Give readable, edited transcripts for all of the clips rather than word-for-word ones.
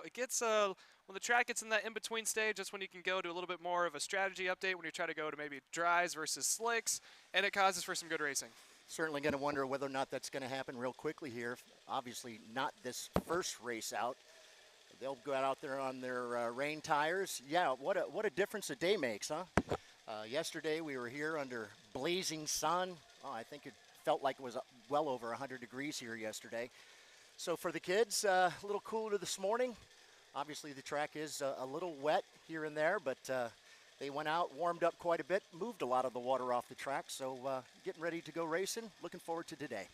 it gets when the track gets in that in-between stage, that's when you can go to a little bit more of a strategy update when you try to go to maybe dries versus slicks, and it causes for some good racing. Certainly going to wonder whether or not that's going to happen real quickly here. Obviously not this first race out. They'll go out there on their rain tires. Yeah, what a difference a day makes, huh? Yesterday we were here under blazing sun. Oh, I think it felt like it was well over 100 degrees here yesterday. So for the kids, a little cooler this morning. Obviously the track is a little wet here and there, but they went out, warmed up quite a bit, moved a lot of the water off the track. So getting ready to go racing. Looking forward to today.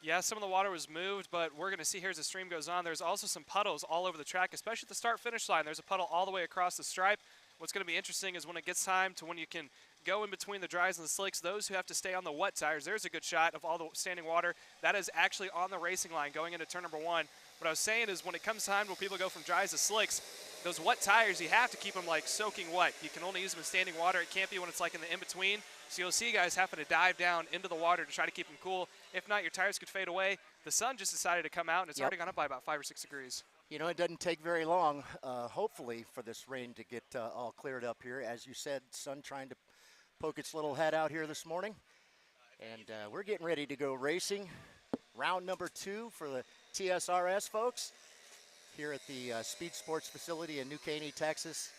Yeah, some of the water was moved, but we're going to see here as the stream goes on, there's also some puddles all over the track, especially at the start-finish line. There's a puddle all the way across the stripe. What's going to be interesting is when it gets time to when you can go in between the dries and the slicks, those who have to stay on the wet tires, there's a good shot of all the standing water. That is actually on the racing line going into turn number 1. What I was saying is when it comes time when people go from dries to slicks, those wet tires, you have to keep them like soaking wet. You can only use them in standing water. It can't be when it's like in the in-between. So you'll see guys having to dive down into the water to try to keep them cool. If not, your tires could fade away. The sun just decided to come out, and it's already gone up by about 5 or 6 degrees. You know, it doesn't take very long, hopefully, for this rain to get all cleared up here. As you said, sun trying to poke its little head out here this morning. And we're getting ready to go racing. Round number 2 for the TSRS folks here at the SpeedSportz facility in New Caney, Texas.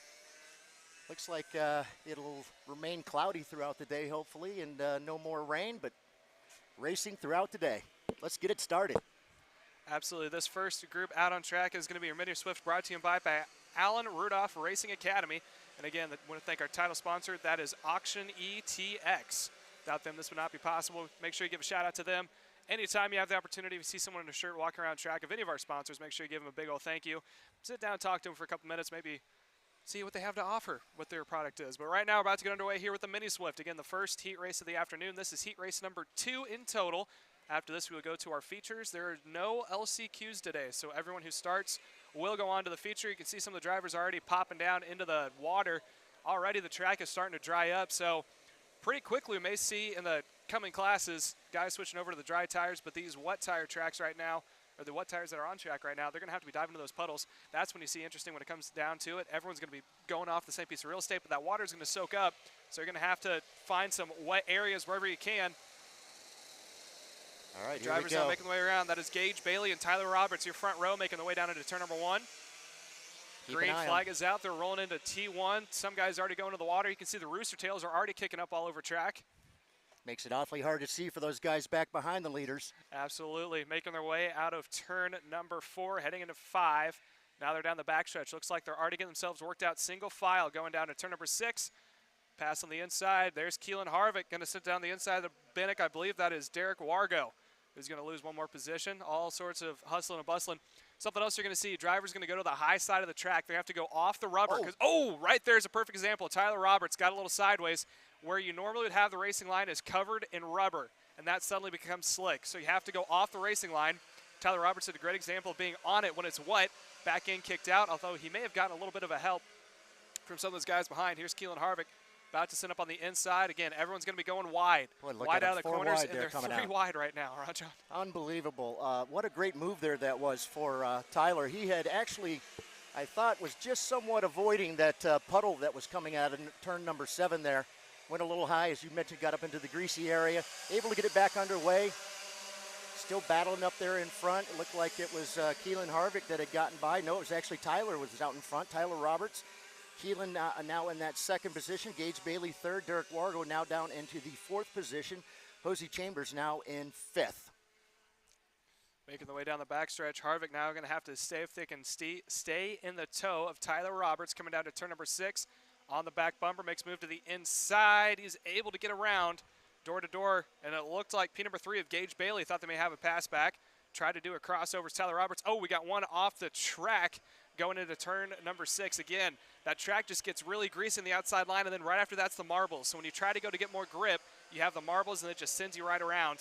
Looks like it'll remain cloudy throughout the day, hopefully, and no more rain, but racing throughout the day. Let's get it started. Absolutely. This first group out on track is going to be your Mini Swift, brought to you by Allen Rudolph Racing Academy. And again, I want to thank our title sponsor. That is Auction ETX. Without them, this would not be possible. Make sure you give a shout out to them. Anytime you have the opportunity to see someone in a shirt walking around track of any of our sponsors, make sure you give them a big old thank you. Sit down and talk to them for a couple minutes, maybe see what they have to offer, what their product is. But right now, we're about to get underway here with the Mini Swift. Again, the first heat race of the afternoon. This is heat race number 2 in total. After this, we will go to our features. There are no LCQs today, so everyone who starts will go on to the feature. You can see some of the drivers already popping down into the water. Already the track is starting to dry up, so pretty quickly we may see in the coming classes guys switching over to the dry tires, but these wet tire tracks right now, or the wet tires that are on track right now, they're going to have to be diving into those puddles. That's when you see interesting when it comes down to it. Everyone's going to be going off the same piece of real estate, but that water is going to soak up, so you're going to have to find some wet areas wherever you can. All right, drivers now making the way around. That is Gage Bailey and Tyler Roberts, your front row, making the way down into turn number 1. Green flag is out. They're rolling into T1. Some guys already going to the water. You can see the rooster tails are already kicking up all over track. Makes it awfully hard to see for those guys back behind the leaders. Absolutely. Making their way out of turn number 4, heading into 5. Now they're down the backstretch. Looks like they're already getting themselves worked out single file going down to turn number 6. Pass on the inside. There's Keelan Harvick going to sit down the inside of the binnock. I believe that is Derek Wargo, who's going to lose one more position. All sorts of hustling and bustling. Something else you're going to see, drivers going to go to the high side of the track. They have to go off the rubber. Right there's a perfect example. Tyler Roberts got a little sideways. Where you normally would have the racing line is covered in rubber, and that suddenly becomes slick. So you have to go off the racing line. Tyler Roberts did a great example of being on it when it's wet. Back in, kicked out, although he may have gotten a little bit of a help from some of those guys behind. Here's Keelan Harvick. About to sit up on the inside. Again, everyone's going to be going wide. Boy, wide out of the corners, and they're 3 wide right now, right, John? Unbelievable. What a great move there that was for Tyler. He had actually, I thought, was just somewhat avoiding that puddle that was coming out of turn number 7 there. Went a little high, as you mentioned, got up into the greasy area. Able to get it back underway. Still battling up there in front. It looked like it was Keelan Harvick that had gotten by. No, it was actually Tyler was out in front, Tyler Roberts. Keelan now in that second position. Gage Bailey third. Derek Wargo now down into the 4th position. Hosey Chambers now in 5th. Making the way down the backstretch. Harvick now going to have to stay if they can stay in the toe of Tyler Roberts coming down to turn number 6. On the back bumper, makes move to the inside. He's able to get around door to door, and it looked like P number 3 of Gage Bailey thought they may have a pass back. Tried to do a crossover. Tyler Roberts. Oh, we got one off the track going into turn number 6. Again, that track just gets really greasy on the outside line, and then right after that's the marbles. So when you try to go to get more grip, you have the marbles, and it just sends you right around.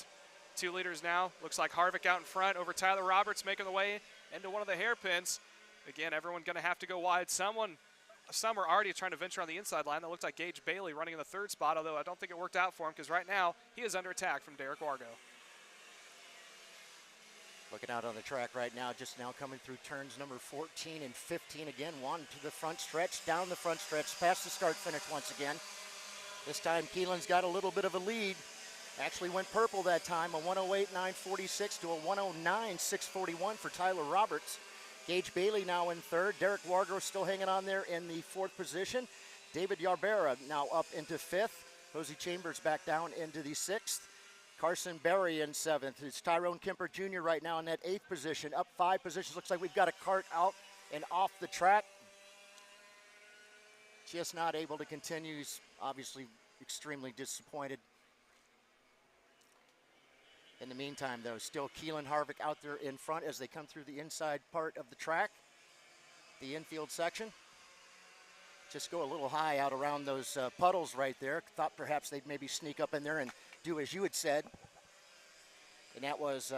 2 leaders now. Looks like Harvick out in front over Tyler Roberts, making the way into one of the hairpins. Again, everyone going to have to go wide. Some are already trying to venture on the inside line. That looked like Gage Bailey running in the 3rd spot, although I don't think it worked out for him because right now he is under attack from Derek Wargo. Looking out on the track right now, just now coming through turns number 14 and 15 again. One to the front stretch, down the front stretch, past the start finish once again. This time Keelan's got a little bit of a lead. Actually went purple that time, a 108.946 to a 109.641 for Tyler Roberts. Gage Bailey now in third. Derek Wargo still hanging on there in the fourth position. David Yarbera now up into fifth. Hosey Chambers back down into the sixth. Carson Berry in seventh. It's Tyrone Kemper Jr. right now in that eighth position, up 5 positions. Looks like we've got a Kart out and off the track. Just not able to continue. He's obviously extremely disappointed. In the meantime, though, still Keelan Harvick out there in front as they come through the inside part of the track, the infield section. Just go a little high out around those puddles right there. Thought perhaps they'd maybe sneak up in there and do as you had said. And that was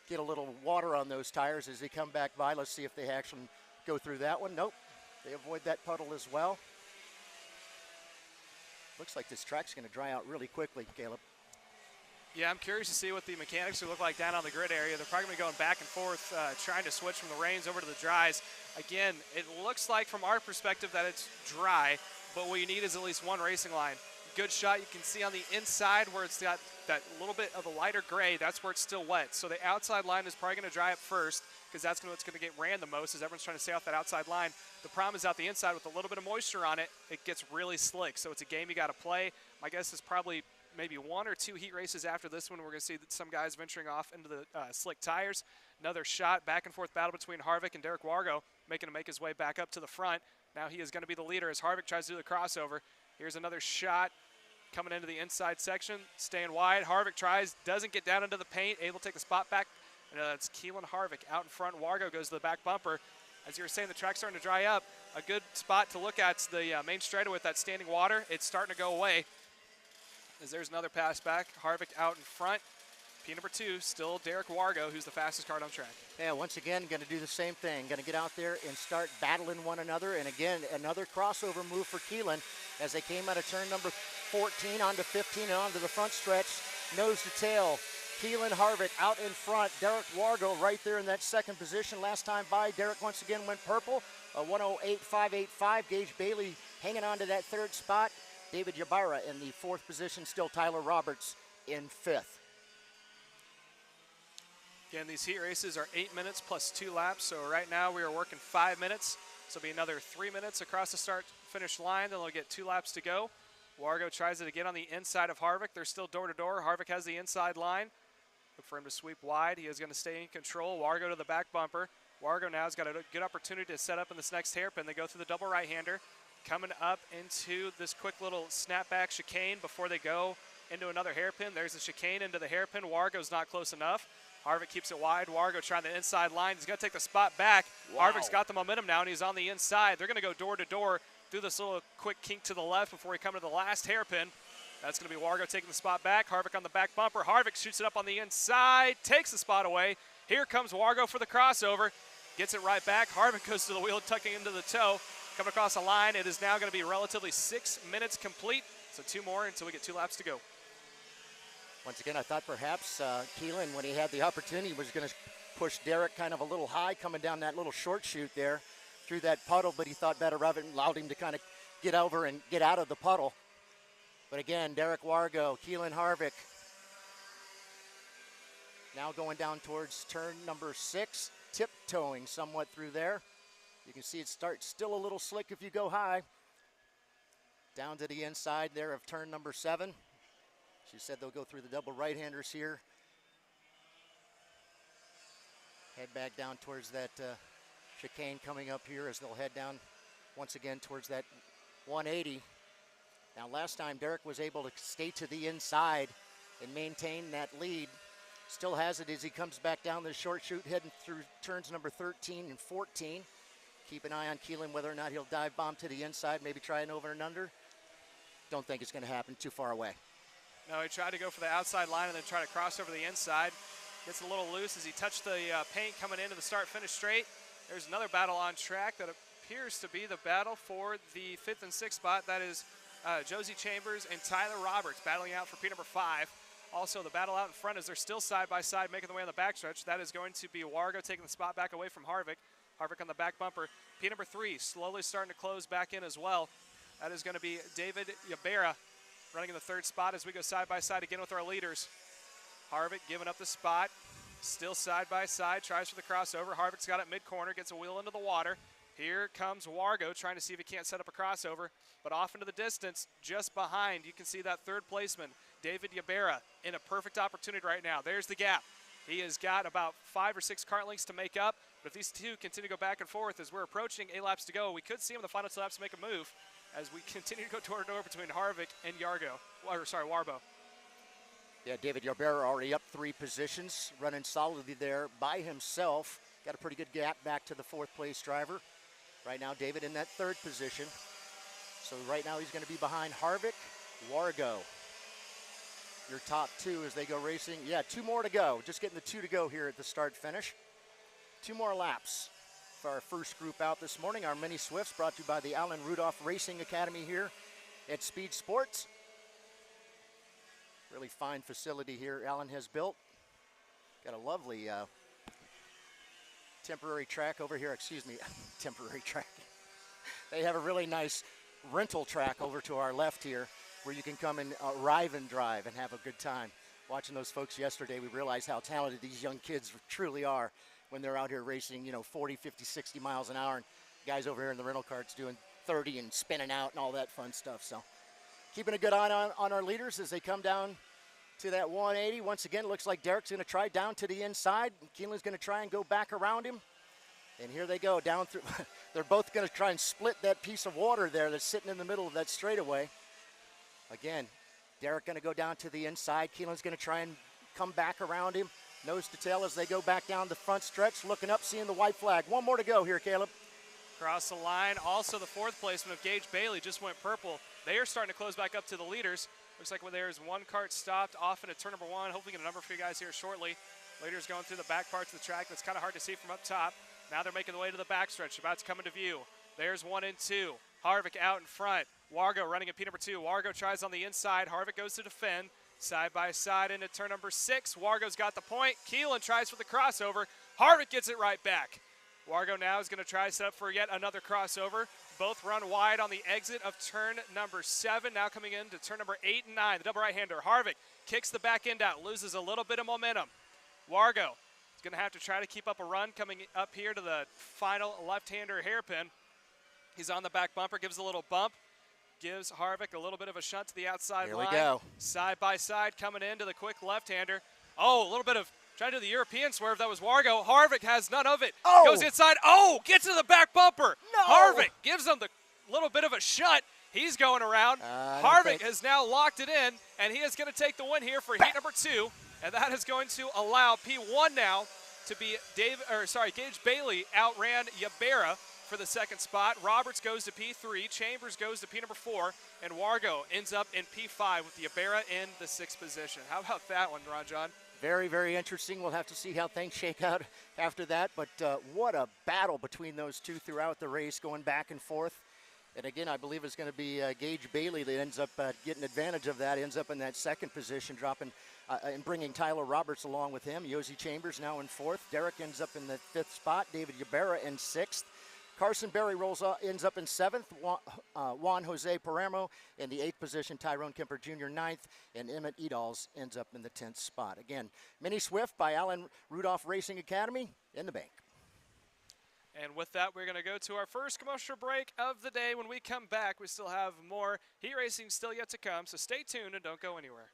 get a little water on those tires as they come back by. Let's see if they actually go through that one. Nope, they avoid that puddle as well. Looks like this track's going to dry out really quickly, Caleb. Yeah, I'm curious to see what the mechanics will look like down on the grid area. They're probably going to be going back and forth, trying to switch from the rains over to the dries. Again, it looks like from our perspective that it's dry, but what you need is at least one racing line. Good shot. You can see on the inside where it's got that little bit of a lighter gray, that's where it's still wet. So the outside line is probably going to dry up first because that's what's going to get ran the most as everyone's trying to stay off that outside line. The problem is out the inside with a little bit of moisture on it, it gets really slick. So it's a game you got to play. My guess is probably maybe 1 or 2 heat races after this one. We're going to see some guys venturing off into the slick tires. Another shot, back and forth battle between Harvick and Derek Wargo, making him make his way back up to the front. Now he is going to be the leader as Harvick tries to do the crossover. Here's another shot coming into the inside section, staying wide. Harvick tries, doesn't get down into the paint, able to take the spot back. And it's Keelan Harvick out in front. Wargo goes to the back bumper. As you were saying, the track's starting to dry up. A good spot to look at is the main straightaway with that standing water. It's starting to go away. As there's another pass back. Harvick out in front. P number 2, still Derek Wargo, who's the fastest car on track. Yeah, once again, going to do the same thing. Going to get out there and start battling one another. And again, another crossover move for Keelan as they came out of turn number 14 onto 15 and onto the front stretch. Nose to tail. Keelan Harvick out in front. Derek Wargo right there in that second position. Last time by, Derek once again went purple. A 108.585. Gage Bailey hanging on to that third spot. David Yabara in the fourth position. Still Tyler Roberts in fifth. Again, these heat races are 8 minutes plus 2 laps. So right now we are working 5 minutes. So it'll be another 3 minutes across the start-finish line. Then they'll get 2 laps to go. Wargo tries it again on the inside of Harvick. They're still door-to-door. Harvick has the inside line. Look for him to sweep wide. He is going to stay in control. Wargo to the back bumper. Wargo now has got a good opportunity to set up in this next hairpin. They go through the double right-hander. Coming up into this quick little snapback chicane before they go into another hairpin. There's a chicane into the hairpin. Wargo's not close enough. Harvick keeps it wide. Wargo trying the inside line. He's going to take the spot back. Wow. Harvick's got the momentum now, and he's on the inside. They're going to go door-to-door through this little quick kink to the left before we come to the last hairpin. That's going to be Wargo taking the spot back. Harvick on the back bumper. Harvick shoots it up on the inside, takes the spot away. Here comes Wargo for the crossover. Gets it right back. Harvick goes to the wheel, tucking into the toe. Coming across the line, it is now going to be relatively 6 minutes complete. So 2 more until we get 2 laps to go. Once again, I thought perhaps Keelan, when he had the opportunity, was going to push Derek kind of a little high coming down that little short chute there through that puddle, but he thought better of it and allowed him to kind of get over and get out of the puddle. But again, Derek Wargo, Keelan Harvick, now going down towards turn number 6, tiptoeing somewhat through there. You can see it starts still a little slick if you go high. Down to the inside there of turn number 7. She said they'll go through the double right-handers here. Head back down towards that chicane coming up here as they'll head down once again towards that 180. Now last time Derek was able to stay to the inside and maintain that lead. Still has it as he comes back down the short chute heading through turns number 13 and 14. Keep an eye on Keelan whether or not he'll dive bomb to the inside, maybe try an over and under. Don't think it's going to happen, too far away. No, he tried to go for the outside line and then try to cross over the inside. Gets a little loose as he touched the paint coming into the start-finish straight. There's another battle on track that appears to be the battle for the 5th and 6th spot. That is Josie Chambers and Tyler Roberts battling out for P number 5. Also, the battle out in front as they're still side by side making their way on the backstretch. That is going to be Wargo taking the spot back away from Harvick. Harvick on the back bumper. P number 3 slowly starting to close back in as well. That is going to be David Yabera running in the 3rd spot as we go side by side again with our leaders. Harvick giving up the spot. Still side by side, tries for the crossover. Harvick's got it mid-corner, gets a wheel into the water. Here comes Wargo trying to see if he can't set up a crossover, but off into the distance, just behind, you can see that 3rd placeman, David Yabera, in a perfect opportunity right now. There's the gap. He has got about 5 or 6 kart lengths to make up, but if these two continue to go back and forth as we're approaching 8 laps to go, we could see him in the final 2 laps to make a move as we continue to go door to door between Harvick and Warbo. Yeah, David Yarbera already up 3 positions, running solidly there by himself. Got a pretty good gap back to the 4th place driver. Right now, David in that 3rd position. So right now he's going to be behind Harvick, Wargo. Your top 2 as they go racing. Yeah, 2 more to go. Just getting the 2 to go here at the start finish. 2 more laps for our first group out this morning. Our mini Swifts brought to you by the Alan Rudolph Racing Academy here at SpeedSportz. Really fine facility here Alan has built. Got a lovely temporary track over here, temporary track. They have a really nice rental track over to our left here where you can come and arrive and drive and have a good time. Watching those folks yesterday, we realized how talented these young kids truly are when they're out here racing, 40, 50, 60 miles an hour, and guys over here in the rental carts doing 30 and spinning out and all that fun stuff. So keeping a good eye on our leaders as they come down to that 180. Once again, it looks like Derek's going to try down to the inside. Keelan's going to try and go back around him. And here they go down through. They're both going to try and split that piece of water there that's sitting in the middle of that straightaway. Again, Derek going to go down to the inside. Keelan's going to try and come back around him. Nose to tail as they go back down the front stretch. Looking up, seeing the white flag. 1 more to go here, Caleb. Across the line, also the 4th placeman of Gage Bailey just went purple. They are starting to close back up to the leaders. Looks like there's 1 kart stopped off into turn number 1. Hopefully get a number for you guys here shortly. Leaders going through the back parts of the track. That's kind of hard to see from up top. Now they're making the way to the backstretch, about to come into view. There's 1 and 2. Harvick out in front. Wargo running at P number 2. Wargo tries on the inside. Harvick goes to defend. Side by side into turn number 6. Wargo's got the point. Keelan tries for the crossover. Harvick gets it right back. Wargo now is going to try to set up for yet another crossover. Both run wide on the exit of turn number 7. Now coming into turn number 8 and 9. The double right-hander. Harvick kicks the back end out. Loses a little bit of momentum. Wargo is going to have to try to keep up a run coming up here to the final left-hander hairpin. He's on the back bumper. Gives a little bump. Gives Harvick a little bit of a shunt to the outside line. Here we go. Side by side coming into the quick left-hander. Oh, a little bit of trying to do the European swerve. That was Wargo. Harvick has none of it. Oh. Goes inside. Oh, gets to the back bumper. No. Harvick gives him the little bit of a shunt. He's going around. Harvick has now locked it in, and he is going to take the win here for heat number 2. And that is going to allow P1 now to be Gage Bailey outran Yabera for the 2nd spot. Roberts goes to P3, Chambers goes to P number 4, and Wargo ends up in P5 with Yabera in the 6th position. How about that one, Ron John? Very, very interesting. We'll have to see how things shake out after that, but what a battle between those two throughout the race, going back and forth. And again, I believe it's going to be Gage Bailey that ends up getting advantage of that, ends up in that 2nd position, dropping and bringing Tyler Roberts along with him. Yosi Chambers now in 4th. Derek ends up in the 5th spot. David Yabera in 6th. Carson Berry ends up in 7th. Juan Jose Palermo in the 8th position. Tyrone Kemper Jr. 9th. And Emmett Edalls ends up in the 10th spot. Again, Mini Swift by Alan Rudolph Racing Academy in the bank. And with that, we're going to go to our first commercial break of the day. When we come back, we still have more heat racing still yet to come. So stay tuned and don't go anywhere.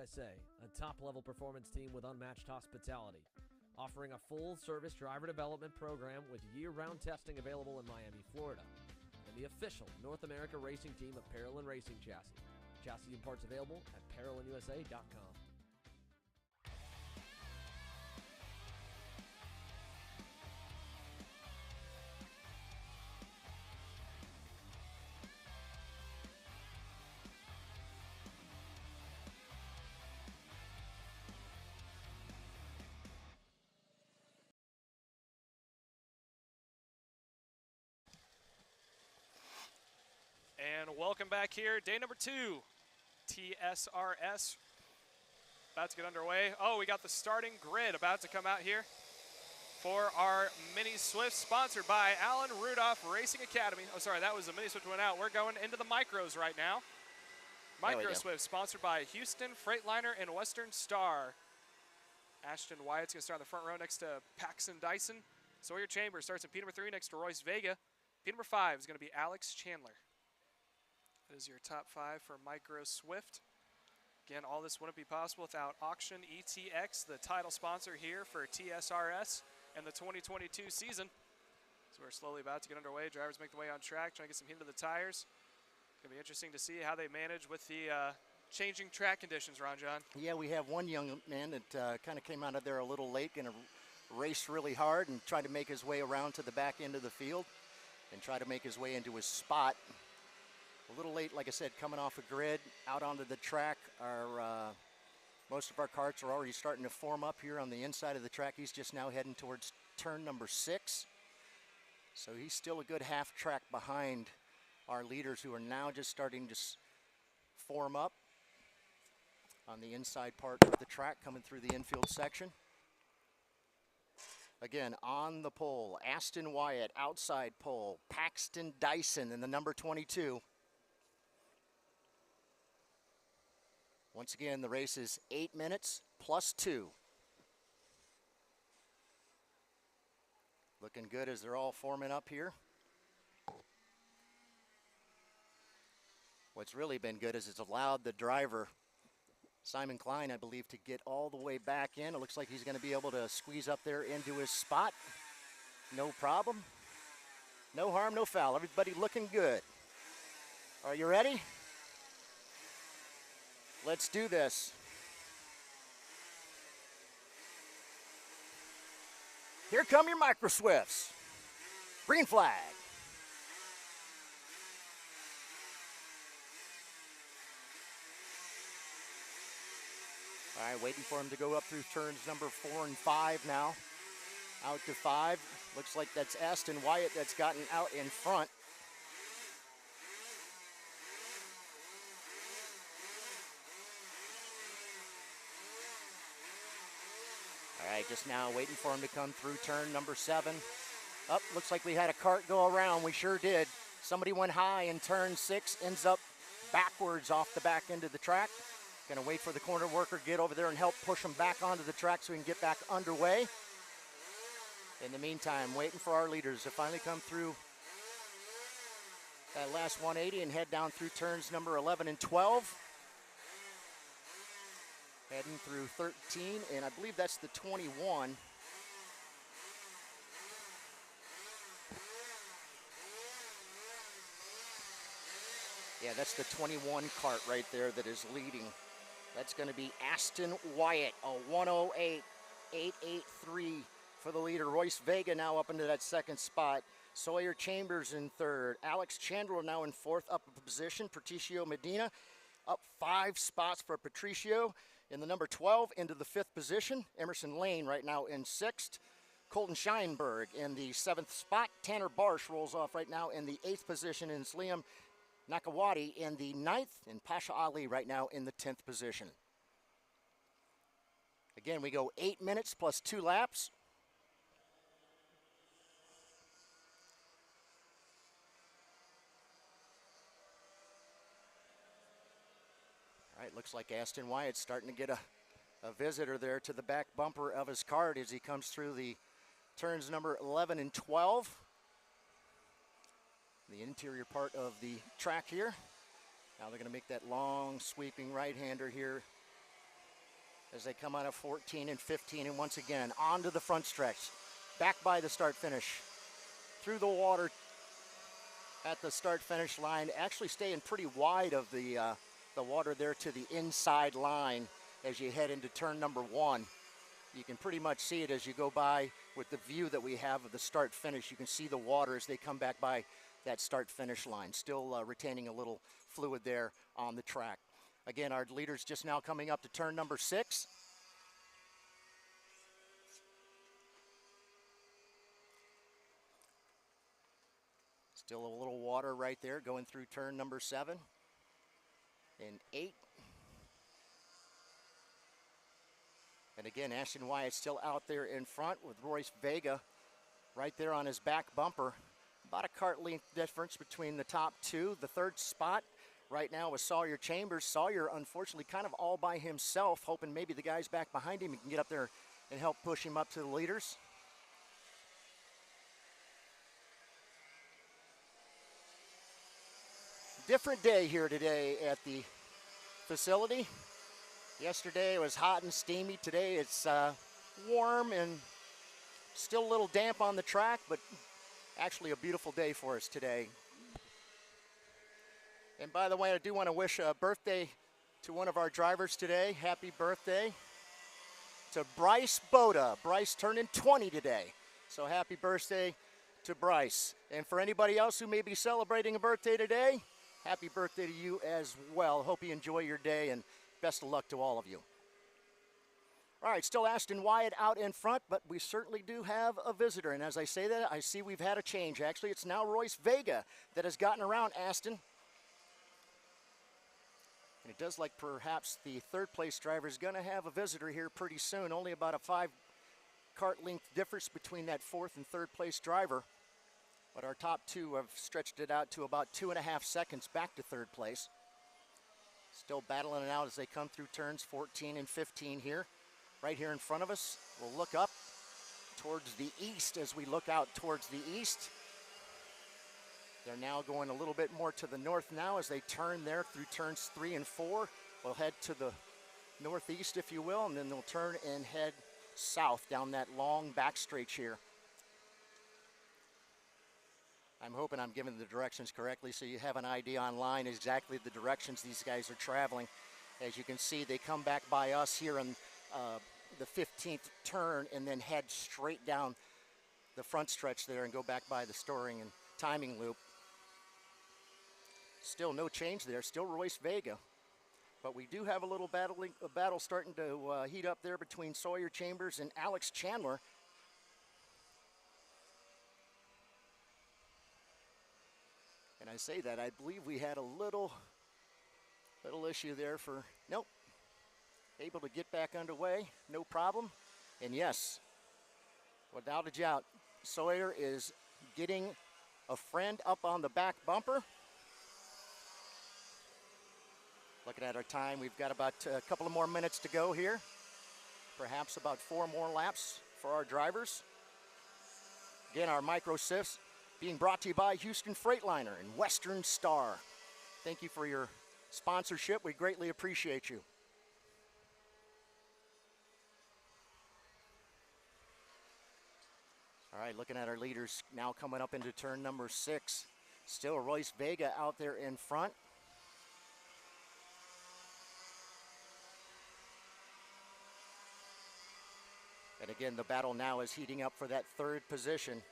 USA, a top-level performance team with unmatched hospitality, offering a full-service driver development program with year-round testing available in Miami, Florida, and the official North America racing team of Parolin Racing Chassis. Chassis and parts available at ParolinUSA.com. And welcome back here, day number 2, TSRS. About to get underway. Oh, we got the starting grid about to come out here for our Mini Swift, sponsored by Alan Rudolph Racing Academy. Oh, sorry, that was the Mini Swift went out. We're going into the Micros right now. Micro Swift, sponsored by Houston Freightliner and Western Star. Ashton Wyatt's going to start on the front row next to Paxton Dyson. Sawyer Chambers starts in P number 3 next to Royce Vega. P number 5 is going to be Alex Chandler. That is your top 5 for Micro Swift. Again, all this wouldn't be possible without Auction ETX, the title sponsor here for TSRS and the 2022 season. So we're slowly about to get underway. Drivers make their way on track, trying to get some heat into the tires. It's going to be interesting to see how they manage with the changing track conditions, Ron John. Yeah, we have one young man that kind of came out of there a little late, going to race really hard and try to make his way around to the back end of the field and try to make his way into his spot. A little late, like I said, coming off a grid, out onto the track. Most of our karts are already starting to form up here on the inside of the track. He's just now heading towards turn number 6. So he's still a good half track behind our leaders, who are now just starting to form up on the inside part of the track, coming through the infield section. Again, on the pole, Aston Wyatt, outside pole, Paxton Dyson in the number 22. Once again, the race is 8 minutes plus 2. Looking good as they're all forming up here. What's really been good is it's allowed the driver, Simon Klein, I believe, to get all the way back in. It looks like he's going to be able to squeeze up there into his spot. No problem. No harm, no foul. Everybody looking good. Are you ready? Let's do this. Here come your Micro Swifts. Green flag. All right, waiting for him to go up through turns number 4 and 5 now. Out to 5. Looks like that's Aston Wyatt that's gotten out in front. All right, just now waiting for him to come through turn number 7. Up, looks like we had a kart go around. We sure did. Somebody went high in turn 6, ends up backwards off the back end of the track. Gonna wait for the corner worker to get over there and help push him back onto the track so we can get back underway. In the meantime, waiting for our leaders to finally come through that last 180 and head down through turns number 11 and 12. Heading through 13, and I believe that's the 21. Yeah, that's the 21 kart right there that is leading. That's going to be Aston Wyatt, a 108.883 for the leader. Royce Vega now up into that second spot. Sawyer Chambers in third. Alex Chandler now in fourth, up a position. Patricio Medina up 5 spots for Patricio in the number 12 into the 5th position. Emerson Lane right now in 6th. Colton Scheinberg in the 7th spot. Tanner Barsh rolls off right now in the 8th position. And it's Liam Nakawati in the 9th, and Pasha Ali right now in the 10th position. Again, we go 8 minutes plus 2 laps. All right, looks like Aston Wyatt's starting to get a visitor there to the back bumper of his kart as he comes through the turns number 11 and 12. The interior part of the track here. Now they're going to make that long sweeping right-hander here as they come out of 14 and 15, and once again onto the front stretch, back by the start finish, through the water at the start finish line, actually staying pretty wide of the water there to the inside line as you head into turn number 1. You can pretty much see it as you go by with the view that we have of the start finish. You can see the water as they come back by that start finish line, still retaining a little fluid there on the track. Again, our leaders just now coming up to turn number 6. Still a little water right there going through turn number 7 and 8. And again, Ashton Wyatt still out there in front with Royce Vega right there on his back bumper. About a cart length difference between the top 2. The third spot right now is Sawyer Chambers. Sawyer, unfortunately, kind of all by himself, hoping maybe the guys back behind him can get up there and help push him up to the leaders. Different day here today at the facility. Yesterday it was hot and steamy. Today it's warm and still a little damp on the track, but actually a beautiful day for us today. And by the way, I do want to wish a birthday to one of our drivers today. Happy birthday to Bryce Boda. Bryce turning 20 today. So happy birthday to Bryce. And for anybody else who may be celebrating a birthday today, happy birthday to you as well. Hope you enjoy your day, and best of luck to all of you. All right, still Ashton Wyatt out in front, but we certainly do have a visitor. And as I say that, I see we've had a change. Actually, it's now Royce Vega that has gotten around Ashton. And it does like perhaps the third place driver is going to have a visitor here pretty soon. Only about a 5 cart length difference between that fourth and third place driver. But our top 2 have stretched it out to about 2.5 seconds back to third place. Still battling it out as they come through turns 14 and 15 here. Right here in front of us, we'll look up towards the east as we look out towards the east. They're now going a little bit more to the north now as they turn there through turns 3 and 4. We'll head to the northeast, if you will, and then they'll turn and head south down that long back stretch here. I'm hoping I'm giving the directions correctly so you have an idea online exactly the directions these guys are traveling. As you can see, they come back by us here in the 15th turn and then head straight down the front stretch there and go back by the storing and timing loop. Still no change there, still Royce Vega. But we do have a little battle starting to heat up there between Sawyer Chambers and Alex Chandler. And I say that, I believe we had a little issue there for, nope, able to get back underway, no problem. And yes, without a doubt, Sawyer is getting a friend up on the back bumper. Looking at our time, we've got about a couple of more minutes to go here. Perhaps about 4 more laps for our drivers. Again, our micro sifts being brought to you by Houston Freightliner and Western Star. Thank you for your sponsorship. We greatly appreciate you. All right, looking at our leaders now coming up into turn number 6. Still Royce Vega out there in front. And again, the battle now is heating up for that third position.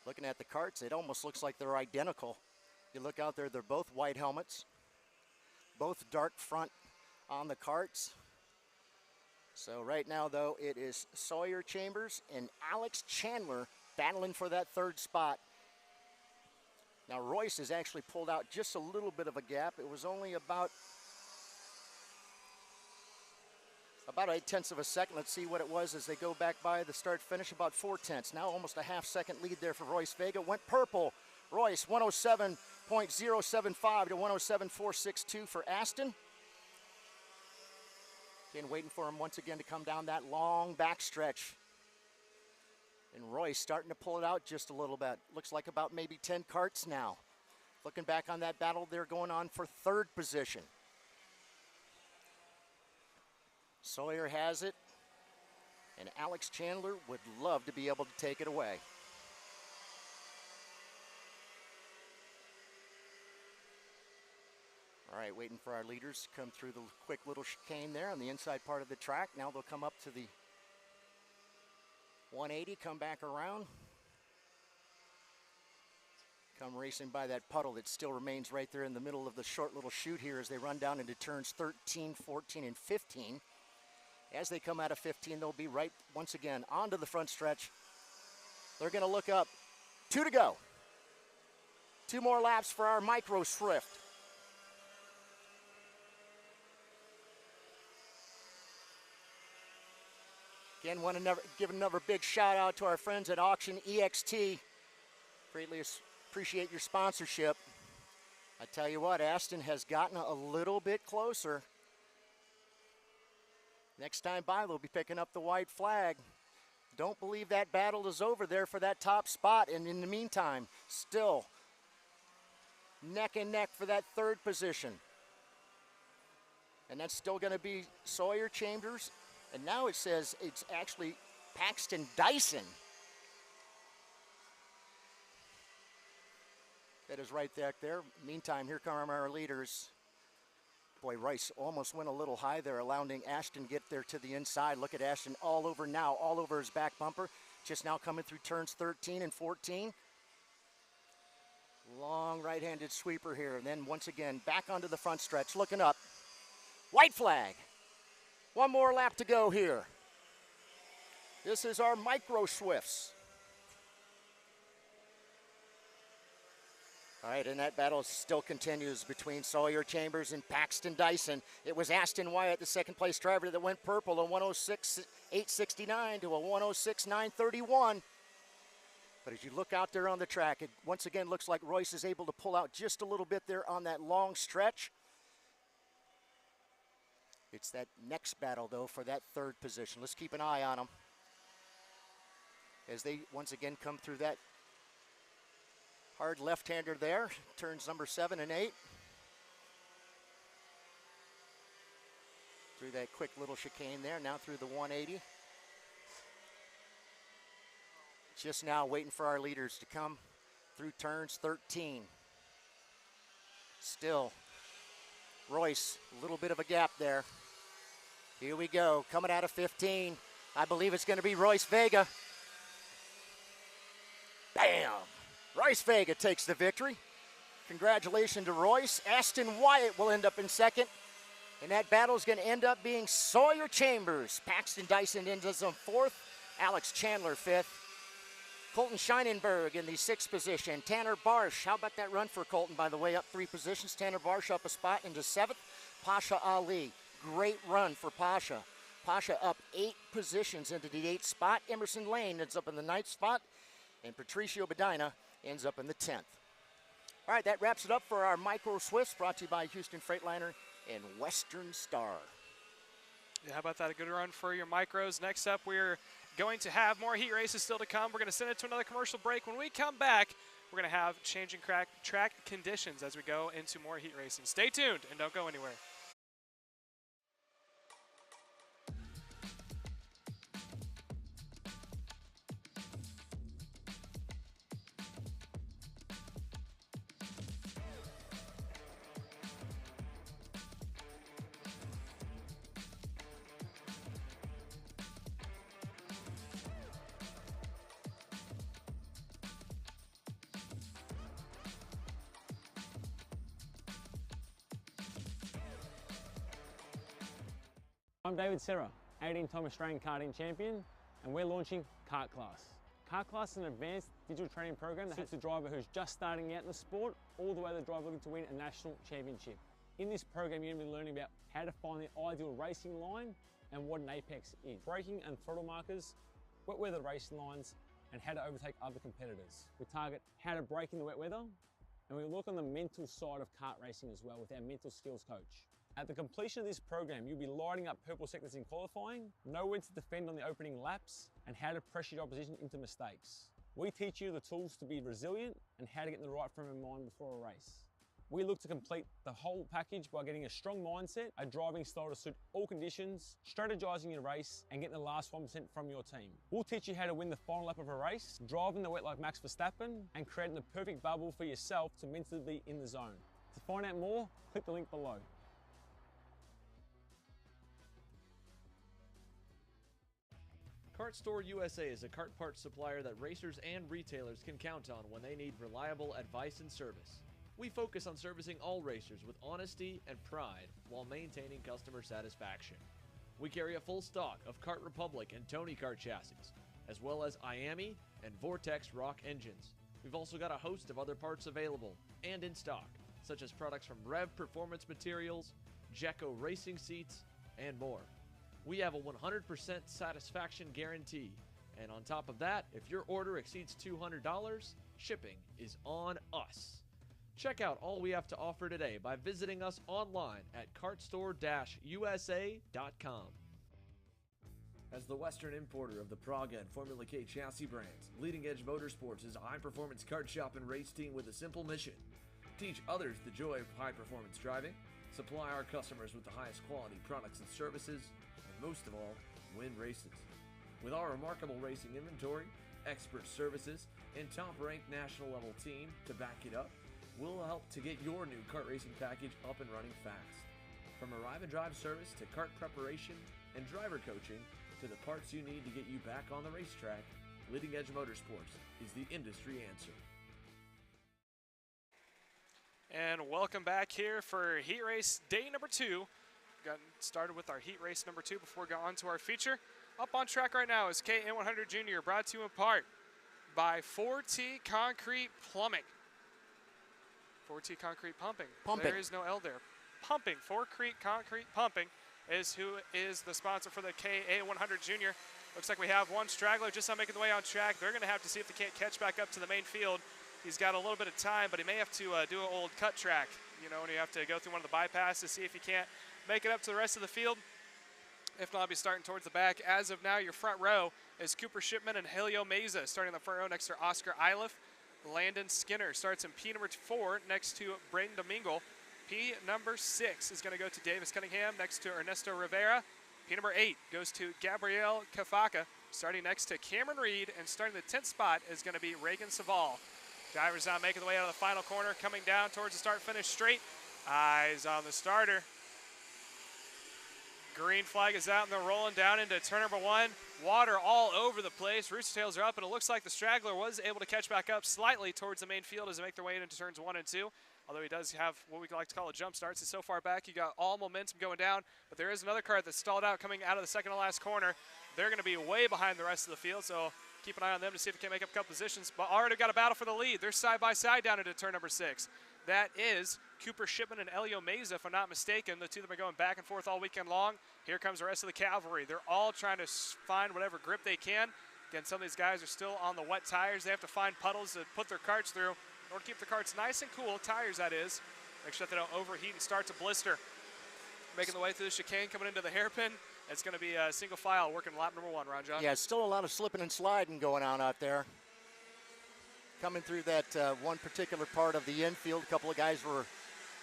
Looking at the karts, it almost looks like they're identical. You look out there, they're both white helmets, both dark front on the karts. So right now, though, it is Sawyer Chambers and Alex Chandler battling for that third spot. Now, Royce has actually pulled out just a little bit of a gap. It was only about 0.8 of a second. Let's see what it was as they go back by the start finish, about 0.4. Now almost a half-second lead there for Royce Vega. Went purple. Royce, 107.075 to 107.462 for Aston. Again, waiting for him once again to come down that long back stretch. And Royce starting to pull it out just a little bit. Looks like about maybe 10 karts now. Looking back on that battle, they're going on for third position. Sawyer has it, and Alex Chandler would love to be able to take it away. All right, waiting for our leaders to come through the quick little chicane there on the inside part of the track. Now they'll come up to the 180, come back around. Come racing by that puddle that still remains right there in the middle of the short little chute here as they run down into turns 13, 14, and 15. As they come out of 15, they'll be right once again onto the front stretch. They're going to look up. 2 to go. 2 more laps for our Micro Swift. Again, want to give another big shout out to our friends at Auction EXT. Greatly appreciate your sponsorship. I tell you what, Aston has gotten a little bit closer. Next time by, they'll be picking up the white flag. Don't believe that battle is over there for that top spot. And in the meantime, still neck and neck for that third position. And that's still going to be Sawyer, Chambers. And now it says it's actually Paxton Dyson. That is right back there. Meantime, here come our leaders. Boy, Rice almost went a little high there, allowing Ashton get there to the inside. Look at Ashton all over now, all over his back bumper. Just now coming through turns 13 and 14. Long right-handed sweeper here. And then once again, back onto the front stretch, looking up. White flag. 1 more lap to go here. This is our Micro Swifts. All right, and that battle still continues between Sawyer Chambers and Paxton Dyson. It was Aston Wyatt, the second place driver, that went purple, a 106.869 to a 106.931. But as you look out there on the track, it once again looks like Royce is able to pull out just a little bit there on that long stretch. It's that next battle, though, for that third position. Let's keep an eye on them as they once again come through that hard left-hander there, turns number 7 and 8. Through that quick little chicane there, now through the 180. Just now waiting for our leaders to come through turns 13. Still, Royce, a little bit of a gap there. Here we go, coming out of 15. I believe it's going to be Royce Vega. Bam! Royce Vega takes the victory. Congratulations to Royce. Aston Wyatt will end up in second. And that battle is going to end up being Sawyer Chambers. Paxton Dyson ends up in fourth. Alex Chandler fifth. Colton Scheinenberg in the sixth position. Tanner Barsh. How about that run for Colton, by the way? Up 3 positions. Tanner Barsh up a spot into 7th. Pasha Ali. Great run for Pasha. Pasha up 8 positions into the 8th spot. Emerson Lane ends up in the 9th spot. And Patricio Bedina ends up in the 10th. All right, that wraps it up for our Micro Swifts, brought to you by Houston Freightliner and Western Star. Yeah, how about that? A good run for your micros. Next up, we're going to have more heat races still to come. We're going to send it to another commercial break. When we come back, we're going to have changing track conditions as we go into more heat racing. Stay tuned and don't go anywhere. I'm David Serra, 18-time Australian karting champion, and we're launching Kart Class. Kart Class is an advanced digital training program that suits a driver who's just starting out in the sport, all the way to the driver looking to win a national championship. In this program, you're going to be learning about how to find the ideal racing line and what an apex is, braking and throttle markers, wet weather racing lines, and how to overtake other competitors. We target how to brake in the wet weather, and we look on the mental side of kart racing as well with our mental skills coach. At the completion of this program, you'll be lighting up purple sectors in qualifying, know when to defend on the opening laps, and how to pressure your opposition into mistakes. We teach you the tools to be resilient and how to get in the right frame of mind before a race. We look to complete the whole package by getting a strong mindset, a driving style to suit all conditions, strategizing your race, and getting the last 1% from your team. We'll teach you how to win the final lap of a race, driving the wet like Max Verstappen, and creating the perfect bubble for yourself to mentally be in the zone. To find out more, click the link below. Kart Store USA is a kart parts supplier that racers and retailers can count on when they need reliable advice and service. We focus on servicing all racers with honesty and pride while maintaining customer satisfaction. We carry a full stock of Kart Republic and Tony Kart chassis, as well as Iami and Vortex Rock engines. We've also got a host of other parts available and in stock, such as products from Rev Performance Materials, Jekko Racing Seats, and more. We have a 100% satisfaction guarantee, and on top of that, if your order exceeds $200, shipping is on us. Check out all we have to offer today by visiting us online at kartstore-usa.com. As the Western importer of the Praga and Formula K chassis brands, Leading Edge Motorsports is a high-performance kart shop and race team with a simple mission: teach others the joy of high-performance driving, supply our customers with the highest quality products and services, and most of all, win races. With our remarkable racing inventory, expert services, and top-ranked national-level team to back it up, we'll help to get your new kart racing package up and running fast. From arrive and drive service to kart preparation and driver coaching to the parts you need to get you back on the racetrack, Leading Edge Motorsports is the industry answer. And welcome back here for heat race day number 2. Got started with our heat race number 2 before we got on to our feature. Up on track right now is KN100 Junior, brought to you in part by 4T Concrete Plumbing. 4T Concrete Pumping. There is no L there. Pumping. 4T Concrete Pumping is who is the sponsor for the KA100 Junior. Looks like we have one straggler just not making the way on track. They're going to have to see if they can't catch back up to the main field. He's got a little bit of time, but he may have to do an old cut track. You know, when you have to go through one of the bypasses to see if he can't make it up to the rest of the field. If not, I'll be starting towards the back. As of now, your front row is Cooper Shipman and Helio Meza starting in the front row next to Oscar Iliff. Landon Skinner starts in P number 4 next to Braden Domingo. P number 6 is going to go to Davis Cunningham next to Ernesto Rivera. P number 8 goes to Gabriel Kafaka, starting next to Cameron Reed, and starting the 10th spot is going to be Reagan Saval. Drivers now making the way out of the final corner, coming down towards the start-finish straight. Eyes on the starter. Green flag is out, and they're rolling down into turn number 1. Water all over the place. Rooster tails are up, and it looks like the straggler was able to catch back up slightly towards the main field as they make their way into turns 1 and 2. Although he does have what we like to call a jump start. So, so far back, you got all momentum going down. But there is another car that's stalled out coming out of the second to last corner. They're going to be way behind the rest of the field, so keep an eye on them to see if they can make up a couple positions. But already got a battle for the lead. They're side by side down into turn number 6. That is Cooper Shipman and Elio Meza, if I'm not mistaken. The two of them are going back and forth all weekend long. Here comes the rest of the cavalry. They're all trying to find whatever grip they can. Again, some of these guys are still on the wet tires. They have to find puddles to put their karts through in order to keep the karts nice and cool, tires that is. Make sure that they don't overheat and start to blister. Making the way through the chicane, coming into the hairpin. It's going to be a single file working lap number 1, Ron John. Yeah, still a lot of slipping and sliding going on out there. Coming through that one particular part of the infield, a couple of guys were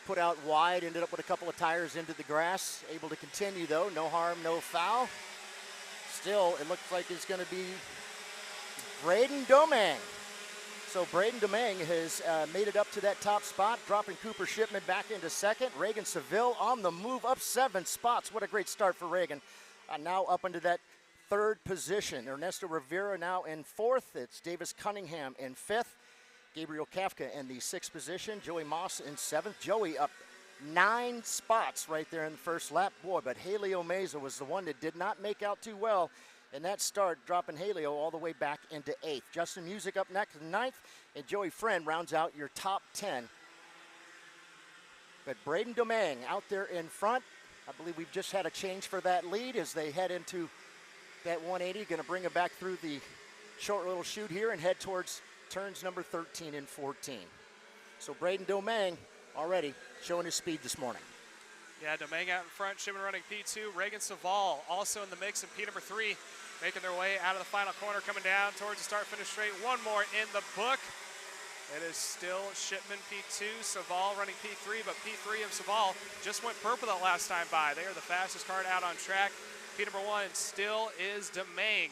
put out wide, ended up with a couple of tires into the grass. Able to continue, though. No harm, no foul. Still, it looks like it's going to be Braden Domingue. So Braden Domingue has made it up to that top spot, dropping Cooper Shipman back into second. Reagan Seville on the move up 7 spots. What a great start for Reagan. Now up into that 3rd position. Ernesto Rivera now in 4th. It's Davis Cunningham in 5th. Gabriel Kafka in the 6th position. Joey Moss in 7th. Joey up 9 spots right there in the first lap. Boy, but Helio Meza was the one that did not make out too well in that start, dropping Helio all the way back into 8th. Justin Music up next in 9th, and Joey Friend rounds out your top 10. But Braden Domingue out there in front. I believe we've just had a change for that lead as they head into that 180. Going to bring it back through the short little chute here and head towards turns number 13 and 14. So Braden Domingue already showing his speed this morning. Yeah, Domingue out in front, Shipman running P2. Reagan Saval also in the mix in P number 3. making their way out of the final corner, coming down towards the start-finish straight. One more in the book. It is still Shipman P2, Saval running P3, but P3 and Saval just went purple that last time by. They are the fastest card out on track. P number 1 still is Demang,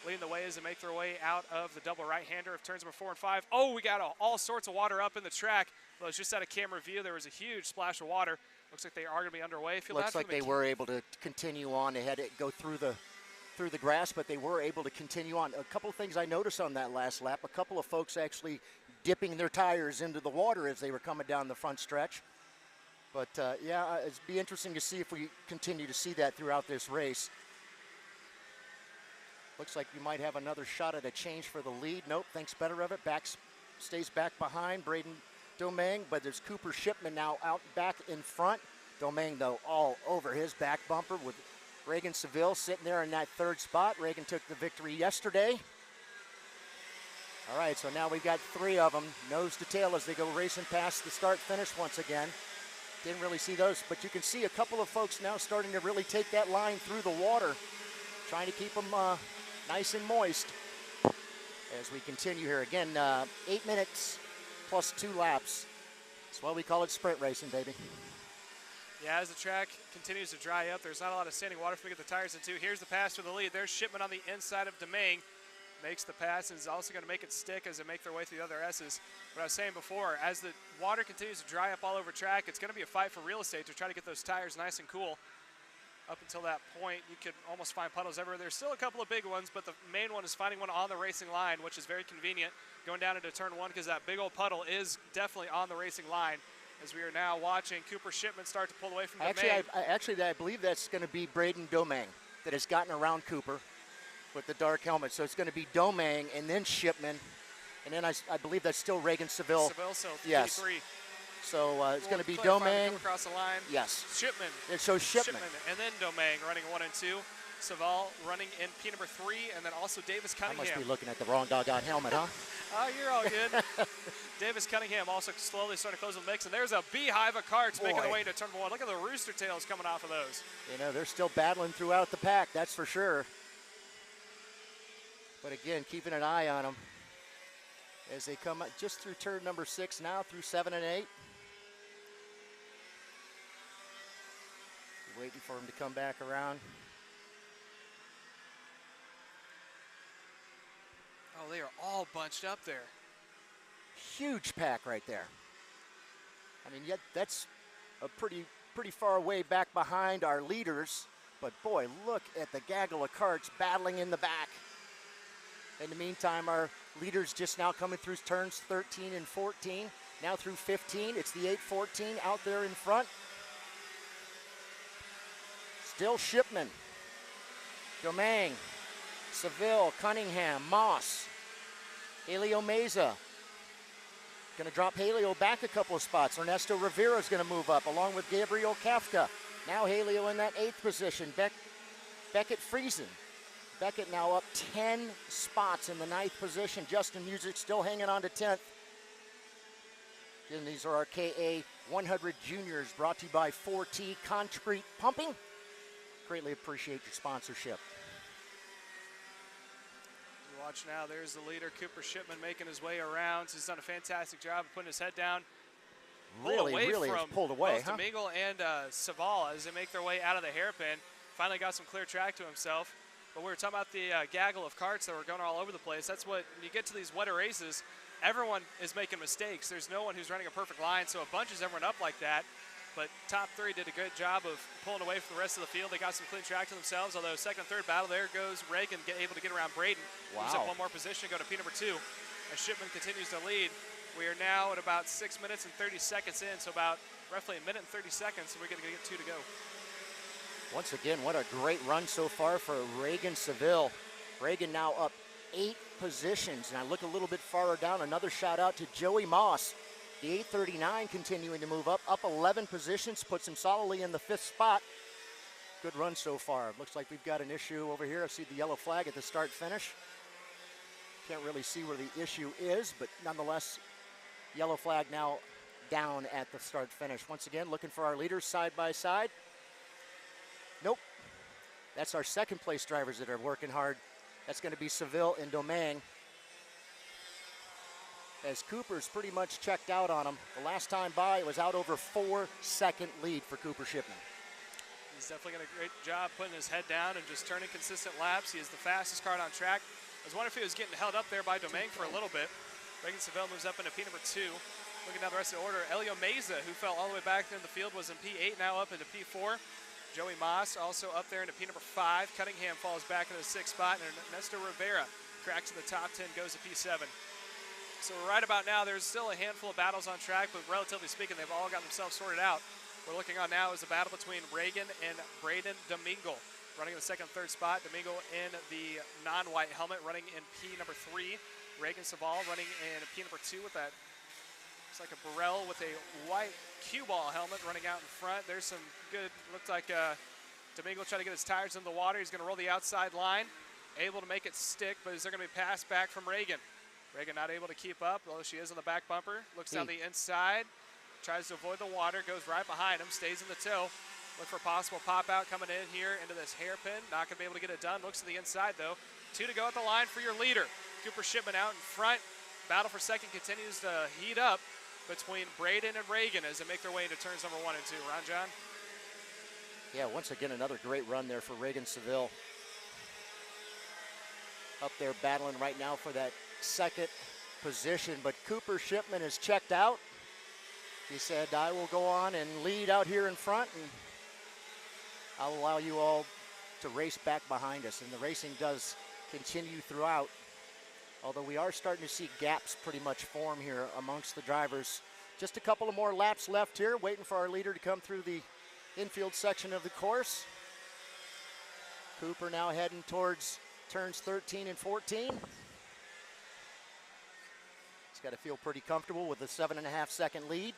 leading the way as they make their way out of the double right-hander of turns number 4 and 5. Oh, we got all sorts of water up in the track. Well, it's just out of camera view. There was a huge splash of water. Looks like they are going to be underway. Looks like they were able to continue on. They had to go through the grass, but they were able to continue on. A couple of things I noticed on that last lap. A couple of folks actually dipping their tires into the water as they were coming down the front stretch. But yeah, it'd be interesting to see if we continue to see that throughout this race. Looks like you might have another shot at a change for the lead. Nope, thinks better of it. Stays back behind Braden Domang, but there's Cooper Shipman now out back in front. Domang, though, all over his back bumper with Reagan Seville sitting there in that third spot. Reagan took the victory yesterday. All right, so now we've got 3 of them, nose to tail as they go racing past the start-finish once again. Didn't really see those, but you can see a couple of folks now starting to really take that line through the water, trying to keep them nice and moist as we continue here. Again, 8 minutes plus 2 laps. That's why we call it sprint racing, baby. Yeah, as the track continues to dry up, there's not a lot of standing water for me to get the tires into. Here's the pass for the lead. There's Shipman on the inside of Demang. Makes the pass and is also going to make it stick as they make their way through the other S's. But I was saying before, as the water continues to dry up all over track, it's going to be a fight for real estate to try to get those tires nice and cool. Up until that point, you could almost find puddles everywhere. There's still a couple of big ones, but the main one is finding one on the racing line, which is very convenient going down into turn 1 because that big old puddle is definitely on the racing line. As we are now watching Cooper Shipman start to pull away from Demang. Actually, I believe that's going to be Braden Domang that has gotten around Cooper with the dark helmet. So it's going to be Domang and then Shipman. And then I believe that's still Reagan Seville. Seville, yes. P3. So it's going to be Domang. Across the line. Yes. Shipman. It shows Shipman. And then Domang running 1 and 2. Saval running in P number 3, and then also Davis Cunningham. I must be looking at the wrong doggone helmet, huh? Oh, you're all good. Davis Cunningham also slowly starting to close the mix, and there's a beehive of carts making their way into turn 1. Look at the rooster tails coming off of those. You know, they're still battling throughout the pack, that's for sure. But again, keeping an eye on them as they come just through turn number 6 now, through 7 and 8. Waiting for them to come back around. Oh, they are all bunched up there. Huge pack right there. I mean, yet that's a pretty far away back behind our leaders. But boy, look at the gaggle of carts battling in the back. In the meantime, our leaders just now coming through turns 13 and 14. Now through 15, it's the 8-14 out there in front. Still Shipman, Domang, Seville, Cunningham, Moss, Haleo Meza. Going to drop Haleo back a couple of spots. Ernesto Rivera is going to move up along with Gabriel Kafka. Now Haleo in that 8th position. Beckett Friesen. Beckett now up 10 spots in the 9th position. Justin Music still hanging on to 10th. And these are our KA 100 juniors brought to you by 4T Concrete Pumping. Greatly appreciate your sponsorship. You watch now, there's the leader, Cooper Shipman, making his way around. He's done a fantastic job of putting his head down. Really has pulled away, both Domingo and Saval as they make their way out of the hairpin. Finally got some clear track to himself. But we were talking about the gaggle of carts that were going all over the place. That's what, when you get to these wetter races, everyone is making mistakes. There's no one who's running a perfect line, so it bunches everyone up like that. But top 3 did a good job of pulling away from the rest of the field. They got some clean track to themselves, although second and third battle, there goes Reagan able to get around Braden. Wow. He's up 1 more position, go to P number 2. As Shipman continues to lead, we are now at about 6 minutes and 30 seconds in, so about roughly 1 minute and 30 seconds, so we're going to get 2 to go. Once again, what a great run so far for Reagan Seville. Reagan now up 8 positions, and I look a little bit farther down. Another shout out to Joey Moss. The 839 continuing to move up 11 positions, puts him solidly in the 5th spot. Good run so far. Looks like we've got an issue over here. I see the yellow flag at the start finish. Can't really see where the issue is, but nonetheless, yellow flag now down at the start finish. Once again, looking for our leaders side by side. Nope. That's our second place drivers that are working hard That's going to be Seville and Domingue. As Cooper's pretty much checked out on him. The last time by, it was out over 4-second lead for Cooper Shipman. He's definitely got a great job putting his head down and just turning consistent laps. He is the fastest car on track. I was wondering if he was getting held up there by Domingue for a little bit. Reagan Seville moves up into P number 2. Looking down the rest of the order, Elio Meza, who fell all the way back in the field, was in P8, now up into P4. Joey Moss also up there into P number 5. Cunningham falls back into the 6th spot, and Ernesto Rivera cracks in the top 10, goes to P7. So right about now, there's still a handful of battles on track, but relatively speaking, they've all got themselves sorted out. We're looking on now is a battle between Reagan and Braden Domingo, running in the 2nd and 3rd spot. Domingo in the non-white helmet, running in P number 3. Reagan Seville running in P number 2 with that, looks like a Burrell with a white cue ball helmet running out in front. There's some good, looked like Domingo trying to get his tires in the water. He's going to roll the outside line, able to make it stick, but is there going to be passed back from Reagan? Reagan not able to keep up, although she is on the back bumper. Looks down the inside, tries to avoid the water, goes right behind him, stays in the tow. Look for a possible pop out coming in here into this hairpin. Not going to be able to get it done. Looks to the inside though. 2 to go at the line for your leader. Cooper Shipman out in front. Battle for second continues to heat up between Braden and Reagan as they make their way into turns number 1 and 2. Ron John? Yeah, once again, another great run there for Reagan Seville. Up there battling right now for that 2nd position, but Cooper Shipman is checked out. He said, I will go on and lead out here in front, and I'll allow you all to race back behind us. And the racing does continue throughout, although we are starting to see gaps pretty much form here amongst the drivers. Just a couple of more laps left here, waiting for our leader to come through the infield section of the course. Cooper now heading towards turns 13 and 14. He's got to feel pretty comfortable with a 7.5-second lead.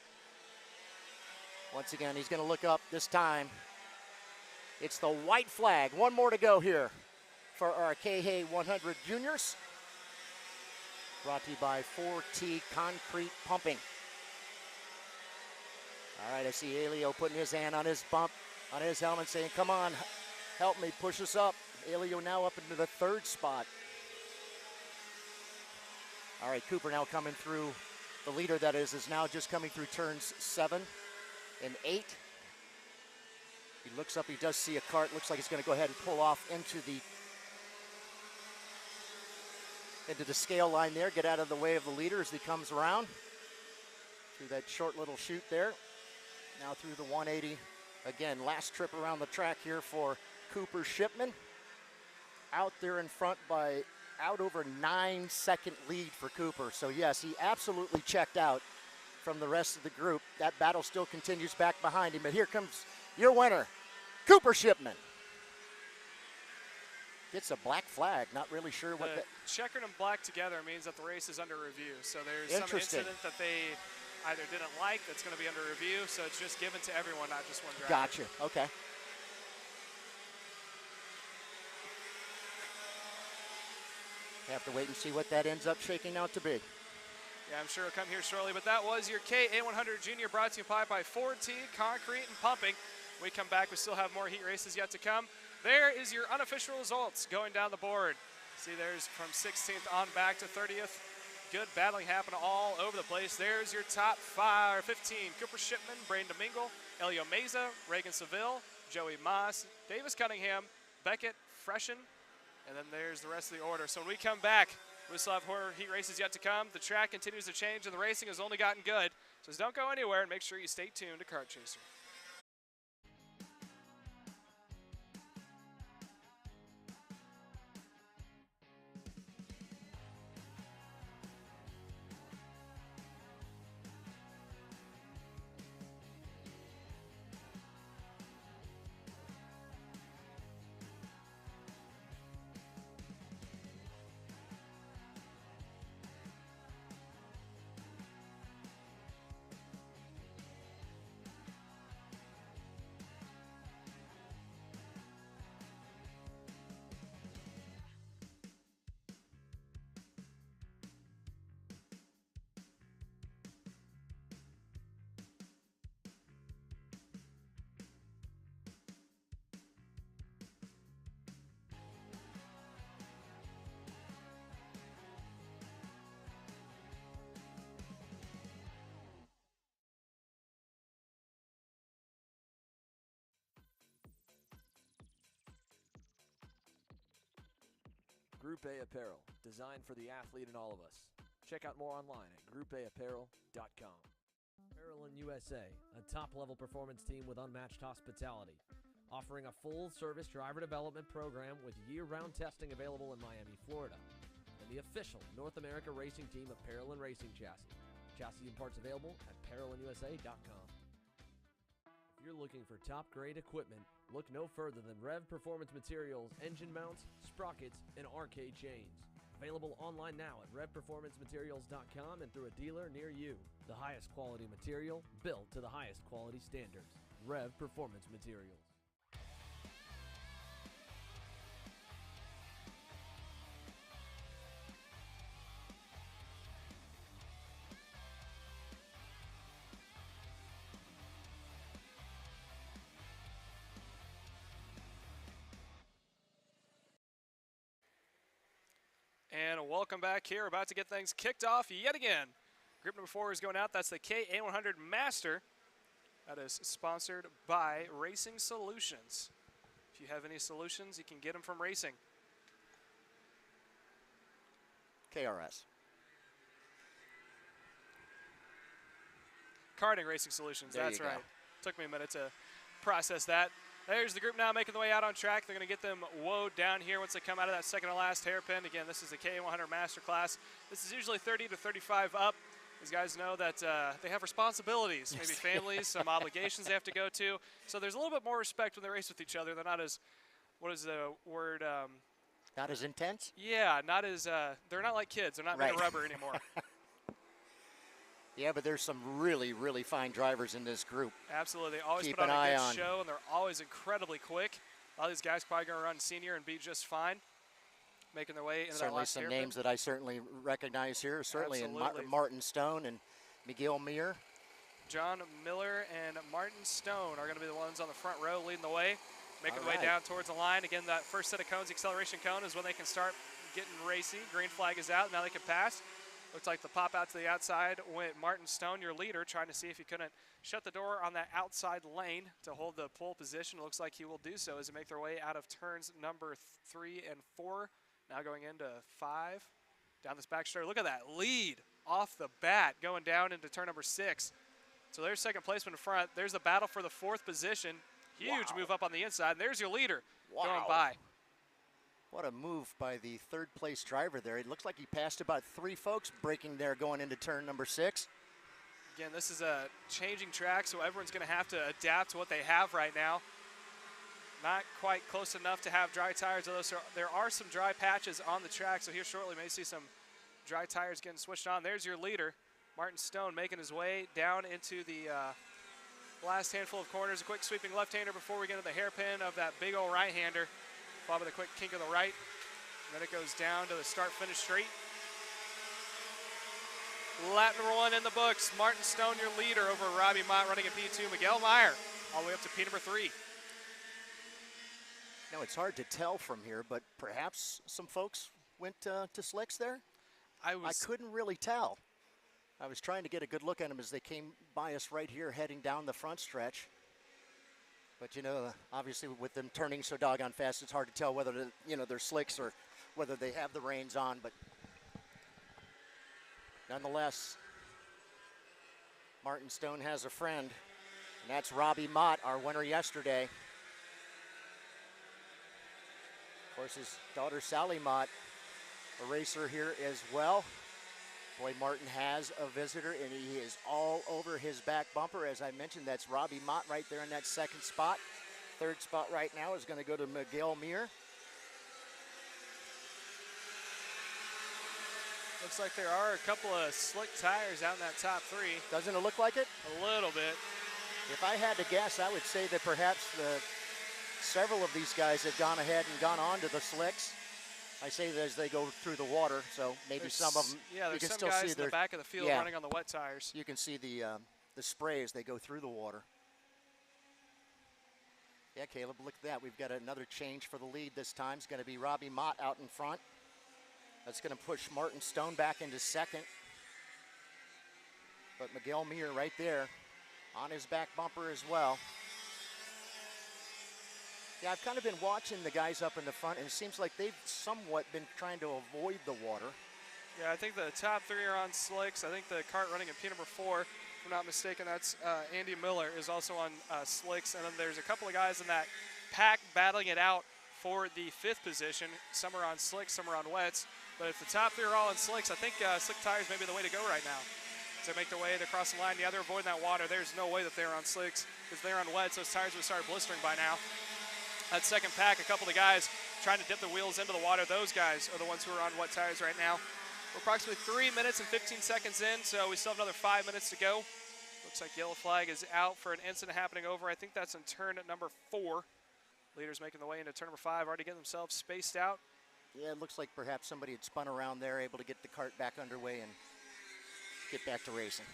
Once again, he's going to look up this time. It's the white flag. One more to go here for our KH 100 juniors. Brought to you by 4T Concrete Pumping. All right, I see Elio putting his hand on his bump, on his helmet, saying, come on, help me, push us up. Elio now up into the 3rd spot. All right, Cooper now coming through. The leader, that is now just coming through turns 7 and 8. He looks up, he does see a cart. Looks like he's going to go ahead and pull off into the scale line there, get out of the way of the leader as he comes around through that short little chute there. Now through the 180. Again, last trip around the track here for Cooper Shipman. Out there in front by out over 9-second lead for Cooper. So yes, he absolutely checked out from the rest of the group. That battle still continues back behind him, but here comes your winner, Cooper Shipman. Gets a black flag, not really sure what that... Checkered and black together means that the race is under review. So there's some incident that they either didn't like that's going to be under review, so it's just given to everyone, not just one driver. Gotcha, okay. Have to wait and see what that ends up shaking out to be. Yeah, I'm sure it'll come here shortly, but that was your KA100 Junior brought to you by 4T Concrete and Pumping. When we come back, we still have more heat races yet to come. There is your unofficial results going down the board. See, there's from 16th on back to 30th. Good battling happening all over the place. There's your top 15. Cooper Shipman, Braden Domingo, Elio Meza, Reagan Seville, Joey Moss, Davis Cunningham, Beckett, Freshen, and then there's the rest of the order. So when we come back, we still have more heat races yet to come. The track continues to change, and the racing has only gotten good. So just don't go anywhere, and make sure you stay tuned to Kart Chaser. Group A Apparel, designed for the athlete in all of us. Check out more online at groupAapparel.com. Parolin USA, a top-level performance team with unmatched hospitality, offering a full-service driver development program with year-round testing available in Miami, Florida, and the official North America racing team of Parolin Racing Chassis. Chassis and parts available at ParolinUSA.com. If you're looking for top-grade equipment, look no further than Rev Performance Materials, engine mounts, sprockets, and arcade chains. Available online now at RevPerformanceMaterials.com and through a dealer near you. The highest quality material, built to the highest quality standards. Rev Performance Materials. And welcome back here. We're about to get things kicked off yet again. Group number 4 is going out. That's the KA100 Master. That is sponsored by Racing Solutions. If you have any solutions, you can get them from Racing. KRS. Karting Racing Solutions, There that's you go. right. Took me a minute to process that. There's the group now making the way out on track. They're going to get them woed down here once they come out of that second to last hairpin. Again, this is the KA100 Master Class. This is usually 30 to 35 up. These guys know that they have responsibilities, maybe families, some obligations they have to go to. So there's a little bit more respect when they race with each other. They're not as, what is the word? Not as intense? Yeah, not as, they're not like kids. They're not made of rubber anymore. Yeah, but there's some really, really fine drivers in this group. Absolutely. They always Keep put on an a eye good on. show, and they're always incredibly quick. A lot of these guys probably going to run senior and be just fine, making their way into that Certainly last some hairpin. names that I certainly recognize here. Certainly in Absolutely. Martin Stone and Miguel Muir. John Miller and Martin Stone are going to be the ones on the front row leading the way, making All the way right. down towards the line. Again, that first set of cones, the acceleration cone, is when they can start getting racy. Green flag is out. Now they can pass. Looks like the pop out to the outside went Martin Stone, your leader, trying to see if he couldn't shut the door on that outside lane to hold the pole position. It looks like he will do so as they make their way out of turns number 3 and 4. Now going into 5. Down this back straight. Look at that lead off the bat going down into turn number 6. So there's second placement in front. There's the battle for the 4th position. Huge move up on the inside. And there's your leader going by. What a move by the third place driver there. It looks like he passed about 3 folks breaking there going into turn number 6. Again, this is a changing track, so everyone's going to have to adapt to what they have right now. Not quite close enough to have dry tires, although there are some dry patches on the track, so here shortly may see some dry tires getting switched on. There's your leader, Martin Stone, making his way down into the last handful of corners. A quick sweeping left-hander before we get to the hairpin of that big old right-hander. Followed with a quick kink of the right. And then it goes down to the start-finish straight. Lap number 1 in the books. Martin Stone, your leader, over Robbie Mott running in P2. Miguel Meyer all the way up to P number 3. Now it's hard to tell from here, but perhaps some folks went to slicks there? I couldn't really tell. I was trying to get a good look at them as they came by us right here heading down the front stretch. But, you know, obviously with them turning so doggone fast, it's hard to tell whether, they're slicks or whether they have the reins on. But nonetheless, Martin Stone has a friend, and that's Robbie Mott, our winner yesterday. Of course, his daughter Sally Mott, a racer here as well. Boy, Martin has a visitor, and he is all over his back bumper. As I mentioned, that's Robbie Mott right there in that second spot. Third spot right now is going to go to Miguel Muir. Looks like there are a couple of slick tires out in that top 3. Doesn't it look like it? A little bit. If I had to guess, I would say that perhaps several of these guys have gone ahead and gone on to the slicks. I say that as they go through the water, so maybe There's some of them, yeah, you there's can some still guys see in the back of the field running on the wet tires. You can see the spray as they go through the water. Yeah, Caleb, look at that. We've got another change for the lead this time. It's going to be Robbie Mott out in front. That's going to push Martin Stone back into second. But Miguel Muir right there on his back bumper as well. Yeah, I've kind of been watching the guys up in the front, and it seems like they've somewhat been trying to avoid the water. Yeah, I think the top 3 are on slicks. I think the cart running in P number 4, if I'm not mistaken, that's Andy Miller, is also on slicks. And then there's a couple of guys in that pack battling it out for the 5th position. Some are on slicks, some are on wets. But if the top 3 are all on slicks, I think slick tires may be the way to go right now. As they make their way across the line, yeah, they're avoiding that water. There's no way that they're on slicks because they're on wets. Those tires would start blistering by now. That second pack, a couple of the guys trying to dip the wheels into the water. Those guys are the ones who are on wet tires right now. We're approximately 3 minutes and 15 seconds in, so we still have another 5 minutes to go. Looks like yellow flag is out for an incident happening over. I think that's in turn number 4. Leaders making the way into turn number 5, already getting themselves spaced out. Yeah, it looks like perhaps somebody had spun around there, able to get the cart back underway and get back to racing.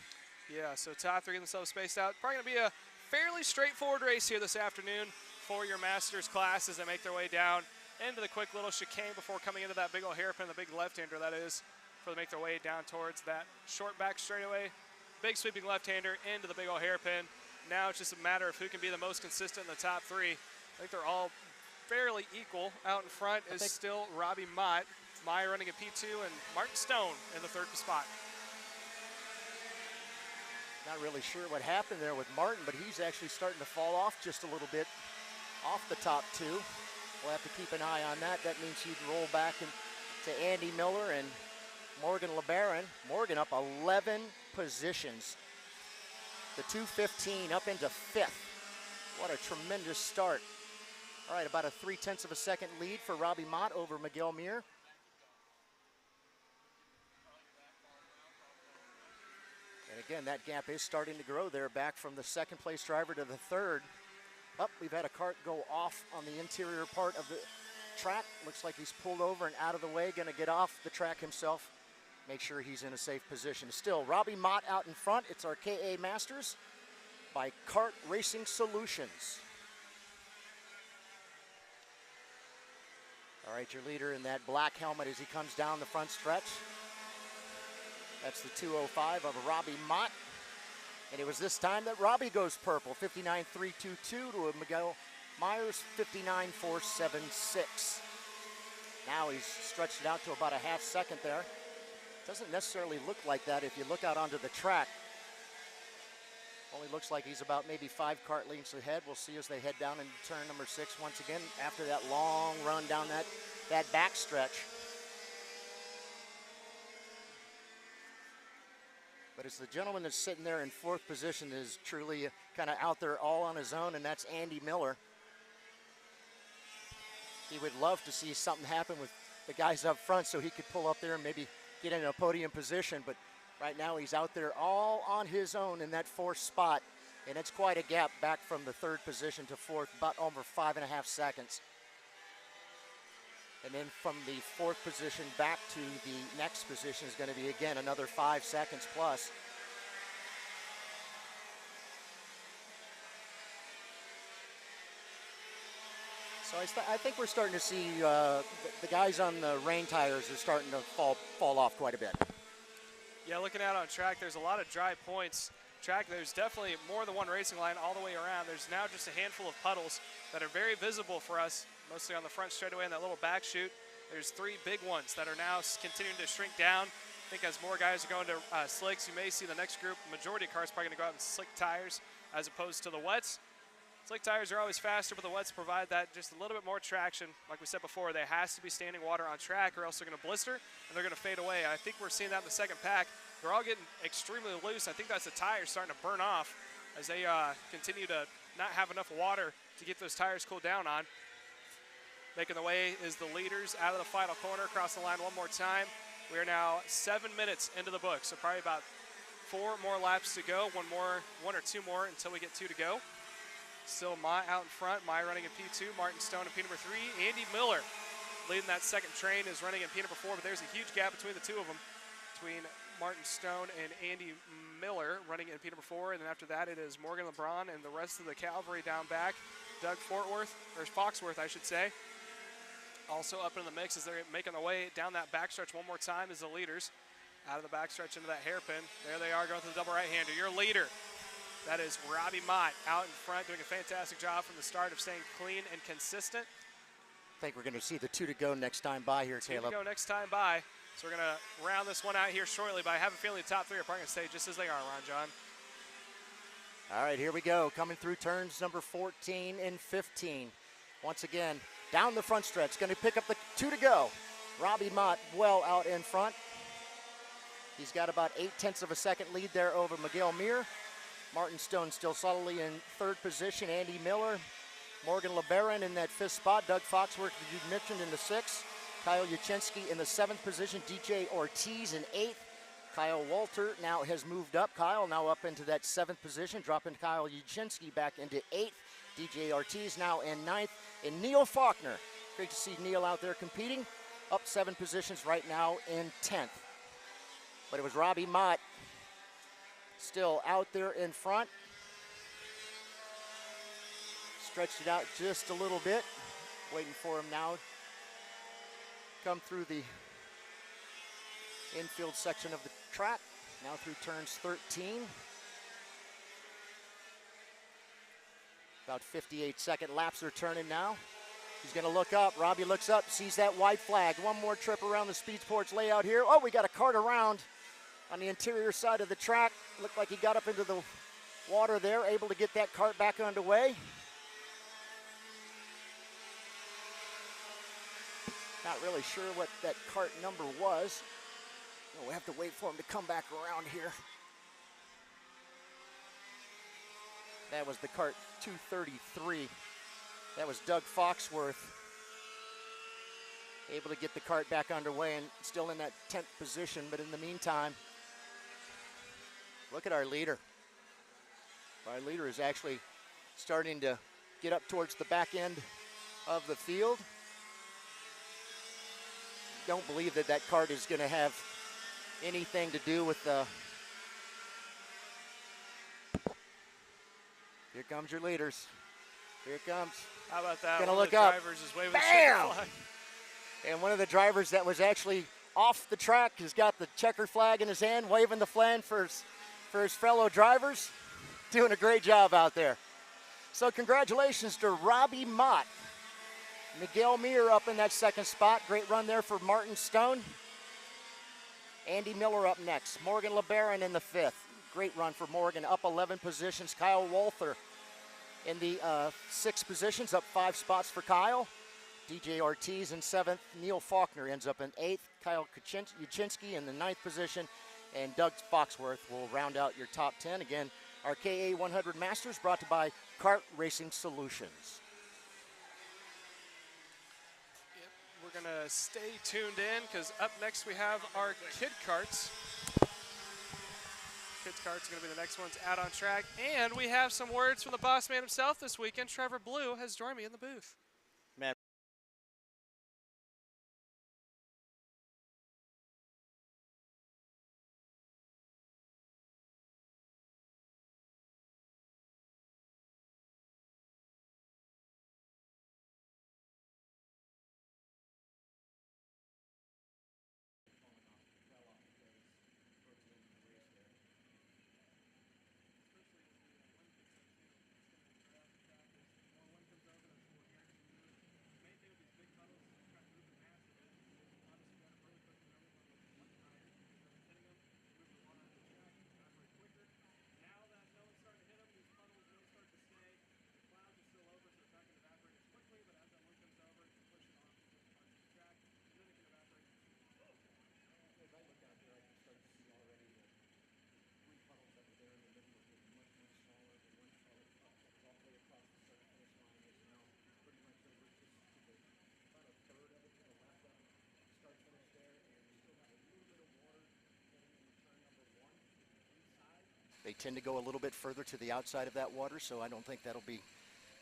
Yeah, so top 3 getting themselves spaced out. Probably going to be a fairly straightforward race here this afternoon for your Masters class as they make their way down into the quick little chicane before coming into that big old hairpin, the big left-hander that is, before they make their way down towards that short back straightaway. Big sweeping left-hander into the big old hairpin. Now it's just a matter of who can be the most consistent in the top 3. I think they're all fairly equal. Out in front is still Robbie Mott. Meyer running at P2 and Martin Stone in the 3rd spot. Not really sure what happened there with Martin, but he's actually starting to fall off just a little bit off the top 2. We'll have to keep an eye on that. That means he'd roll back to Andy Miller and Morgan LeBaron. Morgan up 11 positions. The 2:15 up into 5th. What a tremendous start. All right, about a 0.3 of a second lead for Robbie Mott over Miguel Muir. And again, that gap is starting to grow there, back from the 2nd place driver to the 3rd. Up, we've had a cart go off on the interior part of the track. Looks like he's pulled over and out of the way, gonna get off the track himself. Make sure he's in a safe position. Still, Robbie Mott out in front. It's our KA Masters by Kart Racing Solutions. All right, your leader in that black helmet as he comes down the front stretch. That's the 2:05 of Robbie Mott. And it was this time that Robbie goes purple, 59.322 to Miguel Myers, 59.476. Now he's stretched it out to about a half second there. Doesn't necessarily look like that if you look out onto the track. Only looks like he's about maybe 5 cart lengths ahead. We'll see as they head down into turn number 6 once again after that long run down that back stretch. But it's the gentleman that's sitting there in 4th position is truly kind of out there all on his own, and that's Andy Miller. He would love to see something happen with the guys up front so he could pull up there and maybe get in a podium position, but right now he's out there all on his own in that 4th spot, and it's quite a gap back from the 3rd position to 4th, about over 5.5 seconds. And then from the 4th position back to the next position is going to be, again, another 5 seconds plus. So I think we're starting to see the guys on the rain tires are starting to fall off quite a bit. Yeah, looking out on track, there's a lot of dry points. Track, there's definitely more than one racing line all the way around. There's now just a handful of puddles that are very visible for us, mostly on the front straightaway and that little back chute. There's 3 big ones that are now continuing to shrink down. I think as more guys are going to slicks, you may see the next group, majority of cars probably going to go out in slick tires as opposed to the wets. Slick tires are always faster, but the wets provide that just a little bit more traction. Like we said before, there has to be standing water on track or else they're going to blister and they're going to fade away. I think we're seeing that in the 2nd pack. They're all getting extremely loose. I think that's the tires starting to burn off as they continue to not have enough water to get those tires cooled down on. Making the way is the leaders out of the final corner, across the line one more time. We are now 7 minutes into the book, so probably about 4 more laps to go, one or 2 more until we get 2 to go. Still Mai out in front, Mai running in P2, Martin Stone in P number 3, Andy Miller leading that 2nd train is running in P number 4, but there's a huge gap between the 2 of them, between Martin Stone and Andy Miller running in P number 4, and then after that it is Morgan LeBron and the rest of the cavalry down back. Doug Foxworth, I should say. Also up in the mix as they're making their way down that backstretch one more time as the leaders out of the backstretch into that hairpin. There they are going to the double right-hander. Your leader That is Robbie Mott out in front doing a fantastic job from the start of staying clean and consistent. I think we're going to see the 2 to go next time by here, Caleb. 2 to go next time by. So we're going to round this one out here shortly, but I have a feeling the top 3 are probably going to stay just as they are, Ron John. All right, here we go. Coming through turns number 14 and 15. Once again, down the front stretch. Going to pick up the 2 to go. Robbie Mott well out in front. He's got about 0.8 of a second lead there over Miguel Mir. Martin Stone still solidly in 3rd position. Andy Miller, Morgan LeBaron in that 5th spot. Doug Foxworth, as you mentioned, in the 6th. Kyle Yuchinski in the 7th position. DJ Ortiz in 8th. Kyle Walter now has moved up. Kyle now up into that 7th position, dropping Kyle Yuchinski back into 8th. DJ Ortiz now in 9th. And Neil Faulkner, great to see Neil out there competing, up 7 positions right now in 10th. But it was Robbie Mott still out there in front. Stretched it out just a little bit. Waiting for him now. Come through the infield section of the track. Now through turns 13. About 58-second laps are turning now. He's going to look up. Robbie looks up, sees that white flag. One more trip around the SpeedSportz layout here. Oh, we got a kart around on the interior side of the track. Looked like he got up into the water there, able to get that kart back underway. Not really sure what that kart number was. We'll have to wait for him to come back around here. That was the kart 233. That was Doug Foxworth. Able to get the kart back underway and still in that 10th position, but in the meantime, look at our leader. Our leader is actually starting to get up towards the back end of the field. Don't believe that that kart is going to have anything to do with the... Here comes your leaders. Here it comes. How about that? Gonna One look of the up. drivers is waving Bam! the flag. And one of the drivers that was actually off the track has got the checker flag in his hand, waving the flag for his fellow drivers. Doing a great job out there. So congratulations to Robbie Mott. Miguel Mir up in that 2nd spot. Great run there for Martin Stone. Andy Miller up next. Morgan LeBaron in the 5th. Great run for Morgan, up 11 positions. Kyle Walther in the 6th positions, up 5 spots for Kyle. DJ Ortiz in 7th. Neil Faulkner ends up in 8th. Kyle Yuchinski in the 9th position. And Doug Foxworth will round out your top 10. Again, our KA 100 Masters brought to you by Kart Racing Solutions. We're going to stay tuned in because up next we have our kid karts. Kids karts are going to be the next ones out on track. And we have some words from the boss man himself this weekend. Trevor Blue has joined me in the booth. They tend to go a little bit further to the outside of that water, so I don't think that'll be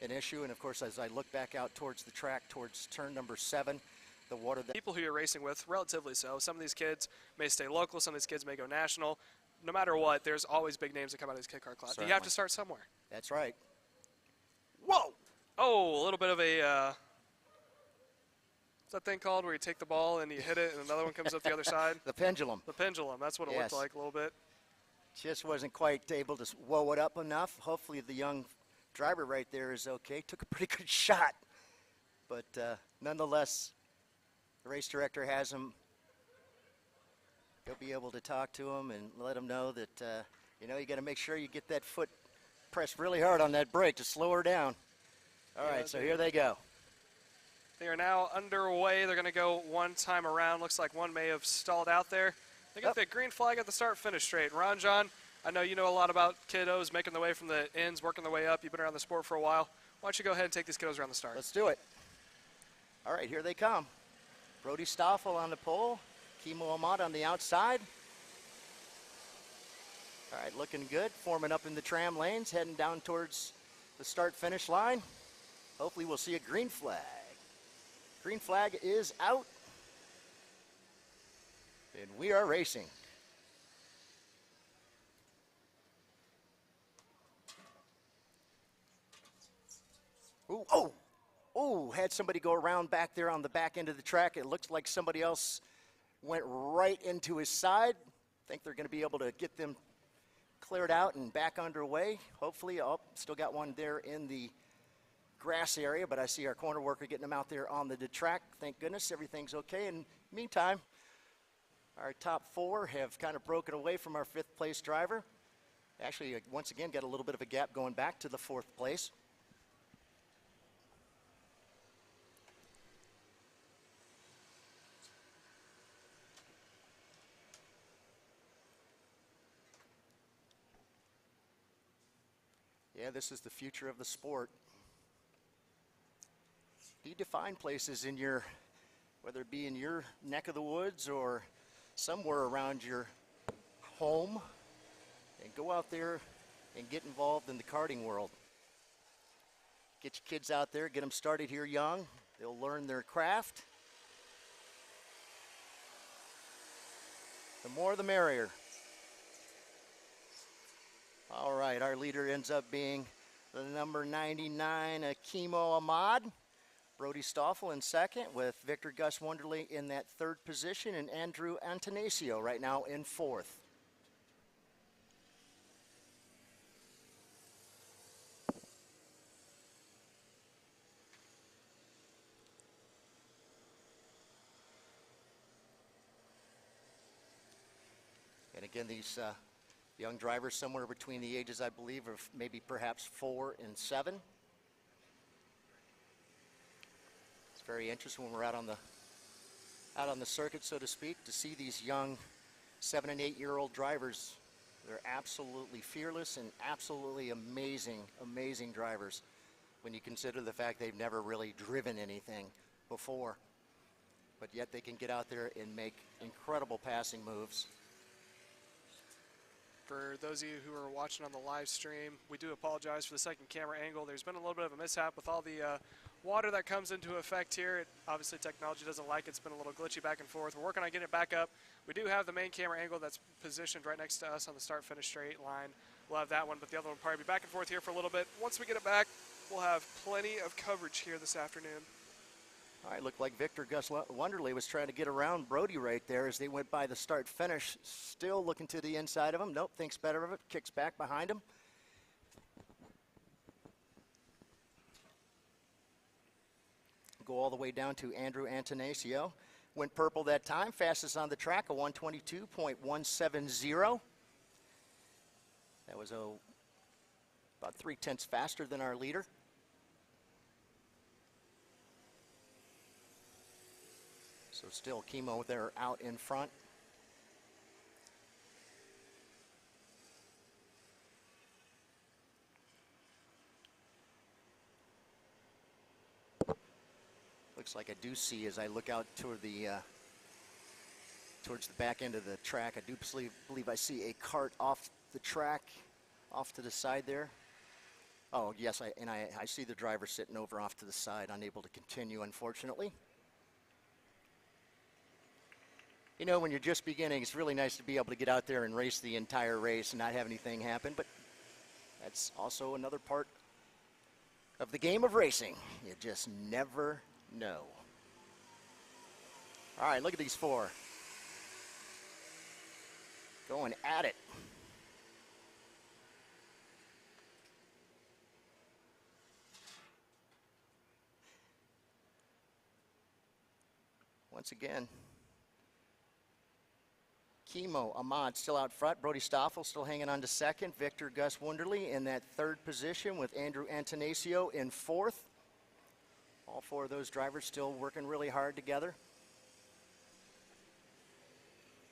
an issue. And of course, as I look back out towards the track, towards turn number 7, the water that... People who you're racing with, relatively so. Some of these kids may stay local, some of these kids may go national. No matter what, there's always big names that come out of these kid kart class. You have to start somewhere. That's right. Whoa! Oh, a little bit of a... what's that thing called where you take the ball and you hit it and another one comes up the other side? The pendulum. The pendulum. That's what it looked like a little bit. Just wasn't quite able to whoa it up enough. Hopefully the young driver right there is okay. Took a pretty good shot. But nonetheless, the race director has him. He'll be able to talk to him and let him know that, you got to make sure you get that foot pressed really hard on that brake to slow her down. All right, so here they go. They are now underway. They're going to go one time around. Looks like one may have stalled out there. They got the green flag at the start-finish straight. Ron John, I know you know a lot about kiddos making their way from the ends, working their way up. You've been around the sport for a while. Why don't you go ahead and take these kiddos around the start? Let's do it. All right, here they come. Brody Stoffel on the pole. Kimo Ahmad on the outside. All right, looking good. Forming up in the tram lanes, heading down towards the start-finish line. Hopefully we'll see a green flag. Green flag is out. And we are racing. Ooh, oh, had somebody go around back there on the back end of the track. It looks like somebody else went right into his side. I think they're going to be able to get them cleared out and back underway. Hopefully, still got one there in the grass area, but I see our corner worker getting them out there on the track. Thank goodness everything's okay. In the meantime, our top four have kind of broken away from our fifth place driver. Actually, once again, got a little bit of a gap going back to the fourth place. Yeah, this is the future of the sport. You need to find places in your, whether it be in your neck of the woods or somewhere around your home, and go out there and get involved in the karting world. Get your kids out there, get them started here young. They'll learn their craft. The more the merrier. All right, our leader ends up being the number 99, Kimo Ahmad. Brody Stoffel in second, with Victor Gus Wonderly in that third position, and Andrew Antonaccio right now in fourth. And again, these young drivers somewhere between the ages, I believe, of maybe perhaps 4 and 7. It's very interesting when we're out on the circuit, so to speak, to see these young 7- and 8-year-old drivers. They're absolutely fearless and absolutely amazing, amazing drivers when you consider the fact they've never really driven anything before. But yet they can get out there and make incredible passing moves. For those of you who are watching on the live stream, we do apologize for the second camera angle. There's been a little bit of a mishap with all the water that comes into effect here. Obviously, technology doesn't like it. It's been a little glitchy back and forth. We're working on getting it back up. We do have the main camera angle that's positioned right next to us on the start-finish straight line. We'll have that one, but the other one will probably be back and forth here for a little bit. Once we get it back, we'll have plenty of coverage here this afternoon. All right, looked like Victor Gus Wonderly was trying to get around Brody right there as they went by the start-finish. Still looking to the inside of him. Nope, thinks better of it. Kicks back behind him. Go all the way down to Andrew Antonaccio. Went purple that time. Fastest on the track, a 122.170. That was about 3/10 faster than our leader. So still Kimo there out in front. Looks like I do see, as I look out toward the towards the back end of the track, I do believe I see a cart off the track, off to the side there. Oh yes, I see the driver sitting over off to the side, unable to continue, unfortunately. You know, when you're just beginning, it's really nice to be able to get out there and race the entire race and not have anything happen, but that's also another part of the game of racing. You just never know. All right, look at these four. Going at it. Once again, Chemo Ahmad still out front. Brody Stoffel still hanging on to second. Victor Gus Wunderly in that third position with Andrew Antonaccio in fourth. All four of those drivers still working really hard together.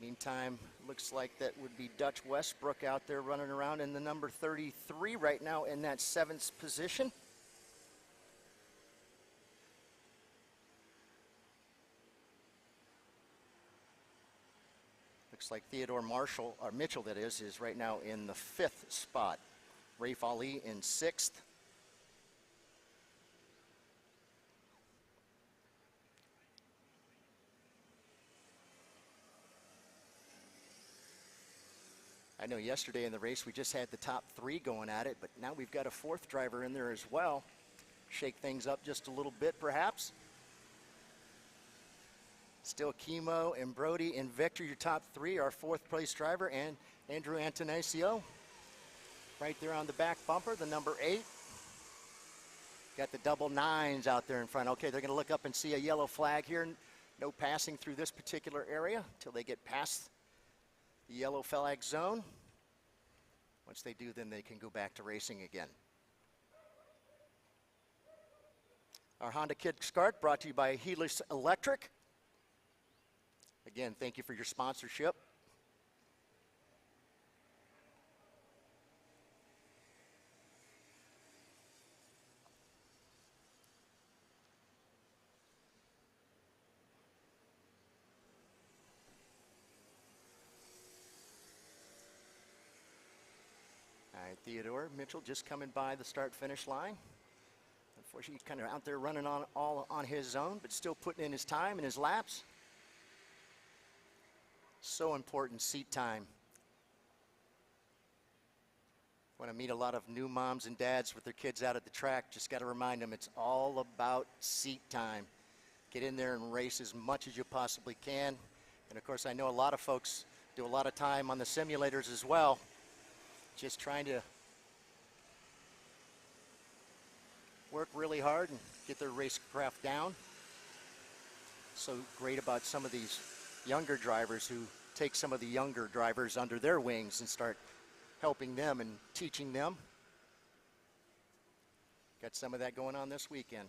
Meantime, looks like that would be Dutch Westbrook out there running around in the number 33 right now in that seventh position. Looks like Theodore Mitchell that is right now in the fifth spot. Rafe Ali in sixth. I know yesterday in the race we just had the top three going at it, but now we've got a fourth driver in there as well. Shake things up just a little bit perhaps. Still Chemo and Brody and Victor, your top three. Our fourth place driver, and Andrew Antonaccio right there on the back bumper, the number 8. Got the double 9s out there in front. Okay, they're going to look up and see a yellow flag here. No passing through this particular area until they get past the yellow flag zone. Once they do, then they can go back to racing again. Our Honda Kids Kart brought to you by Helix Electric. Again, thank you for your sponsorship. All right, Theodore Mitchell just coming by the start-finish line. Unfortunately, he's kind of out there running all on his own, but still putting in his time and his laps. So important, seat time. When I meet a lot of new moms and dads with their kids out at the track, just got to remind them it's all about seat time. Get in there and race as much as you possibly can. And of course, I know a lot of folks do a lot of time on the simulators as well, just trying to work really hard and get their racecraft down. So great about some of these younger drivers who take some of the younger drivers under their wings and start helping them and teaching them. Got some of that going on this weekend.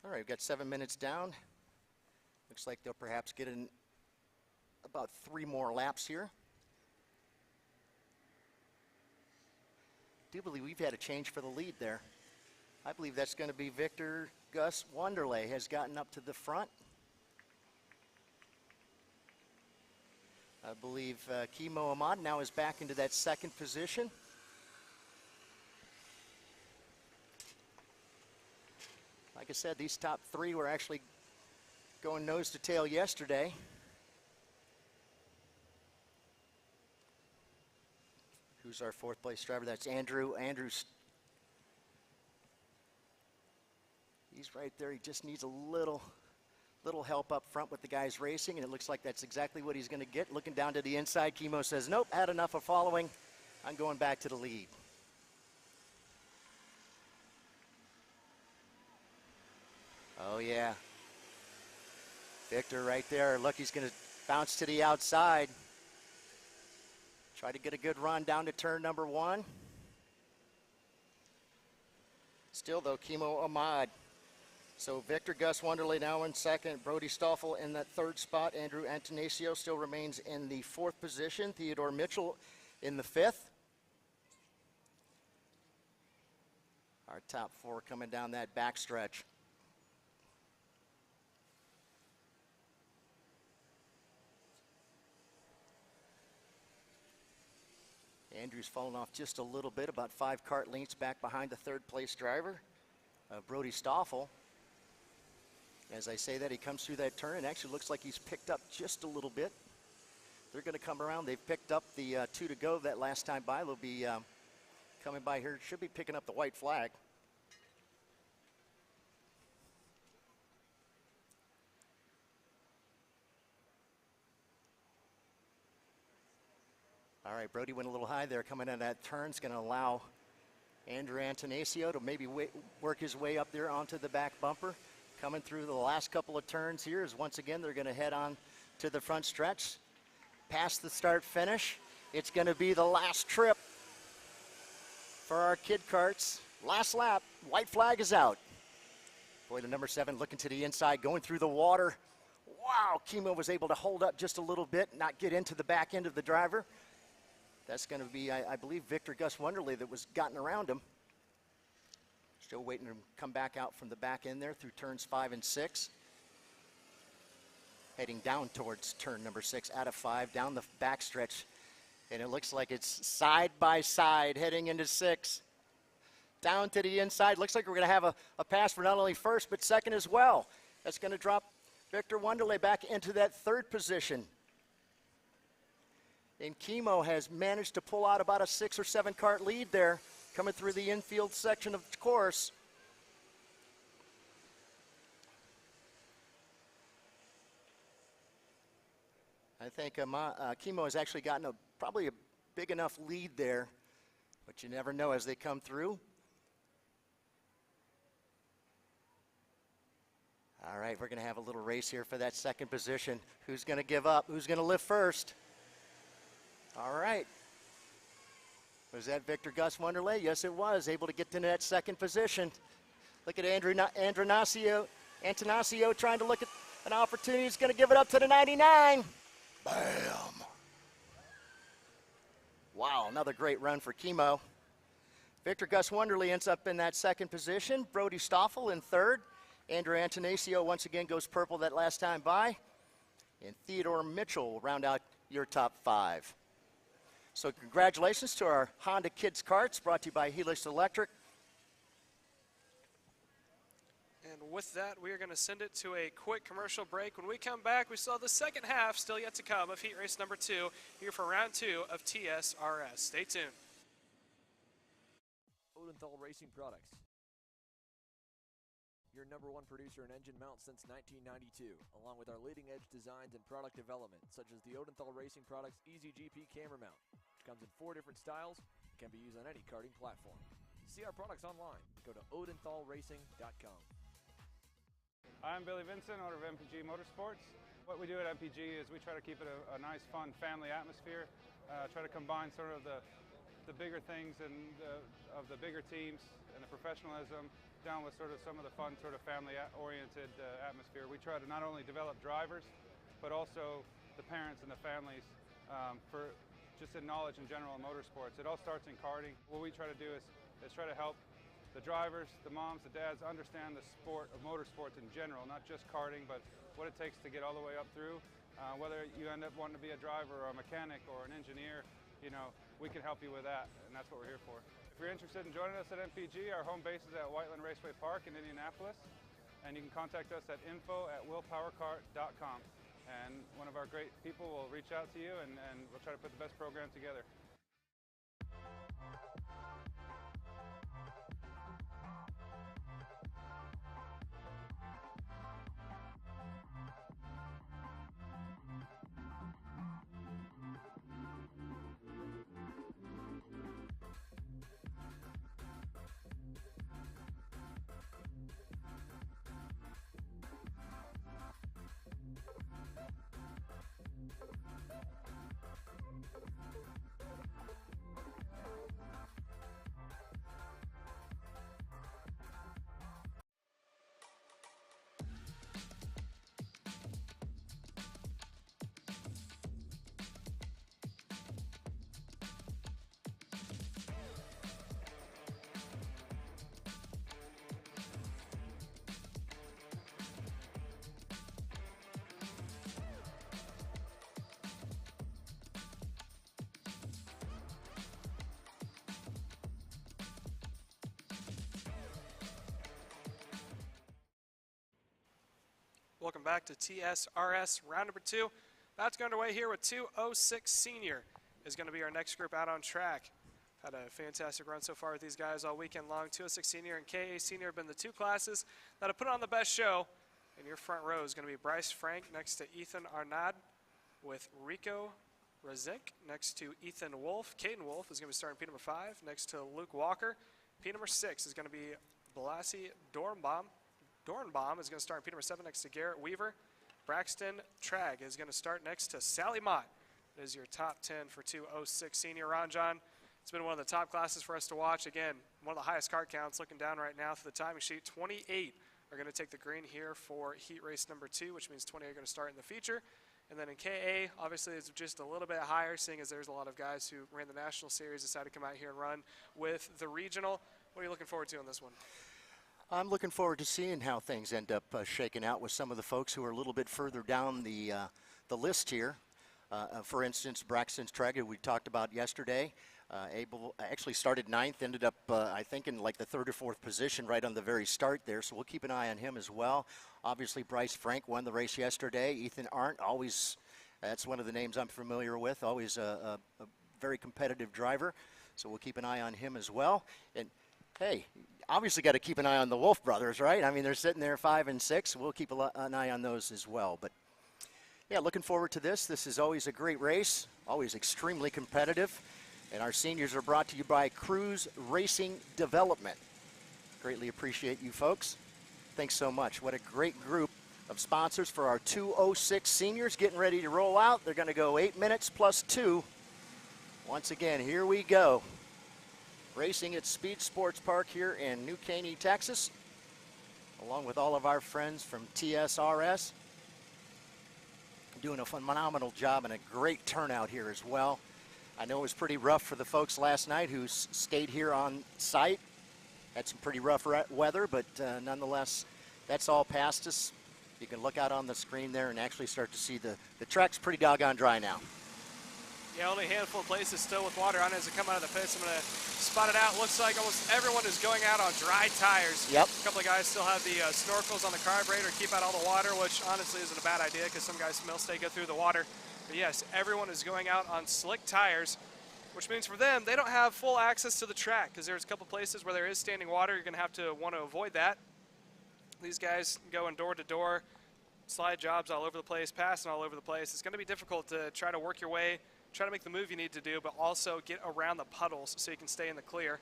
All right, we've got 7 minutes down. Looks like they'll perhaps get in about 3 more laps here. I do believe we've had a change for the lead there. I believe that's going to be Victor Gus Wunderly has gotten up to the front. I believe Chemo Ahmad now is back into that second position. Like I said, these top 3 were actually going nose to tail yesterday. Who's our fourth place driver? That's Andrew. Andrew's, he's right there. He just needs a little help up front with the guys racing, and it looks like that's exactly what he's going to get. Looking down to the inside, Chemo says, nope, had enough of following. I'm going back to the lead. Oh, yeah. Victor right there. Look, he's going to bounce to the outside. Try to get a good run down to turn number 1. Still, though, Chemo Ahmad. So Victor Gus Wunderly now in second. Brody Stoffel in that third spot. Andrew Antonaccio still remains in the 4th position. Theodore Mitchell in the 5th. Our top 4 coming down that backstretch. Andrew's fallen off just a little bit, about 5 kart lengths back behind the 3rd place driver, Brody Stoffel. As I say that, he comes through that turn and actually looks like he's picked up just a little bit. They're going to come around. They've picked up the 2 to go that last time by. They'll be coming by here. Should be picking up the white flag. All right, Brody went a little high there coming in that turn. It's going to allow Andrew Antonaccio to maybe work his way up there onto the back bumper. Coming through the last couple of turns here is once again they're going to head on to the front stretch. Past the start finish. It's going to be the last trip for our kid karts. Last lap, white flag is out. Boy, the number 7 looking to the inside, going through the water. Wow, Kimo was able to hold up just a little bit, not get into the back end of the driver. That's going to be, I believe, Victor Gus Wonderly that was gotten around him. Still waiting to come back out from the back end there through turns 5 and 6. Heading down towards turn number 6 out of 5, down the back stretch. And it looks like it's side by side heading into 6. Down to the inside. Looks like we're going to have a pass for not only first, but second as well. That's going to drop Victor Wonderly back into that 3rd position. And Kimo has managed to pull out about a 6 or 7 kart lead there, coming through the infield section of the course. I think Kimo has actually gotten probably a big enough lead there, but you never know as they come through. All right, we're going to have a little race here for that 2nd position. Who's going to give up? Who's going to lift first? All right. Was that Victor Gus Wonderly? Yes, it was. Able to get into that 2nd position. Look at Antonaccio trying to look at an opportunity. He's going to give it up to the 99. Bam. Wow, another great run for Kimo. Victor Gus Wonderly ends up in that 2nd position. Brody Stoffel in 3rd. Andrew Antonaccio once again goes purple that last time by. And Theodore Mitchell will round out your top 5. So congratulations to our Honda Kids Karts, brought to you by Helix Electric. And with that, we are going to send it to a quick commercial break. When we come back, we still have the second half still yet to come of heat race number 2 here for round 2 of TSRS. Stay tuned. Odenthal Racing Products, your #1 producer in engine mounts since 1992, along with our leading-edge designs and product development, such as the Odenthal Racing Products EasyGP camera mount, which comes in 4 different styles and can be used on any karting platform. See our products online. Go to odenthalracing.com. I'm Billy Vincent, owner of MPG Motorsports. What we do at MPG is we try to keep it a nice, fun family atmosphere, try to combine sort of the bigger things and of the bigger teams and the professionalism down with sort of some of the fun sort of family-oriented atmosphere. We try to not only develop drivers, but also the parents and the families for just in knowledge in general in motorsports. It all starts in karting. What we try to do is try to help the drivers, the moms, the dads understand the sport of motorsports in general, not just karting, but what it takes to get all the way up through. Whether you end up wanting to be a driver or a mechanic or an engineer, you know, we can help you with that, and that's what we're here for. If you're interested in joining us at MPG, our home base is at Whiteland Raceway Park in Indianapolis, and you can contact us at info@willpowerkart.com. And one of our great people will reach out to you, and we'll try to put the best program together. Welcome back to TSRS round number 2. About to go underway here with 206 Senior is going to be our next group out on track. Had a fantastic run so far with these guys all weekend long. 206 Senior and KA Senior have been the 2 classes that have put on the best show. And your front row is going to be Bryce Frank next to Ethan Arnaud with Rico Razik next to Ethan Wolf. Caden Wolf is going to be starting P number 5 next to Luke Walker. P number 6 is going to be Blasi Dornbaum. Dornbaum is going to start P number 7 next to Garrett Weaver. Braxton Tragg is going to start next to Sally Mott. That is your top 10 for 206 senior. Ron John, it's been one of the top classes for us to watch. Again, one of the highest cart counts. Looking down right now through the timing sheet, 28 are going to take the green here for heat race number 2, which means 20 are going to start in the feature. And then in KA, obviously it's just a little bit higher, seeing as there's a lot of guys who ran the national series decided to come out here and run with the regional. What are you looking forward to on this one? I'm looking forward to seeing how things end up shaking out with some of the folks who are a little bit further down the list here. For instance, Braxton Tragg, we talked about yesterday, actually started 9th, ended up, I think, in like the 3rd or 4th position right on the very start there, so we'll keep an eye on him as well. Obviously, Bryce Frank won the race yesterday. Ethan Arndt, always, that's one of the names I'm familiar with, always a very competitive driver, so we'll keep an eye on him as well. And, hey, obviously got to keep an eye on the Wolf brothers, right? I mean, they're sitting there 5 and 6. We'll keep an eye on those as well. But, yeah, looking forward to this. This is always a great race, always extremely competitive. And our seniors are brought to you by Cruise Racing Development. Greatly appreciate you folks. Thanks so much. What a great group of sponsors for our 206 seniors getting ready to roll out. They're going to go 8 minutes plus 2. Once again, here we go. Racing at SpeedSportz Park here in New Caney, Texas, along with all of our friends from TSRS. Doing a phenomenal job and a great turnout here as well. I know it was pretty rough for the folks last night who stayed here on site. Had some pretty rough weather, but nonetheless, that's all past us. You can look out on the screen there and actually start to see the track's pretty doggone dry now. Yeah, only a handful of places still with water on it as they come out of the pits. I'm going to spot it out. Looks like almost everyone is going out on dry tires. Yep. A couple of guys still have the snorkels on the carburetor to keep out all the water, which honestly isn't a bad idea because some guys will stay good through the water. But yes, everyone is going out on slick tires, which means for them, they don't have full access to the track because there's a couple places where there is standing water. You're going to have to want to avoid that. These guys going door to door, slide jobs all over the place, passing all over the place. It's going to be difficult to try to work your way, try to make the move you need to do, but also get around the puddles so you can stay in the clear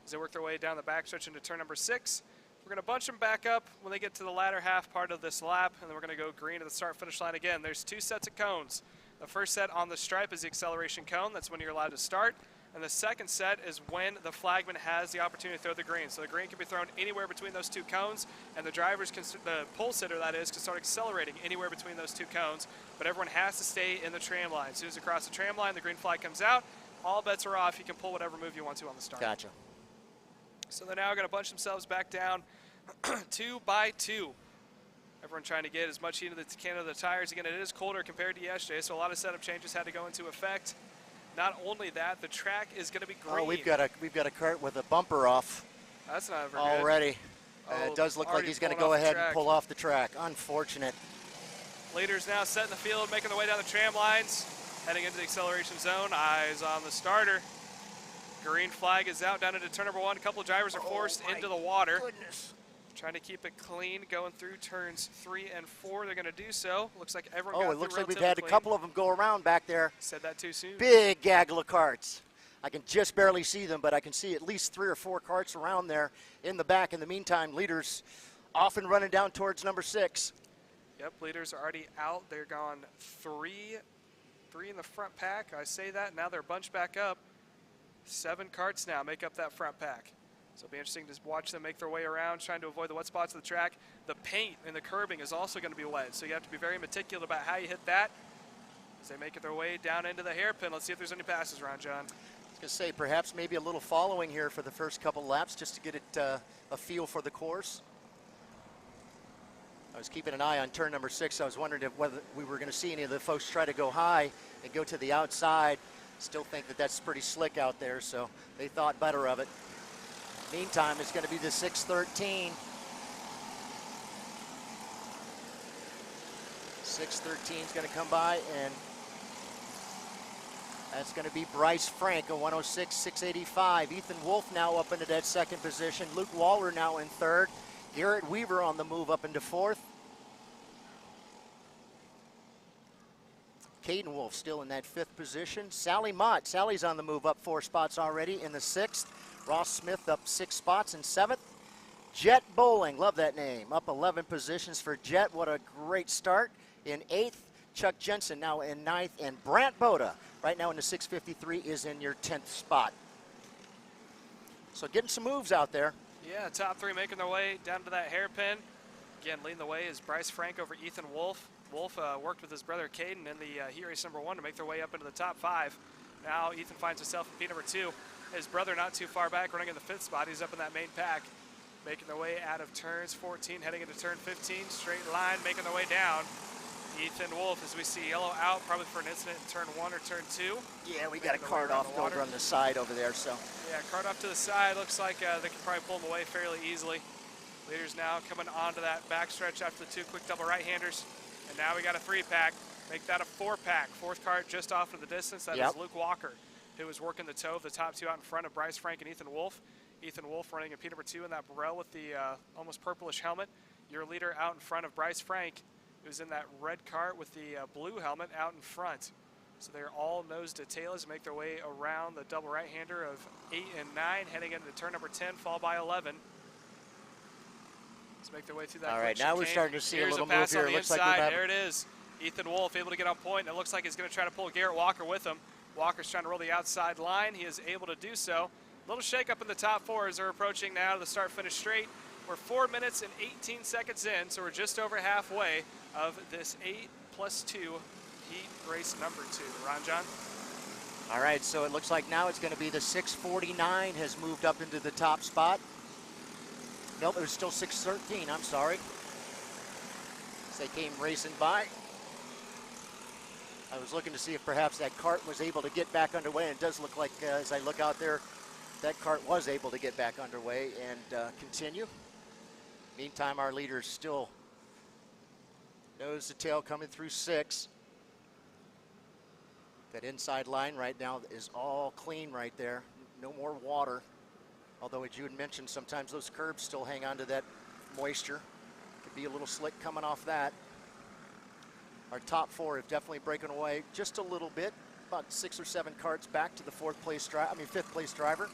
as they work their way down the backstretch into turn number 6. We're going to bunch them back up when they get to the latter half part of this lap, and then we're going to go green at the start-finish line again. There's 2 sets of cones. The first set on the stripe is the acceleration cone. That's when you're allowed to start. And the second set is when the flagman has the opportunity to throw the green. So the green can be thrown anywhere between those 2 cones, and the drivers can, the pole sitter that is, can start accelerating anywhere between those 2 cones. But everyone has to stay in the tram line. As soon as you cross the tram line, the green flag comes out. All bets are off. You can pull whatever move you want to on the start. Gotcha. So they're now going to bunch themselves back down 2 by 2. Everyone trying to get as much heat into the can of the tires. Again, it is colder compared to yesterday, so a lot of setup changes had to go into effect. Not only that, the track is going to be green. Oh, we've got a cart with a bumper off. That's not ever already. Good. It does look like he's going to go ahead and pull off the track. Unfortunate. Leaders now set in the field, making their way down the tram lines, heading into the acceleration zone. Eyes on the starter. Green flag is out down into turn number 1. A couple of drivers are forced into the water. Goodness. Trying to keep it clean, going through turns 3 and 4. They're going to do so. Looks like everyone got it looks through like we've had a couple of them go around back there. Said that too soon. Big gaggle of carts. I can just barely see them, but I can see at least 3 or 4 carts around there in the back. In the meantime, leaders off and running down towards number 6. Yep, leaders are already out. They're gone 3 in the front pack. I say that, now they're bunched back up. 7 carts now make up that front pack. So it'll be interesting to watch them make their way around, trying to avoid the wet spots of the track. The paint and the curbing is also going to be wet, so you have to be very meticulous about how you hit that as they make their way down into the hairpin. Let's see if there's any passes around, John. I was going to say, perhaps maybe a little following here for the first couple laps just to get it a feel for the course. I was keeping an eye on turn number 6. I was wondering whether we were going to see any of the folks try to go high and go to the outside. Still think that that's pretty slick out there, so they thought better of it. Meantime, it's going to be the 613. 613 is going to come by, and that's going to be Bryce Frank, a 106.685. Ethan Wolf now up into that 2nd position. Luke Waller now in 3rd. Garrett Weaver on the move up into 4th. Caden Wolf still in that 5th position. Sally Mott. Sally's on the move, up 4 spots already in the 6th. Ross Smith up 6 spots in 7th. Jet Bowling, love that name, up 11 positions for Jet. What a great start in 8th. Chuck Jensen now in 9th, and Brant Boda right now in the 653 is in your 10th spot. So getting some moves out there. Yeah, top 3 making their way down to that hairpin. Again, leading the way is Bryce Frank over Ethan Wolf. Wolf worked with his brother Caden in the Heat Race #1 to make their way up into the top 5. Now Ethan finds himself in P #2. His brother not too far back, running in the 5th spot. He's up in that main pack, making their way out of turns 14, heading into turn 15. Straight line, making their way down. Ethan Wolf, as we see yellow out, probably for an incident in turn 1 or turn 2. Yeah, we got a Kart off over on the side over there, so. Yeah, Kart off to the side. Looks like they can probably pull him away fairly easily. Leaders now coming onto that backstretch after the 2 quick double right-handers. And now we got a 3-pack. Make that a 4-pack. 4th Kart just off of the distance. That is Luke Walker, who was working the toe of the top 2 out in front of Bryce Frank and Ethan Wolf. Ethan Wolf running in P #2 in that Burrell with the almost purplish helmet. Your leader out in front of Bryce Frank, who's in that red cart with the blue helmet out in front. So they're all nose to tail as they make their way around the double right-hander of 8 and 9, heading into turn number 10, fall by 11. Let's make their way through that. All right, now we're starting to see Here's a little pass move here. on the Looks inside. like There it is. Ethan Wolf able to get on point, and it looks like he's going to try to pull Garrett Walker with him. Walker's trying to roll the outside line. He is able to do so. A little shake up in the top 4 as they're approaching now to the start-finish straight. We're 4 minutes and 18 seconds in, so we're just over halfway of this 8+2 Heat Race number 2. Ron John? All right, so it looks like now it's going to be the 649 has moved up into the top spot. Nope, it was still 613, I'm sorry. As they came racing by. I was looking to see if perhaps that cart was able to get back underway, and it does look like, as I look out there, that cart was able to get back underway and continue. Meantime, our leaders still nose to tail coming through 6. That inside line right now is all clean right there. No more water. Although, as you had mentioned, sometimes those curbs still hang on to that moisture. Could be a little slick coming off that. Our top 4 have definitely broken away just a little bit. About 6 or 7 carts back to the 5th place driver.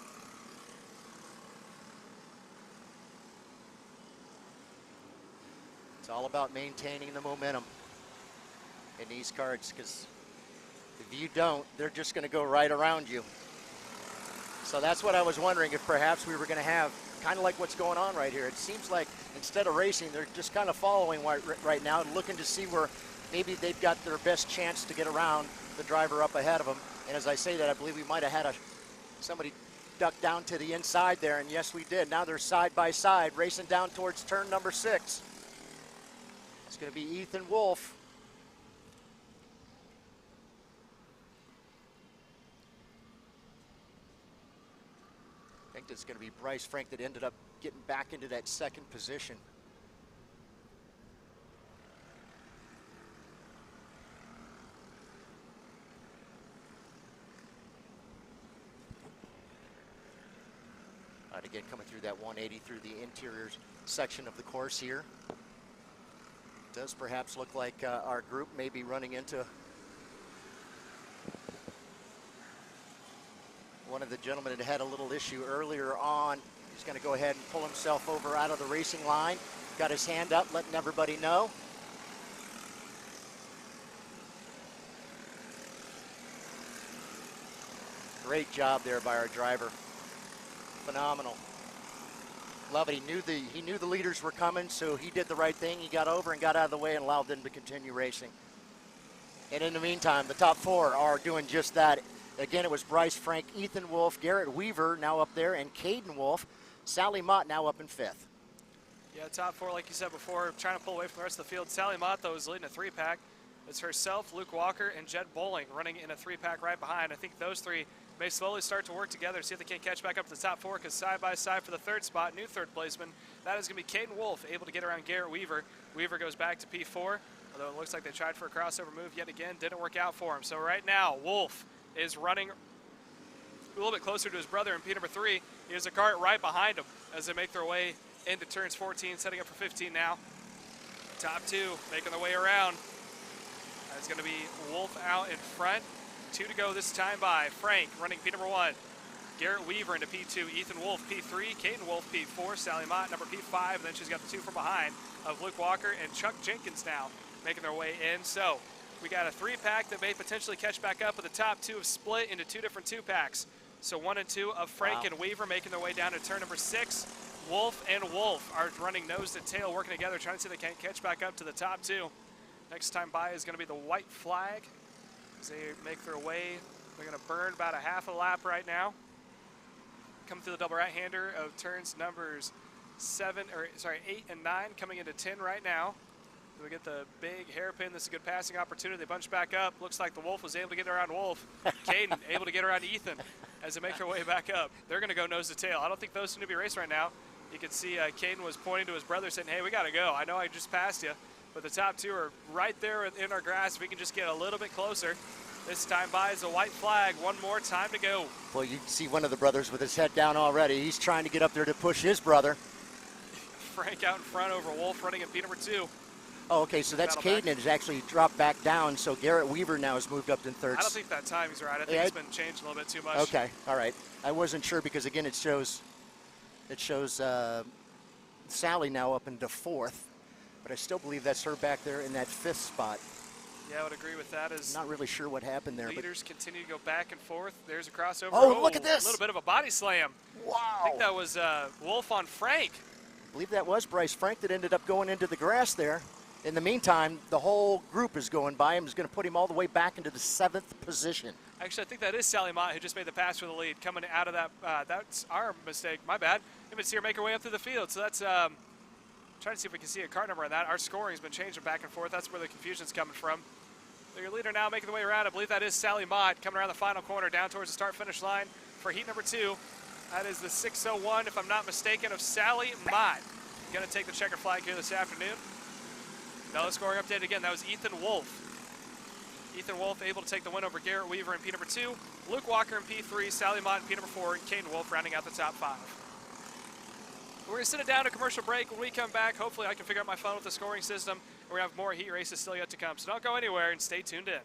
It's all about maintaining the momentum in these carts, because if you don't, they're just going to go right around you. So that's what I was wondering, if perhaps we were going to have kind of like what's going on right here. It seems like instead of racing, they're just kind of following right now, looking to see where maybe they've got their best chance to get around the driver up ahead of them. And as I say that, I believe we might have had somebody duck down to the inside there, and yes, we did. Now they're side by side, racing down towards turn number 6. It's going to be Ethan Wolf. I think it's going to be Bryce Frank that ended up getting back into that 2nd position. Again, coming through that 180 through the interior section of the course here. Does perhaps look like our group may be running into one of the gentlemen that had a little issue earlier on. He's going to go ahead and pull himself over out of the racing line. Got his hand up, letting everybody know. Great job there by our driver. Phenomenal. Love it. He knew the leaders were coming, so he did the right thing. He got over and got out of the way and allowed them to continue racing. And in the meantime, the top 4 are doing just that. Again, it was Bryce Frank, Ethan Wolf, Garrett Weaver now up there, and Caden Wolf. Sally Mott now up in 5th. Yeah, top 4, like you said before, trying to pull away from the rest of the field. Sally Mott, though, is leading a 3-pack. It's herself, Luke Walker, and Jed Bowling running in a 3-pack right behind. I think those 3 may slowly start to work together, see if they can't catch back up to the top 4, because side by side for the 3rd spot, new 3rd placeman, that is going to be Caden Wolf, able to get around Garrett Weaver. Weaver goes back to P4, although it looks like they tried for a crossover move yet again, didn't work out for him. So right now, Wolf is running a little bit closer to his brother in P #3. He has a cart right behind him as they make their way into turns 14, setting up for 15 now. Top 2 making their way around. As It's going to be Wolf out in front. 2 to go this time by Frank running P number 1. Garrett Weaver into P2, Ethan Wolf P3, Caden Wolf P4, Sally Mott number P5, and then she's got the 2 from behind of Luke Walker and Chuck Jenkins now making their way in. So we got a 3-pack that may potentially catch back up, but the top 2 have split into 2 different 2-packs. So 1 and 2 of Frank and Weaver making their way down to turn number 6. Wolf and Wolf are running nose to tail, working together, trying to see if they can't catch back up to the top 2. Next time by is going to be the white flag. As they make their way, they're going to burn about a half a lap right now. Coming through the double right-hander of turns numbers 8 and 9, coming into 10 right now. We get the big hairpin. This is a good passing opportunity. They bunch back up. Looks like the Wolf was able to get around Wolf. Caden able to get around Ethan as they make their way back up. They're going to go nose to tail. I don't think those two need to be racing right now. You can see Caden was pointing to his brother saying, hey, we got to go. I know I just passed you, but the top 2 are right there in our grasp. If we can just get a little bit closer. This time by is a white flag. One more time to go. Well, you can see one of the brothers with his head down already. He's trying to get up there to push his brother. Frank out in front over Wolf running in P number 2. Oh, okay, so that's Caden has actually dropped back down, so Garrett Weaver now has moved up in third. I don't think that timing's right. I think it's been changed a little bit too much. Okay, all right. I wasn't sure because, again, it shows Sally now up into 4th, but I still believe that's her back there in that 5th spot. Yeah, I would agree with that. As not really sure what happened there. Leaders continue to go back and forth. There's a crossover. Oh, look at this. A little bit of a body slam. Wow. I think that was Wolf on Frank. I believe that was Bryce Frank that ended up going into the grass there. In the meantime, the whole group is going by him. Is going to put him all the way back into the 7th position. Actually, I think that is Sally Mott who just made the pass for the lead. Coming out of that, that's our mistake. My bad. Maybe see her make her way up through the field. So that's trying to see if we can see a card number on that. Our scoring's been changing back and forth. That's where the confusion's coming from. Your leader now making the way around. I believe that is Sally Mott coming around the final corner down towards the start-finish line for heat number 2. That is the 6:01, if I'm not mistaken, of Sally Mott. Going to take the checker flag here this afternoon. Now the scoring update again. That was Ethan Wolf. Ethan Wolf able to take the win over Garrett Weaver in P number 2. Luke Walker in P3, Sally Mott in P number 4, and Caden Wolf rounding out the top 5. We're going to sit it down to commercial break. When we come back, hopefully I can figure out my phone with the scoring system. We're going to have more heat races still yet to come. So don't go anywhere and stay tuned in.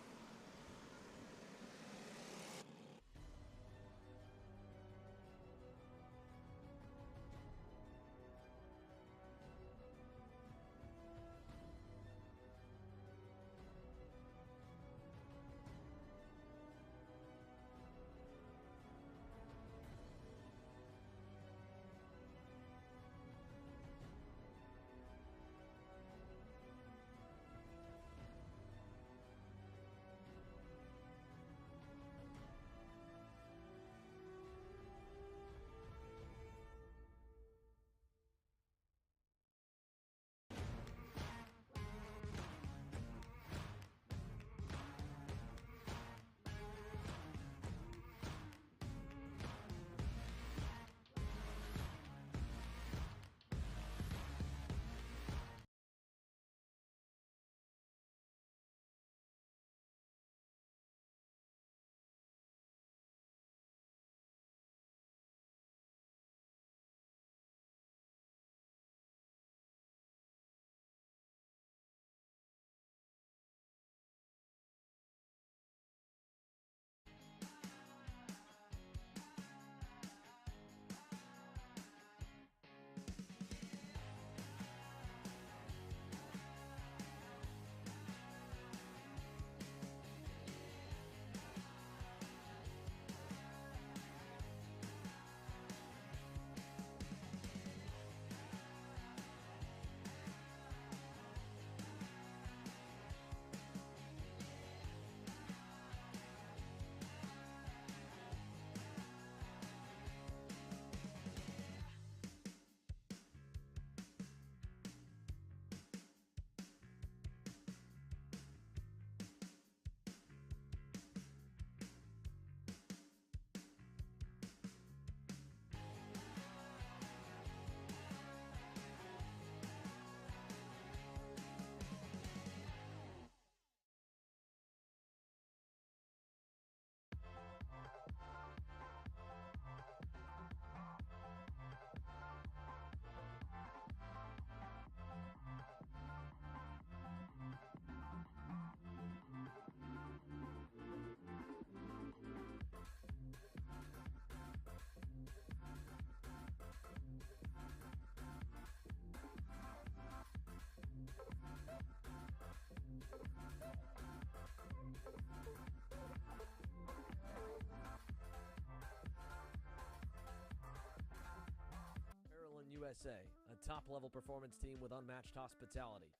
USA, a top-level performance team with unmatched hospitality,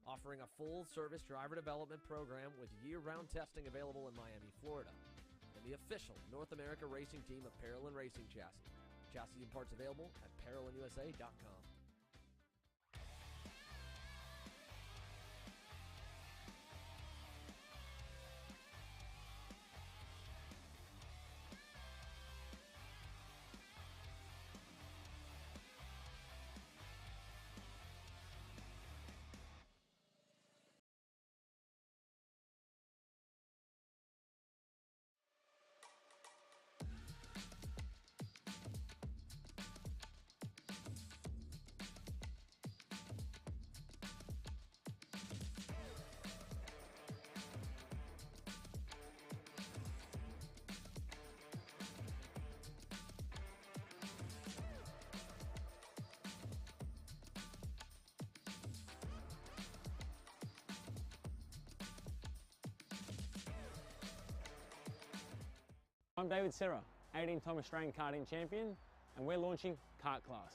offering a full-service driver development program with year-round testing available in Miami, Florida, and the official North America racing team of Parolin Racing Chassis. Chassis and parts available at ParolinUSA.com. I'm David Serra, 18-time Australian karting champion, and we're launching Kart Class.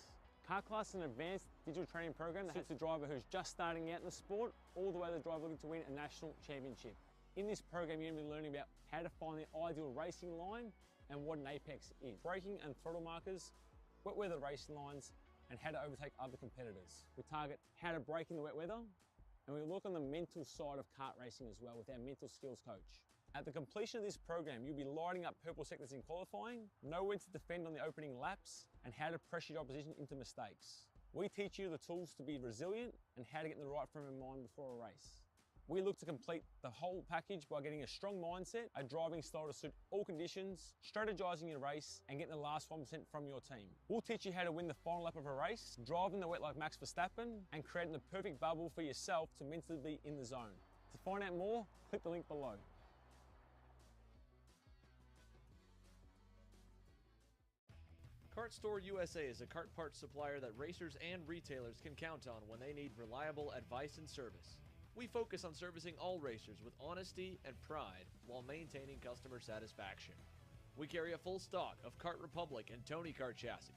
Kart Class is an advanced digital training program that suits a driver who's just starting out in the sport, all the way to the driver looking to win a national championship. In this program, you're going to be learning about how to find the ideal racing line and what an apex is, braking and throttle markers, wet weather racing lines, and how to overtake other competitors. We target how to brake in the wet weather, and we look on the mental side of kart racing as well with our mental skills coach. At the completion of this program, you'll be lighting up purple sectors in qualifying, know when to defend on the opening laps, and how to pressure your opposition into mistakes. We teach you the tools to be resilient and how to get in the right frame of mind before a race. We look to complete the whole package by getting a strong mindset, a driving style to suit all conditions, strategizing your race, and getting the last 1% from your team. We'll teach you how to win the final lap of a race, driving the wet like Max Verstappen, and creating the perfect bubble for yourself to mentally be in the zone. To find out more, click the link below. Kart Store USA is a kart parts supplier that racers and retailers can count on when they need reliable advice and service. We focus on servicing all racers with honesty and pride while maintaining customer satisfaction. We carry a full stock of Kart Republic and Tony Kart chassis,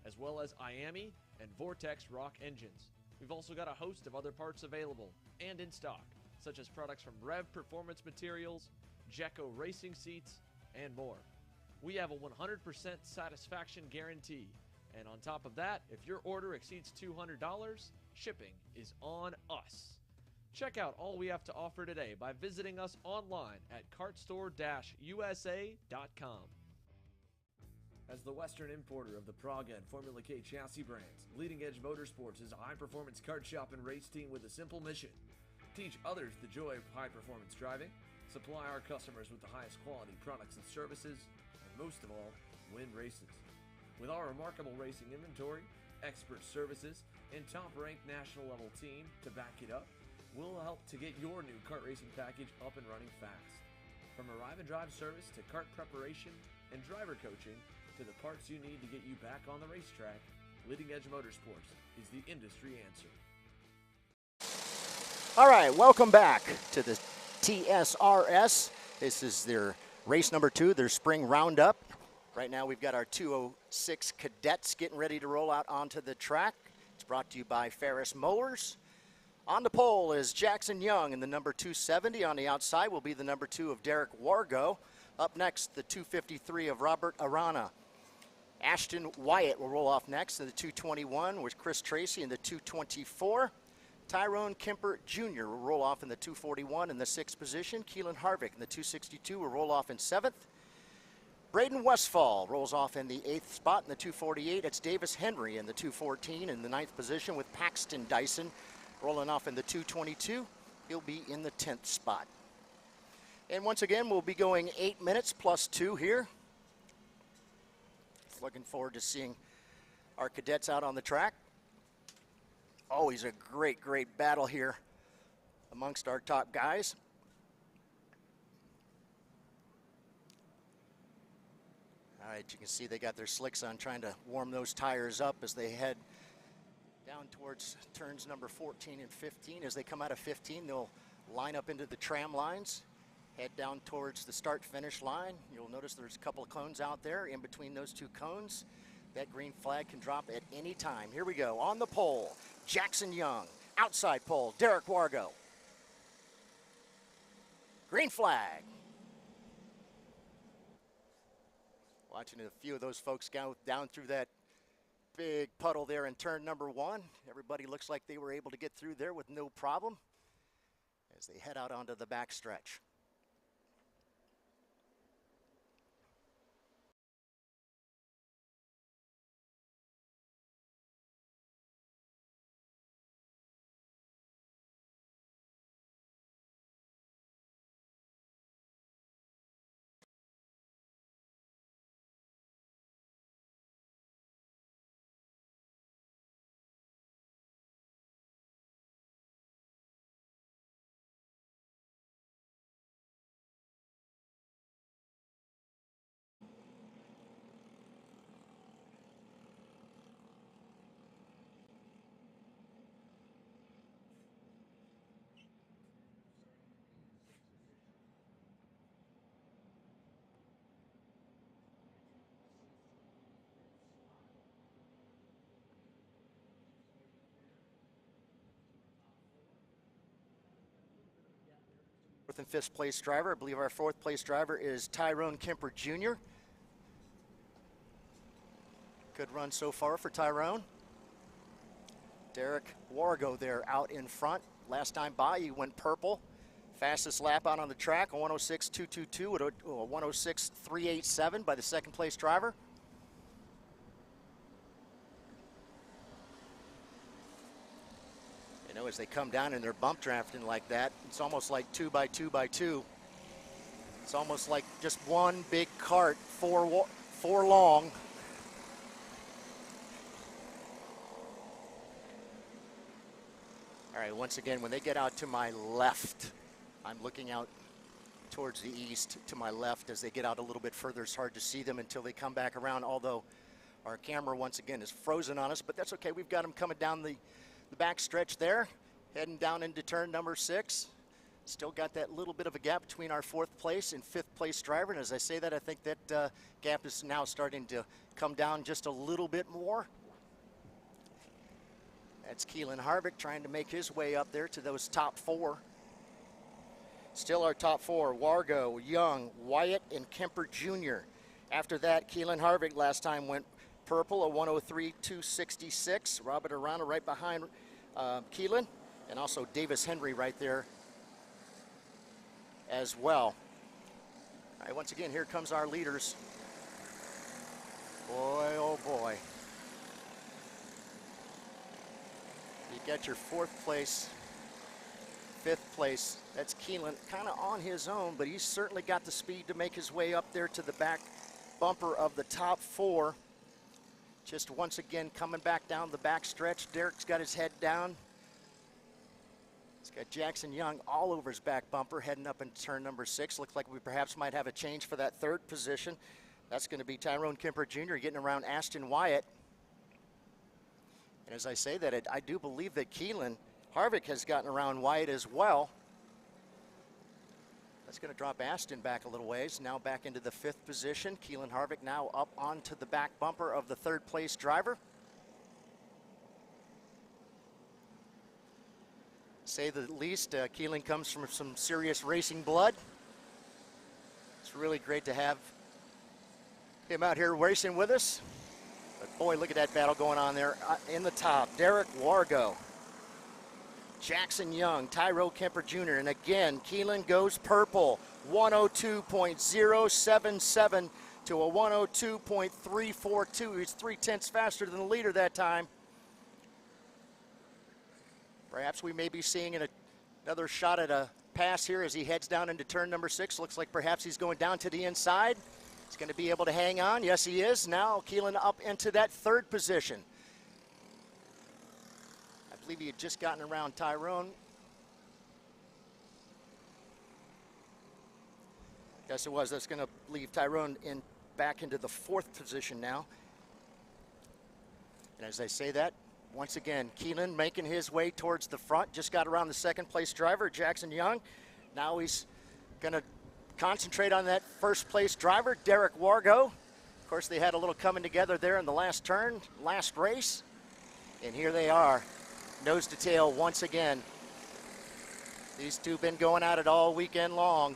as well as IAMI and Vortex Rock engines. We've also got a host of other parts available and in stock, such as products from Rev Performance Materials, Jecco Racing Seats, and more. We have a 100% satisfaction guarantee, and on top of that, if your order exceeds $200, shipping is on us. Check out all we have to offer today by visiting us online at kartstore-usa.com. As the Western importer of the Praga and Formula K chassis brands, Leading Edge Motorsports is a high-performance kart shop and race team with a simple mission: teach others the joy of high-performance driving, supply our customers with the highest quality products and services, and most of all, win races. With our remarkable racing inventory, expert services, and top-ranked national-level team to back it up, we'll help to get your new kart racing package up and running fast. From arrive and drive service to kart preparation and driver coaching to the parts you need to get you back on the racetrack, Leading Edge Motorsports is the industry answer. All right, welcome back to the TSRS. This is their race number 2, their spring roundup. Right now we've got our 206 cadets getting ready to roll out onto the track. It's brought to you by Ferris Mowers. On the pole is Jackson Young, and the number 270 on the outside will be the number 2 of Derek Wargo. Up next, the 253 of Robert Arana. Ashton Wyatt will roll off next in the 221 with Chris Tracy in the 224. Tyrone Kemper Jr. will roll off in the 241 in the 6th position. Keelan Harvick in the 262 will roll off in 7th. Braden Westfall rolls off in the 8th spot in the 248. It's Davis Henry in the 214 in the 9th position with Paxton Dyson rolling off in the 222. He'll be in the 10th spot. And once again, we'll be going 8 minutes plus 2 here. Looking forward to seeing our cadets out on the track. Always a great, great battle here amongst our top guys. All right, you can see they got their slicks on trying to warm those tires up as they head down towards turns number 14 and 15. As they come out of 15, they'll line up into the tram lines, head down towards the start-finish line. You'll notice there's a couple of cones out there. In between those two cones, That green flag can drop at any time. Here we go. On the pole, Jackson Young. Outside pole, Derek Wargo. Green flag. Watching a few of those folks go down through that big puddle there in turn number 1. Everybody looks like they were able to get through there with no problem as they head out onto the back stretch. Fourth and fifth place driver. I believe our fourth place driver is Tyrone Kemper Jr. Good run so far for Tyrone. Derek Wargo there out in front. Last time by, he went purple. Fastest lap out on the track, a 106.222 with a 106.387 by the second place driver. You know, as they come down and they're bump drafting like that, it's almost like 2 by 2 by 2. It's almost like just one big cart, four long. All right, once again, when they get out to my left, I'm looking out towards the east to my left. As they get out a little bit further, it's hard to see them until they come back around, although our camera once again is frozen on us, but that's okay. We've got them coming down the back stretch there, heading down into turn number 6. Still got that little bit of a gap between our fourth place and fifth place driver, and as I say that, I think that gap is now starting to come down just a little bit more. That's Keelan Harvick trying to make his way up there to those top 4. Still our top 4, Wargo, Young, Wyatt, and Kemper Jr. After that, Keelan Harvick last time went purple, a 103.266. Robert Arana right behind Keelan, and also Davis Henry right there as well. All right, once again, here comes our leaders. Boy, oh boy. You got your fourth place, fifth place. That's Keelan, kind of on his own, but he's certainly got the speed to make his way up there to the back bumper of the top 4. Just once again coming back down the back stretch. Derek's got his head down. He's got Jackson Young all over his back bumper heading up into turn number 6. Looks like we perhaps might have a change for that third position. That's going to be Tyrone Kemper Jr. getting around Ashton Wyatt. And as I say that, I do believe that Keelan Harvick has gotten around Wyatt as well. That's going to drop Ashton back a little ways. Now back into the 5th position. Keelan Harvick now up onto the back bumper of the third place driver. Say the least, Keelan comes from some serious racing blood. It's really great to have him out here racing with us. But boy, look at that battle going on there in the top. Derek Wargo, Jackson Young, Tyrone Kemper Jr., and again, Keelan goes purple, 102.077 to a 102.342. He's 3/10 faster than the leader that time. Perhaps we may be seeing another shot at a pass here as he heads down into turn number 6. Looks like perhaps he's going down to the inside. He's going to be able to hang on. Yes, he is. Now Keelan up into that 3rd position. I believe he had just gotten around Tyrone. Yes, it was. That's going to leave Tyrone back into the 4th position now. And as I say that, once again, Keelan making his way towards the front. Just got around the 2nd place driver, Jackson Young. Now he's going to concentrate on that 1st place driver, Derek Wargo. Of course, they had a little coming together there in the last turn, last race. And here they are, nose to tail once again. These two have been going at it all weekend long.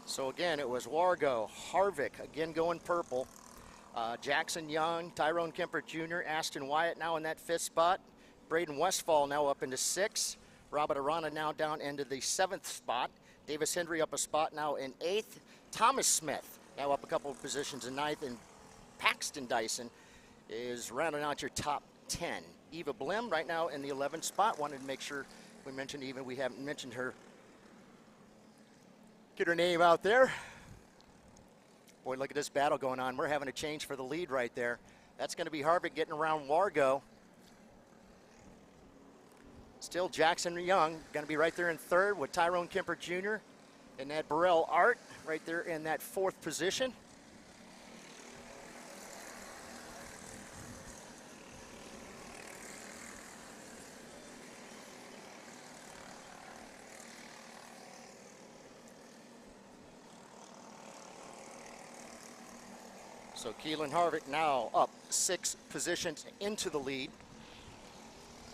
So again, it was Wargo, Harvick, again going purple. Jackson Young, Tyrone Kemper Jr., Aston Wyatt now in that 5th spot. Braden Westfall now up into 6th. Robert Arana now down into the 7th spot. Davis Hendry up a spot now in 8th. Thomas Smith now up a couple of positions in 9th. And Paxton Dyson is rounding out your top 10. Eva Blim right now in the 11th spot. Wanted to make sure we mentioned Eva. We haven't mentioned her. Get her name out there. Boy, look at this battle going on. We're having a change for the lead right there. That's going to be Harvick getting around Wargo. Still Jackson Young going to be right there in 3rd with Tyrone Kemper Jr. and that Burrell Art right there in that 4th position. So Keelan Harvick now up 6 positions into the lead.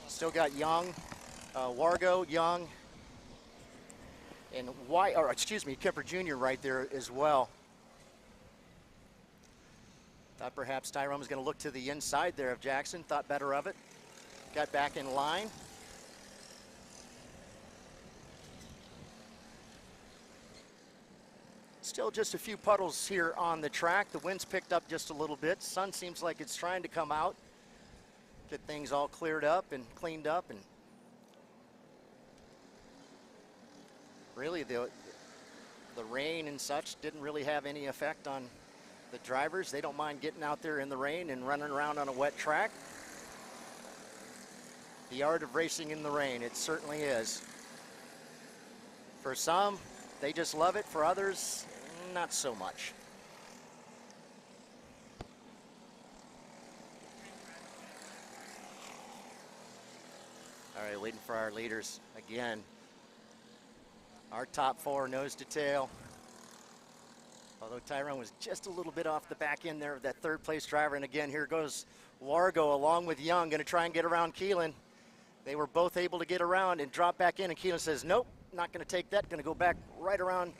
Still got Young, Wargo, Young, and Kemper Jr. right there as well. Thought perhaps Tyrone was going to look to the inside there of Jackson. Thought better of it. Got back in line. Still just a few puddles here on the track. The wind's picked up just a little bit. Sun seems like it's trying to come out. Get things all cleared up and cleaned up. And really the rain and such didn't really have any effect on the drivers. They don't mind getting out there in the rain and running around on a wet track. The art of racing in the rain, it certainly is. For some, they just love it. For others, not so much. All right, waiting for our leaders again. Our top 4 nose to tail. Although Tyrone was just a little bit off the back end there of that 3rd place driver. And again, here goes Wargo along with Young, going to try and get around Keelan. They were both able to get around and drop back in, and Keelan says, nope, not going to take that, going to go back right around.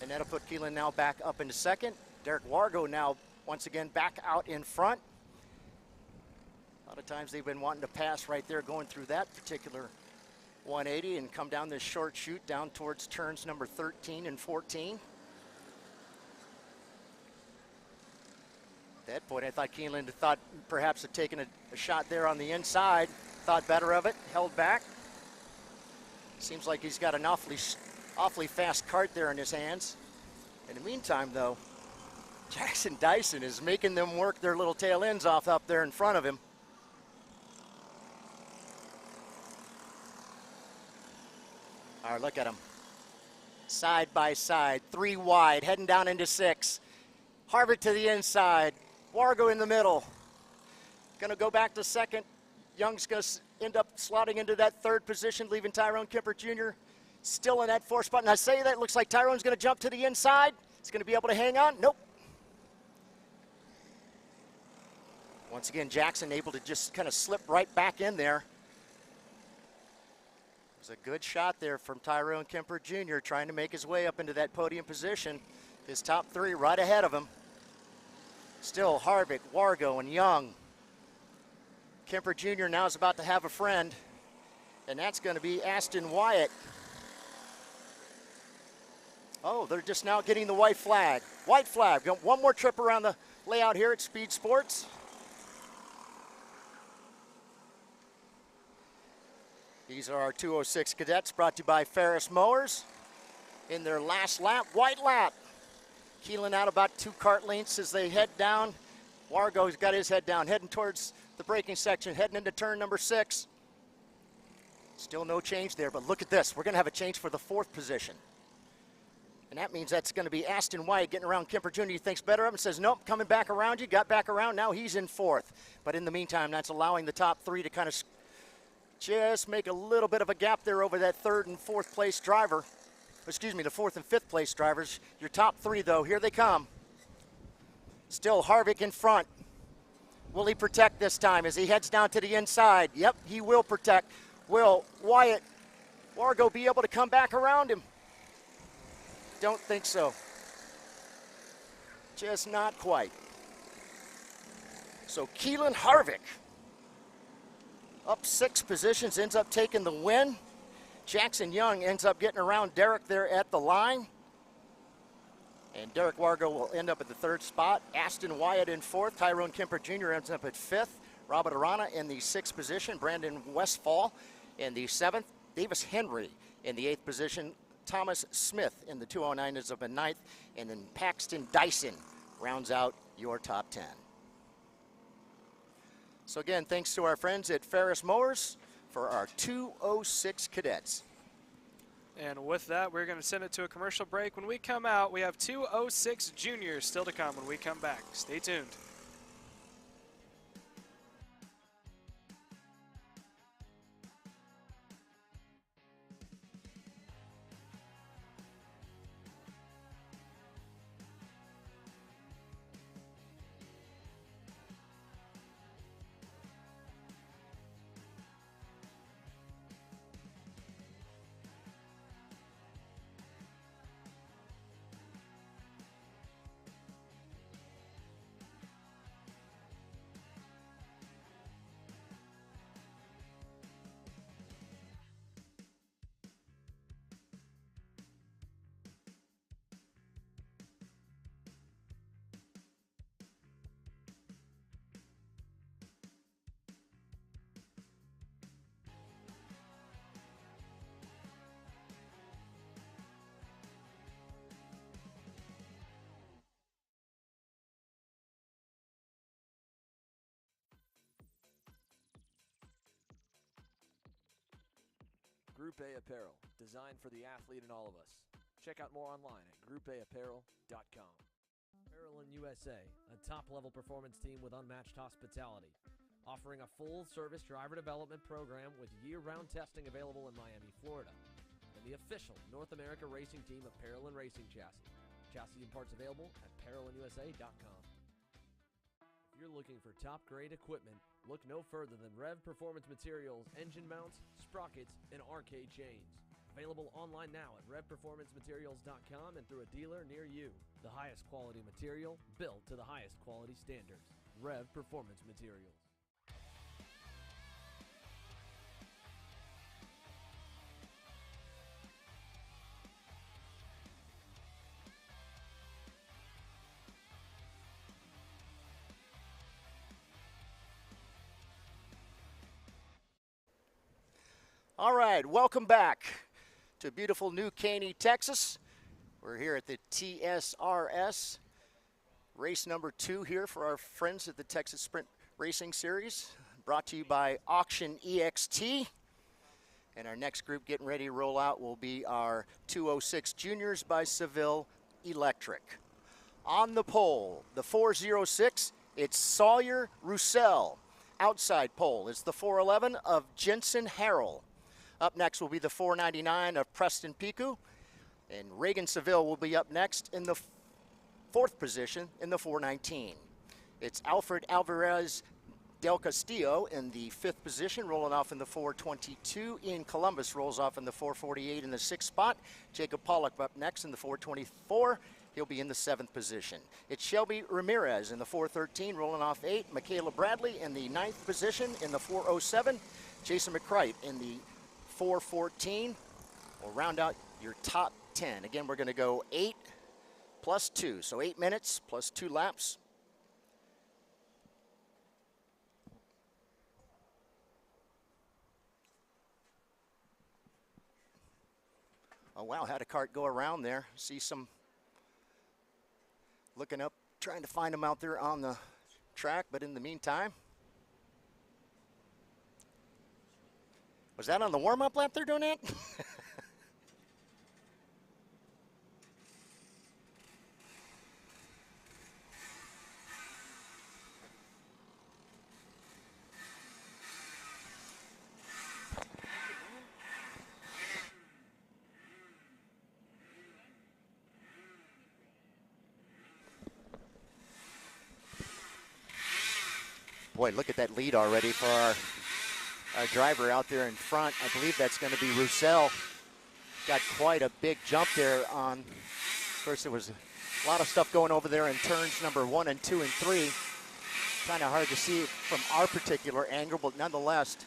And that'll put Keelan now back up into 2nd. Derek Wargo now once again back out in front. A lot of times they've been wanting to pass right there going through that particular 180 and come down this short chute down towards turns number 13 and 14. At that point, I thought Keelan thought perhaps had taken a shot there on the inside, thought better of it, held back. Seems like he's got an awfully fast kart there in his hands. In the meantime, though, Jackson Dyson is making them work their little tail ends off up there in front of him. All right, look at them. Side by side, 3 wide, heading down into 6. Harvick to the inside. Wargo in the middle. Going to go back to 2nd. Young's going to end up slotting into that 3rd position, leaving Tyrone Kemper Jr. still in that 4th spot. And I say that, it looks like Tyrone's going to jump to the inside. He's going to be able to hang on. Nope. Once again, Jackson able to just kind of slip right back in there. It was a good shot there from Tyrone Kemper Jr. trying to make his way up into that podium position. His top 3 right ahead of him. Still Harvick, Wargo, and Young. Kemper Jr. now is about to have a friend, and that's going to be Aston Wyatt. Oh, they're just now getting the white flag. White flag. One more trip around the layout here at SpeedSportz. These are our 206 cadets brought to you by Ferris Mowers. In their last lap, white lap. Keelan out about 2 kart lengths as they head down. Wargo's got his head down, heading towards the braking section, heading into turn number 6. Still no change there, but look at this. We're going to have a change for the 4th position. And that means that's going to be Aston Wyatt getting around Kemper Jr. He thinks better of him, says, nope, coming back around you, got back around, now he's in 4th. But in the meantime, that's allowing the top 3 to kind of Just make a little bit of a gap there over that third and fourth place driver. Excuse me, the fourth and fifth place drivers. Your top three, though, here they come. Still Harvick in front. Will he protect this time as he heads down to the inside? Yep, he will protect. Will Wyatt Wargo be able to come back around him? Don't think so. Just not quite. So Keelan Harvick, up 6 positions, ends up taking the win. Jackson Young ends up getting around Derek there at the line. And Derek Wargo will end up at the 3rd spot. Aston Wyatt in 4th. Tyrone Kemper Jr. ends up at 5th. Robert Arana in the 6th position. Brandon Westfall in the 7th. Davis Henry in the 8th position. Thomas Smith in the 209 ends up in 9th. And then Paxton Dyson rounds out your top 10. So again, thanks to our friends at Ferris Mowers for our 206 cadets. And with that, we're going to send it to a commercial break. When we come out, we have 206 juniors still to come when we come back. Stay tuned. Group A Apparel, designed for the athlete in all of us. Check out more online at groupAapparel.com. Parolin USA, a top-level performance team with unmatched hospitality, offering a full-service driver development program with year-round testing available in Miami, Florida, and the official North America racing team of Parolin Racing Chassis. Chassis and parts available at ParolinUSA.com. If you're looking for top-grade equipment, look no further than Rev Performance Materials, engine mounts, sprockets, and arcade chains. Available online now at RevPerformanceMaterials.com and through a dealer near you. The highest quality material, built to the highest quality standards. Rev Performance Materials. All right, welcome back to beautiful New Caney, Texas. We're here at the TSRS, race number 2 here for our friends at the Texas Sprint Racing Series, brought to you by Auction EXT. And our next group getting ready to roll out will be our 206 Juniors by Seville Electric. On the pole, the 406, it's Sawyer Roussel. Outside pole, it's the 411 of Jensen Harrell. Up next will be the 499 of Preston Piku. And Reagan Seville will be up next in the 4th position in the 419. It's Alfred Alvarez Del Castillo in the 5th position, rolling off in the 422. Ian Columbus rolls off in the 448 in the 6th spot. Jacob Pollock up next in the 424. He'll be in the 7th position. It's Shelby Ramirez in the 413, rolling off 8. Michaela Bradley in the 9th position in the 407. Jason McCright in the 414 will round out your top 10. Again, we're going to go 8 plus 2, so 8 minutes plus 2 laps. Oh wow, had a cart go around there. See some looking up, trying to find them out there on the track, but in the meantime, was that on the warm-up lap they're doing that? Boy, look at that lead already for our driver out there in front. I believe that's going to be Roussel. Got quite a big jump there on, of course, there was a lot of stuff going over there in turns number 1 and 2 and 3. Kind of hard to see from our particular angle, but nonetheless,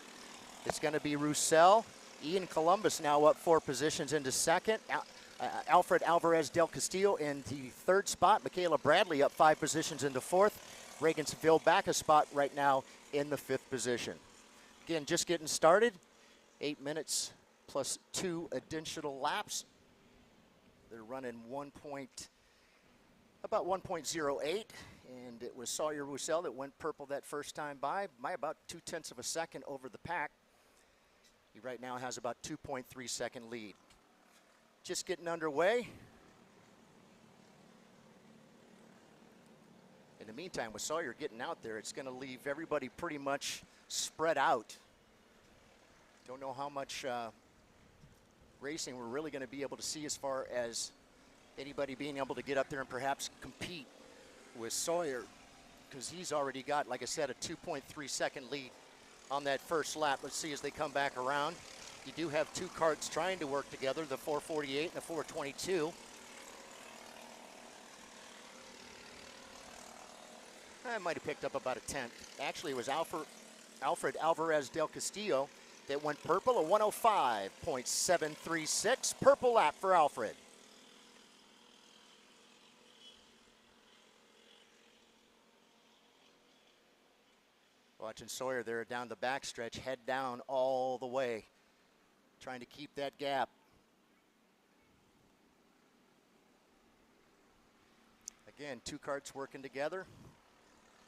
it's going to be Roussel. Ian Columbus now up 4 positions into second. Alfred Alvarez del Castillo in the 3rd spot. Michaela Bradley up 5 positions into 4th. Reagan Seville back a spot right now in the 5th position. Again, just getting started. 8 minutes plus 2 additional laps. They're running about 1.08, and it was Sawyer Roussel that went purple that first time by about 0.2 of a second over the pack. He right now has about 2.3 second lead. Just getting underway. In the meantime, with Sawyer getting out there, it's going to leave everybody pretty much spread out. Don't know how much racing we're really going to be able to see as far as anybody being able to get up there and perhaps compete with Sawyer, because he's already got, like I said, a 2.3 second lead on that first lap. Let's see as they come back around. You do have 2 karts trying to work together, the 448 and the 422. I might have picked up about a 10th. Actually, it was Alfred Alvarez del Castillo that went purple, a 105.736. Purple lap for Alfred. Watching Sawyer there down the backstretch, head down all the way, trying to keep that gap. Again, 2 karts working together.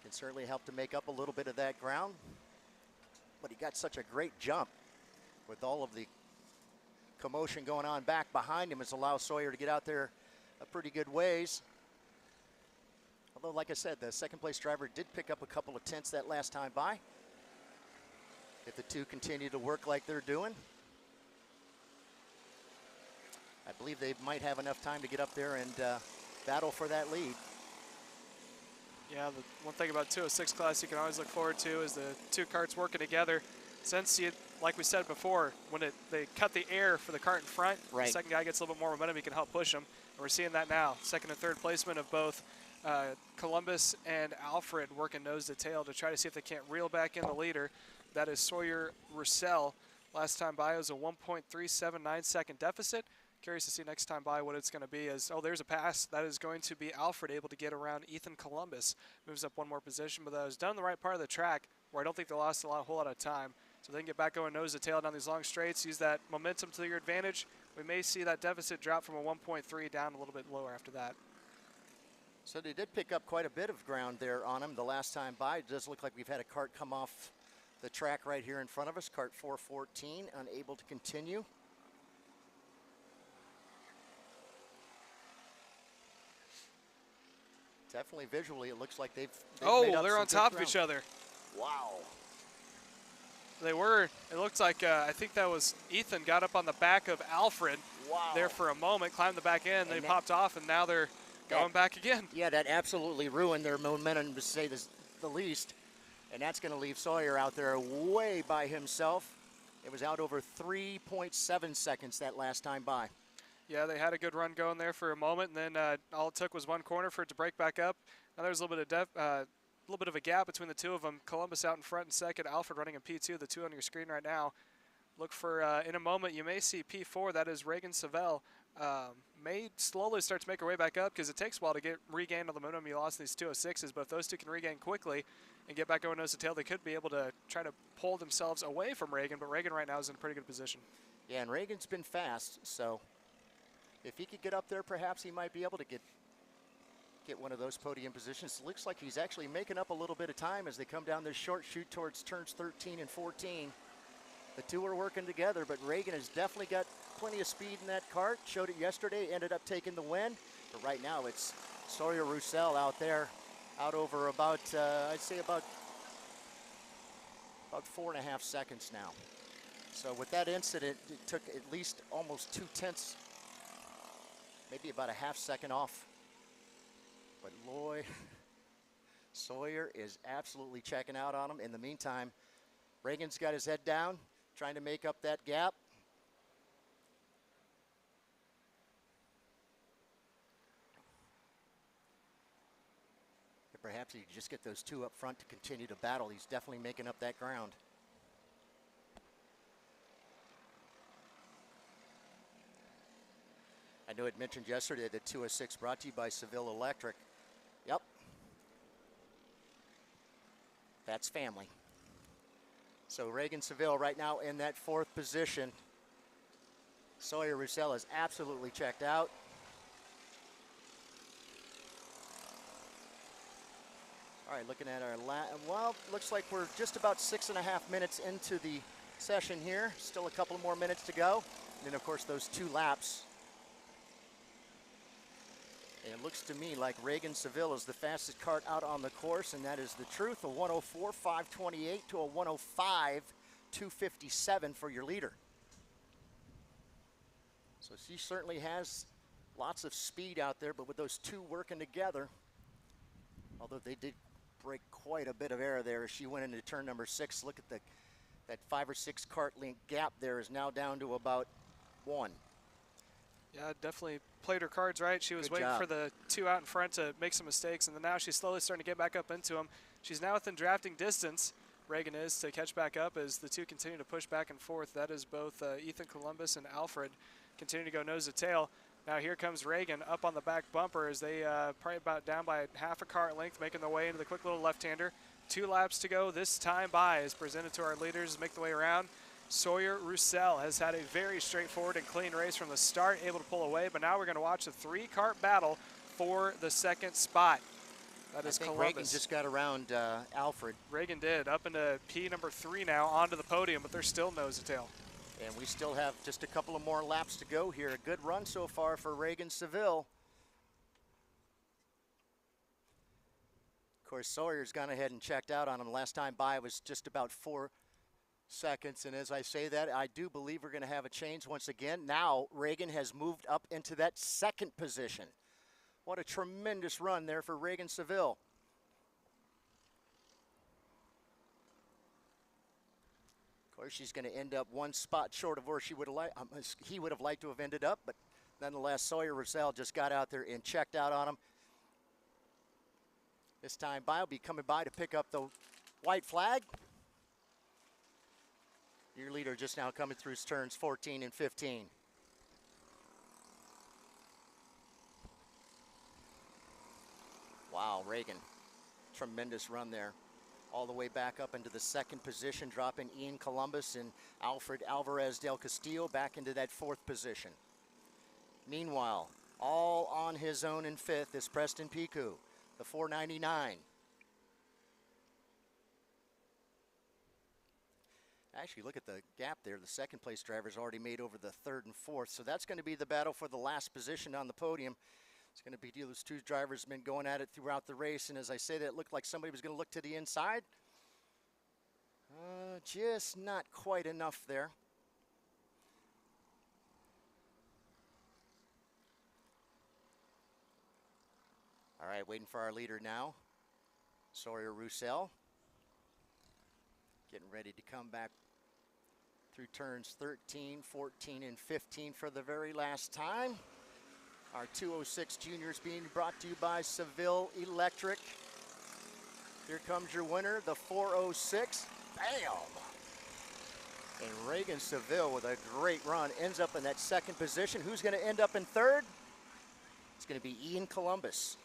Can certainly help to make up a little bit of that ground. But he got such a great jump with all of the commotion going on back behind him, has allowed Sawyer to get out there a pretty good ways. Although, like I said, the second place driver did pick up a couple of tenths that last time by. If the 2 continue to work like they're doing, I believe they might have enough time to get up there and battle for that lead. Yeah, the one thing about 206 class you can always look forward to is the 2 karts working together. Since, like we said before, when they cut the air for the kart in front, right, the second guy gets a little bit more momentum, he can help push him. And we're seeing that now. 2nd and 3rd placement of both Columbus and Alfred working nose to tail to try to see if they can't reel back in the leader. That is Sawyer Roussel. Last time by was a 1.379 second deficit. Curious to see next time by what it's going to be. There's a pass. That is going to be Alfred able to get around Ethan Columbus. Moves up 1 more position, but that was done in the right part of the track where I don't think they lost a whole lot of time. So they can get back going nose to tail down these long straights, use that momentum to your advantage. We may see that deficit drop from a 1.3 down a little bit lower after that. So they did pick up quite a bit of ground there on him the last time by. It does look like we've had a kart come off the track right here in front of us. Kart 414, unable to continue. Definitely visually, it looks like they've made up they're on top of each other. Wow. They were. It looks like, I think that was Ethan got up on the back of Alfred there for a moment, climbed the back end, they popped off, and now they're going back again. Yeah, that absolutely ruined their momentum, to say the least. And that's going to leave Sawyer out there way by himself. It was out over 3.7 seconds that last time by. Yeah, they had a good run going there for a moment, and then all it took was 1 corner for it to break back up. Now there's a little bit of a gap between the 2 of them. Columbus out in front in 2nd, Alfred running in P2, the 2 on your screen right now. Look for, in a moment, you may see P4, that is Reagan Seville, may slowly start to make her way back up, because it takes a while to regain all the momentum you lost in these 206s, but if those 2 can regain quickly and get back going nose to tail, they could be able to try to pull themselves away from Reagan, but Reagan right now is in a pretty good position. Yeah, and Reagan's been fast, so if he could get up there, perhaps he might be able to get one of those podium positions. It looks like he's actually making up a little bit of time as they come down this short chute towards turns 13 and 14. The 2 are working together, but Reagan has definitely got plenty of speed in that kart. Showed it yesterday, ended up taking the win. But right now it's Sawyer Roussel out there, out over about, I'd say about 4.5 seconds now. So with that incident, it took at least almost 0.2, maybe about a half second off. But Sawyer is absolutely checking out on him. In the meantime, Reagan's got his head down, trying to make up that gap. Perhaps he could just get those two up front to continue to battle. He's definitely making up that ground. I know it mentioned yesterday that 206 brought to you by Seville Electric. Yep. That's family. So Reagan Seville right now in that 4th position. Sawyer Roussel is absolutely checked out. All right, looking at our well, looks like we're just about 6.5 minutes into the session here. Still a couple more minutes to go. And then, of course, those 2 laps. And it looks to me like Reagan Seville is the fastest kart out on the course, and that is the truth. A 104.528 to a 105.257 for your leader. So she certainly has lots of speed out there, but with those 2 working together, although they did break quite a bit of air there as she went into turn number 6. Look at that 5 or 6 kart length gap there is now down to about 1. Yeah, definitely played her cards right. She was waiting for the 2 out in front to make some mistakes, and then now she's slowly starting to get back up into them. She's now within drafting distance, Reagan is, to catch back up as the 2 continue to push back and forth. That is both Ethan Columbus and Alfred continue to go nose to tail. Now here comes Reagan up on the back bumper as they probably about down by half a kart length, making their way into the quick little left-hander. 2 laps to go. This time by is presented to our leaders, make the way around. Sawyer Roussel has had a very straightforward and clean race from the start, able to pull away, but now we're going to watch a 3-kart battle for the 2nd spot. That is Columbus. Reagan just got around Alfred. Reagan did, up into P number 3 now, onto the podium, but they're still nose to tail. And we still have just a couple of more laps to go here. A good run so far for Reagan Seville. Of course, Sawyer's gone ahead and checked out on him. Last time by was just about 4 seconds. And as I say that, I do believe we're going to have a change once again. Now, Reagan has moved up into that 2nd position. What a tremendous run there for Reagan Seville. Of course, she's going to end up 1 spot short of where he would have liked to have ended up, but nonetheless, Sawyer Roussel just got out there and checked out on him. This time by will be coming by to pick up the white flag. Your leader just now coming through turns 14 and 15. Wow, Reagan, tremendous run there. All the way back up into the 2nd position, dropping Ian Columbus and Alfred Alvarez del Castillo back into that 4th position. Meanwhile, all on his own in 5th is Preston Piku, the 499. Actually, look at the gap there. The 2nd place driver's already made over the 3rd and 4th. So that's going to be the battle for the last position on the podium. It's going to be those 2 drivers have been going at it throughout the race. And as I say that, it looked like somebody was going to look to the inside. Just not quite enough there. All right, waiting for our leader now, Sawyer Roussel. Getting ready to come back through turns 13, 14, and 15 for the very last time. Our 206 juniors being brought to you by Seville Electric. Here comes your winner, the 406. Bam! And Reagan Seville with a great run ends up in that 2nd position. Who's going to end up in 3rd? It's going to be Ian Columbus.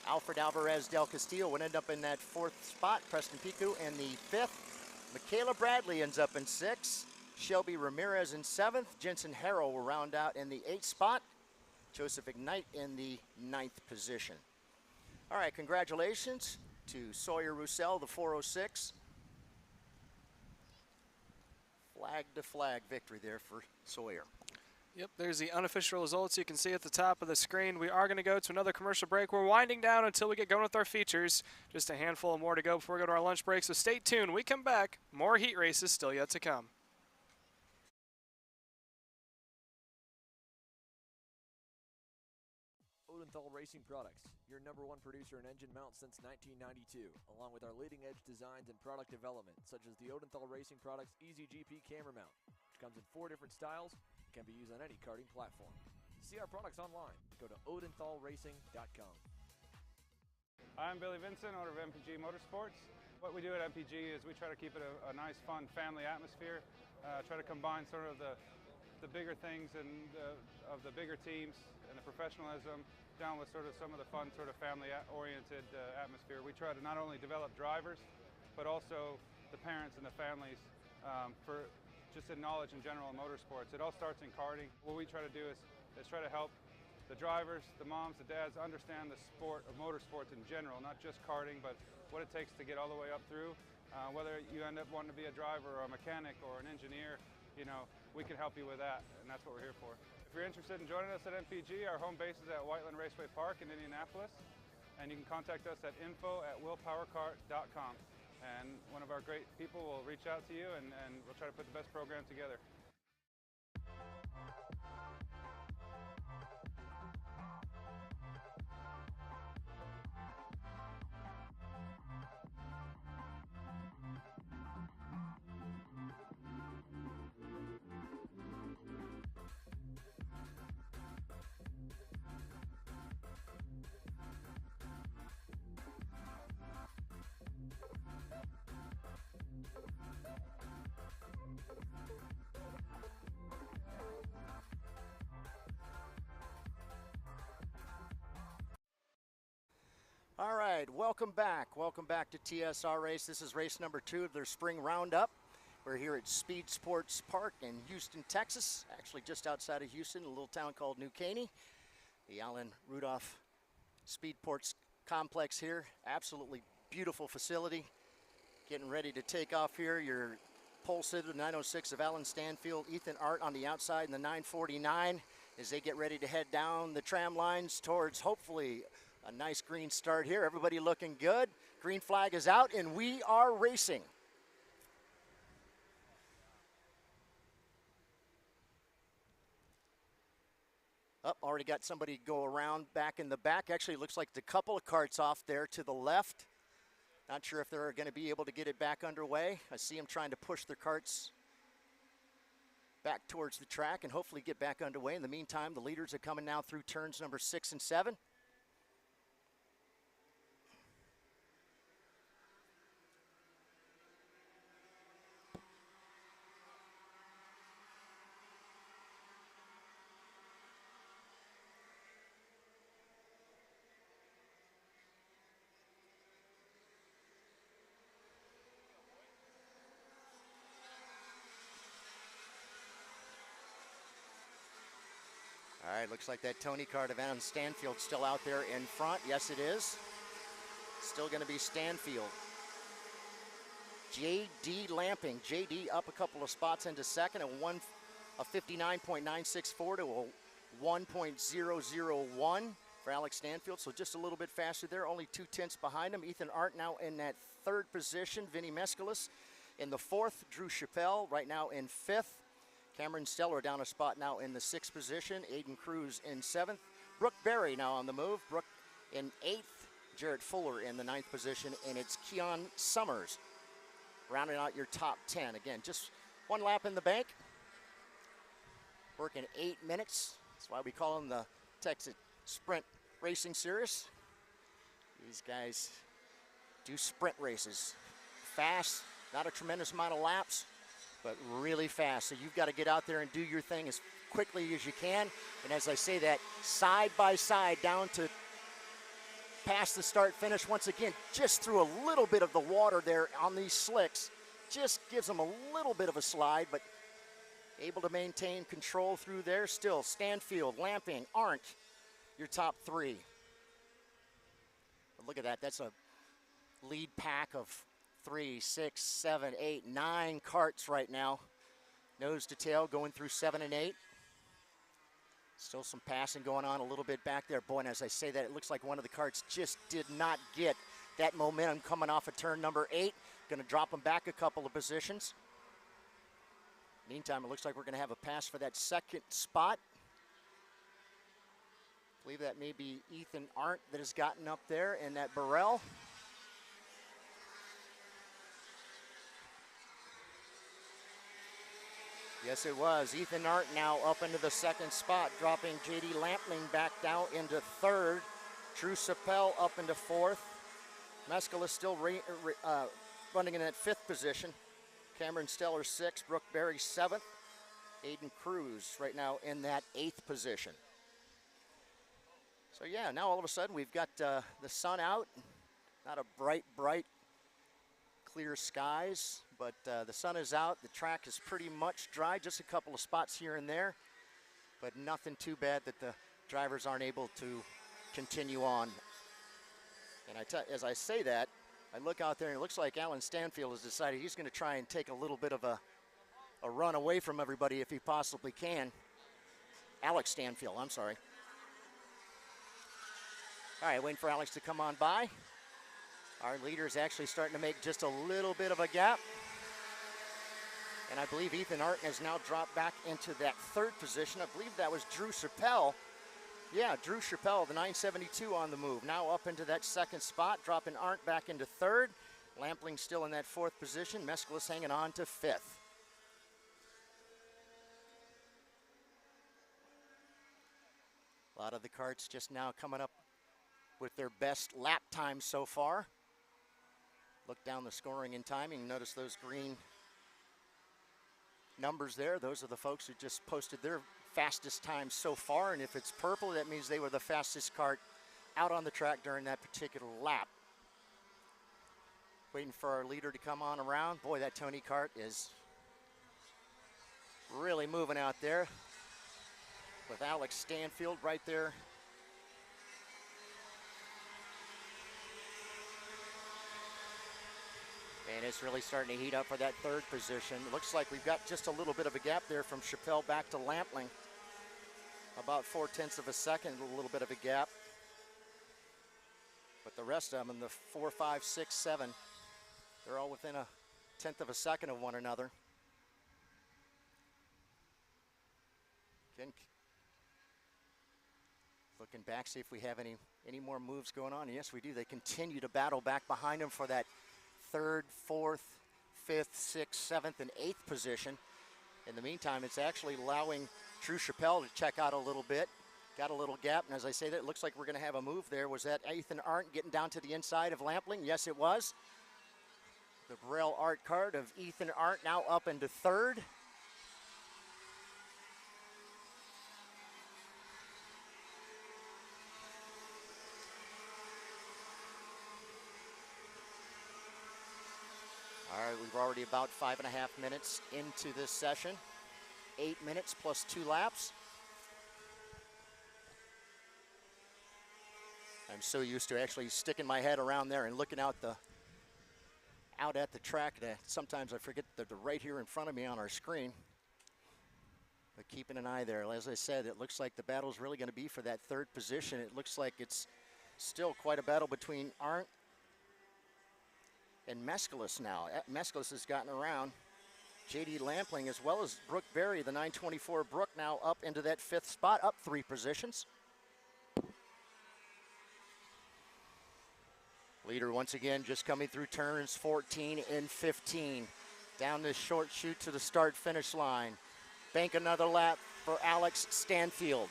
Alfred Alvarez del Castillo would end up in that 4th spot. Preston Piku in the 5th. Michaela Bradley ends up in 6th. Shelby Ramirez in 7th. Jensen Harrell will round out in the 8th spot. Joseph Ignite in the 9th position. All right, congratulations to Sawyer Roussel, the 406. Flag to flag victory there for Sawyer. Yep, there's the unofficial results you can see at the top of the screen. We are going to go to another commercial break. We're winding down until we get going with our features. Just a handful more to go before we go to our lunch break, so stay tuned. When we come back, more heat races still yet to come. Odenthal Racing Products, your #1 producer in engine mounts since 1992, along with our leading-edge designs and product development, such as the Odenthal Racing Products Easy GP camera mount, which comes in 4 different styles and can be used on any karting platform. To see our products online, go to odenthalracing.com. I'm Billy Vincent, owner of MPG Motorsports. What we do at MPG is we try to keep it a nice, fun family atmosphere, try to combine sort of the bigger things and of the bigger teams and the professionalism down with sort of some of the fun sort of family-oriented atmosphere. We try to not only develop drivers, but also the parents and the families for just in knowledge in general in motorsports. It all starts in karting. What we try to do is try to help the drivers, the moms, the dads understand the sport of motorsports in general, not just karting, but what it takes to get all the way up through. Whether you end up wanting to be a driver or a mechanic or an engineer, you know, we can help you with that, and that's what we're here for. If you're interested in joining us at MPG, our home base is at Whiteland Raceway Park in Indianapolis, and you can contact us at info@willpowerkart.com, and one of our great people will reach out to you, and we'll try to put the best program together. All right, welcome back. Welcome back to TSR Race. This is race number 2 of their spring roundup. We're here at SpeedSportz Park in Houston, Texas, actually just outside of Houston, a little town called New Caney. The Alan Rudolph SpeedSportz complex here. Absolutely beautiful facility. Getting ready to take off here. Your pole sitter, the 906 of Alan Stanfield, Ethan Art on the outside in the 949 as they get ready to head down the tram lines towards hopefully a nice green start here. Everybody looking good. Green flag is out, and we are racing. Already got somebody go around back in the back. Actually, it looks like the couple of carts off there to the left. Not sure if they're going to be able to get it back underway. I see them trying to push their carts back towards the track and hopefully get back underway. In the meantime, the leaders are coming now through turns number 6 and 7. All right, looks like that Tony Kart of Alan Stanfield still out there in front. Yes, it is. Still going to be Stanfield. JD Lamping. JD up a couple of spots into second, a 59.964 to a 1.001 for Alex Stanfield. So just a little bit faster there, only 2/10 behind him. Ethan Art now in that 3rd position. Vinny Mescalis in the 4th. Drew Chappelle right now in 5th. Cameron Steller down a spot now in the 6th position. Aiden Cruz in 7th. Brooke Berry now on the move. Brooke in 8th. Jarrett Fuller in the 9th position. And it's Keon Summers rounding out your top 10. Again, just one lap in the bank. Working 8 minutes. That's why we call them the Texas Sprint Racing Series. These guys do sprint races. Fast, not a tremendous amount of laps, but really fast. So you've got to get out there and do your thing as quickly as you can. And as I say that, side by side down to past the start finish. Once again, just through a little bit of the water there on these slicks. Just gives them a little bit of a slide, but able to maintain control through there. Still, Stanfield, Lamping, Arndt, your top 3. But look at that. That's a lead pack of 3, 6, 7, 8, 9 carts right now. Nose to tail going through 7 and 8. Still some passing going on a little bit back there. Boy, and as I say that, it looks like one of the carts just did not get that momentum coming off of turn number 8. Going to drop them back a couple of positions. Meantime, it looks like we're going to have a pass for that 2nd spot. I believe that may be Ethan Arndt that has gotten up there, and that Burrell. Yes, it was. Ethan Arndt now up into the second spot, dropping J.D. Lampling back down into third. Drew Chappelle up into fourth. Mescalis still running in that fifth position. Cameron Steller sixth, Brooke Berry seventh. Aiden Cruz right now in that eighth position. So yeah, now all of a sudden we've got the sun out. Not a bright, clear skies, but the sun is out. The track is pretty much dry, just a couple of spots here and there, but nothing too bad that the drivers aren't able to continue on. And as I say that, I look out there and it looks like Alan Stanfield has decided he's going to try and take a little bit of a run away from everybody if he possibly can. Alex Stanfield, I'm sorry. All right, waiting for Alex to come on by. Our leader is actually starting to make just a little bit of a gap. And I believe Ethan Arndt has now dropped back into that third position. I believe that was Drew Chappelle. Yeah, Drew Chappelle, the 972 on the move. Now up into that second spot, dropping Arndt back into third. Lampling still in that fourth position. Mescalis hanging on to fifth. A lot of the karts just now coming up with their best lap time so far. Look down the scoring and timing. Notice those green numbers there. Those are the folks who just posted their fastest time so far. And if it's purple, that means they were the fastest kart out on the track during that particular lap. Waiting for our leader to come on around. Boy, that Tony kart is really moving out there with Alex Stanfield right there. And it's really starting to heat up for that third position. Looks like we've got just a little bit of a gap there from Chappelle back to Lampling. About 0.4 of a second, a little bit of a gap. But the rest of them, the 4, 5, 6, 7, they're all within a 1/10 of a second of one another. Again, looking back, see if we have any more moves going on. Yes, we do. They continue to battle back behind them for that third, fourth, fifth, sixth, seventh, and eighth position. In the meantime, it's actually allowing Drew Chappelle to check out a little bit. Got a little gap, and as I say that, it looks like we're going to have a move there. Was that Ethan Arndt getting down to the inside of Lampling? Yes, it was. The Burrell Art card of Ethan Arndt now up into third. All right, we're already about 5.5 minutes into this session. 8 minutes plus 2 laps. I'm so used to actually sticking my head around there and looking out at the track that sometimes I forget that they're right here in front of me on our screen. But keeping an eye there. As I said, it looks like the battle is really going to be for that third position. It looks like it's still quite a battle between Arndt and Mescalis now. Mescalis has gotten around J.D. Lampling as well as Brooke Berry, the 924 Brooke, now up into that fifth spot, up 3 positions. Leader once again just coming through turns 14 and 15. Down this short chute to the start-finish line. Bank another lap for Alex Stanfield.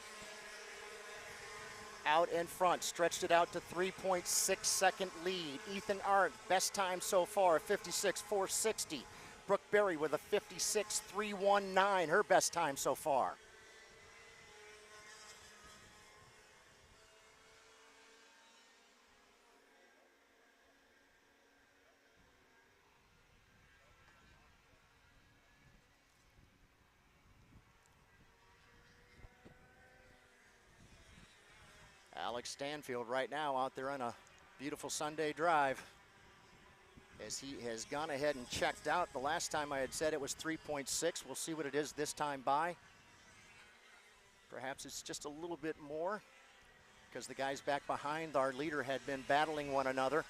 Out in front, stretched it out to 3.6 second lead. Ethan Arndt, best time so far, 56.460. Brooke Berry with a 56.319, her best time so far. Alex Stanfield right now out there on a beautiful Sunday drive as he has gone ahead and checked out. The last time I had said it was 3.6. We'll see what it is this time by. Perhaps it's just a little bit more because the guys back behind our leader had been battling one another.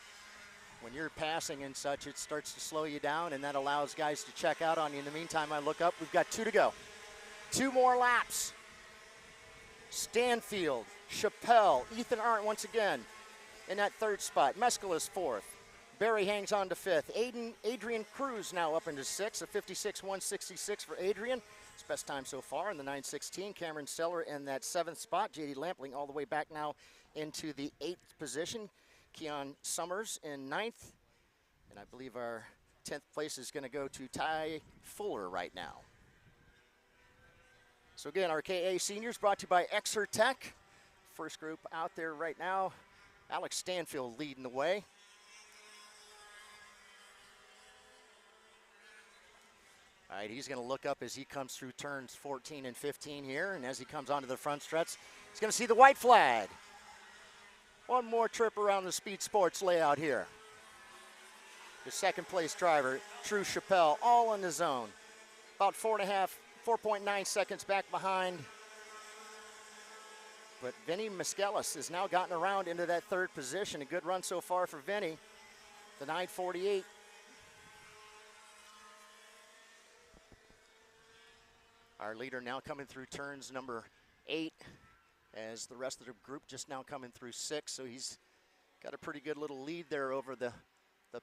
When you're passing and such, it starts to slow you down, and that allows guys to check out on you. In the meantime, I look up. We've got 2 to go. 2 more laps. Stanfield, Chappelle, Ethan Arndt once again in that third spot. Mescalis fourth. Barry hangs on to fifth. Adrian Cruz now up into sixth, a 56.166 for Adrian. His best time so far in the 9:16. Cameron Steller in that seventh spot. J.D. Lampling all the way back now into the eighth position. Keon Summers in ninth. And I believe our 10th place is going to go to Ty Fuller right now. So again, our KA seniors brought to you by Exertech. First group out there right now. Alex Stanfield leading the way. All right, he's going to look up as he comes through turns 14 and 15 here, and as he comes onto the front stretch, he's going to see the white flag. One more trip around the SpeedSportz layout here. The second place driver, True Chappelle, all in the zone. About 4.9 seconds back behind. But Vinny Mescalis has now gotten around into that third position. A good run so far for Vinny. The 9:48. Our leader now coming through turns number 8, as the rest of the group just now coming through 6. So he's got a pretty good little lead there over the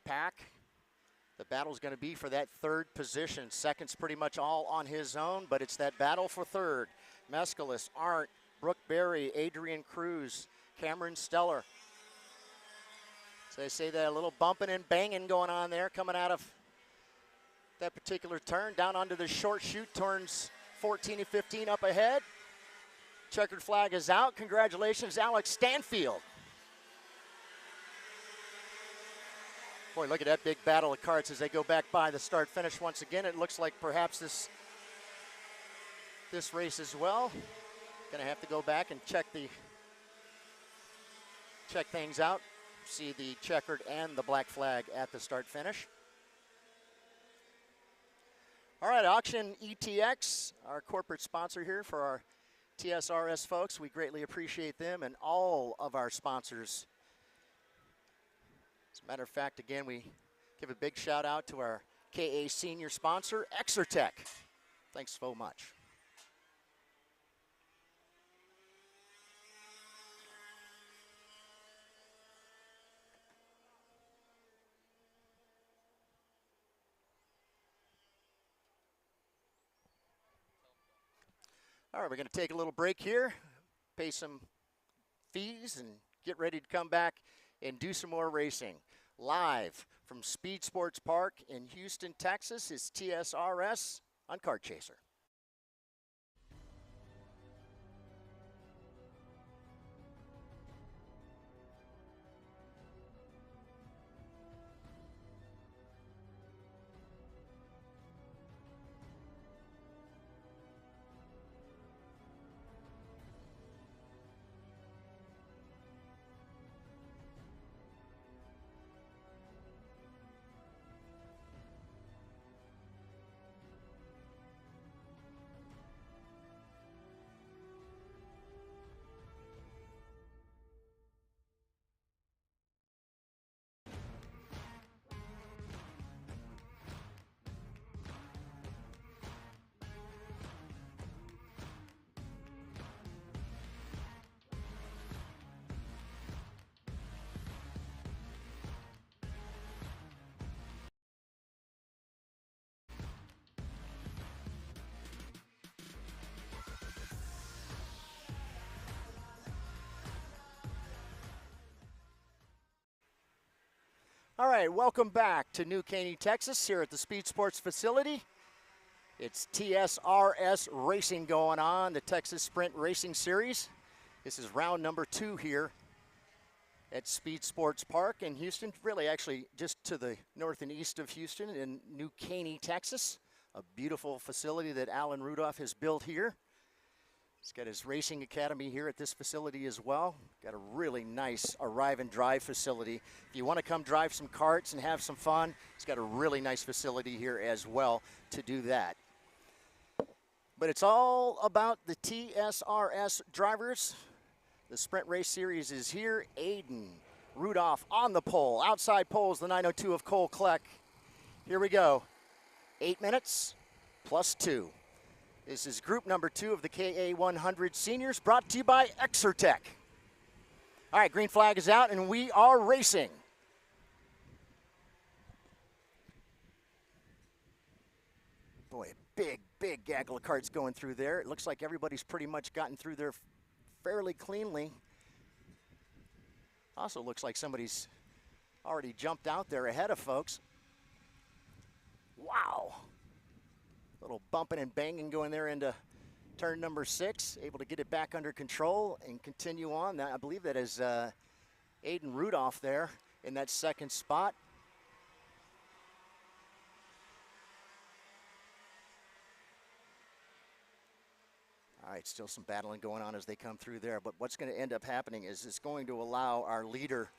pack. The battle's going to be for that third position. Second's pretty much all on his own, but it's that battle for third. Mescalis, Arndt, Brooke Berry, Adrian Cruz, Cameron Steller. So they say that a little bumping and banging going on there coming out of that particular turn. Down onto the short chute, turns 14 and 15 up ahead. Checkered flag is out. Congratulations, Alex Stanfield. Boy, look at that big battle of karts as they go back by the start finish once again. It looks like perhaps this race as well. Gonna have to go back and check things out. See the checkered and the black flag at the start finish. All right, Auction ETX, our corporate sponsor here for our TSRS folks. We greatly appreciate them and all of our sponsors. As a matter of fact, again, we give a big shout out to our KA senior sponsor, Exertech. Thanks so much. All right, we're going to take a little break here, pay some fees, and get ready to come back and do some more racing. Live from SpeedSportz Park in Houston, Texas, is TSRS on Kart Chaser. All right, welcome back to New Caney, Texas, here at the SpeedSportz facility. It's TSRS racing going on, the Texas Sprint Racing Series. This is round number 2 here at SpeedSportz Park in Houston, really actually just to the north and east of Houston in New Caney, Texas. A beautiful facility that Alan Rudolph has built here. He's got his racing academy here at this facility as well. Got a really nice arrive and drive facility. If you want to come drive some karts and have some fun, he's got a really nice facility here as well to do that. But it's all about the TSRS drivers. The Sprint Race Series is here. Aiden Rudolph on the pole. Outside poles, the 902 of Cole Kleck. Here we go. 8 minutes plus 2. This is group number 2 of the KA 100 seniors, brought to you by Exertech. All right, green flag is out, and we are racing. Boy, big gaggle of carts going through there. It looks like everybody's pretty much gotten through there fairly cleanly. Also looks like somebody's already jumped out there ahead of folks. Wow. Little bumping and banging going there into turn number 6. Able to get it back under control and continue on. I believe that is Aiden Rudolph there in that second spot. All right, still some battling going on as they come through there, but what's going to end up happening is it's going to allow our leader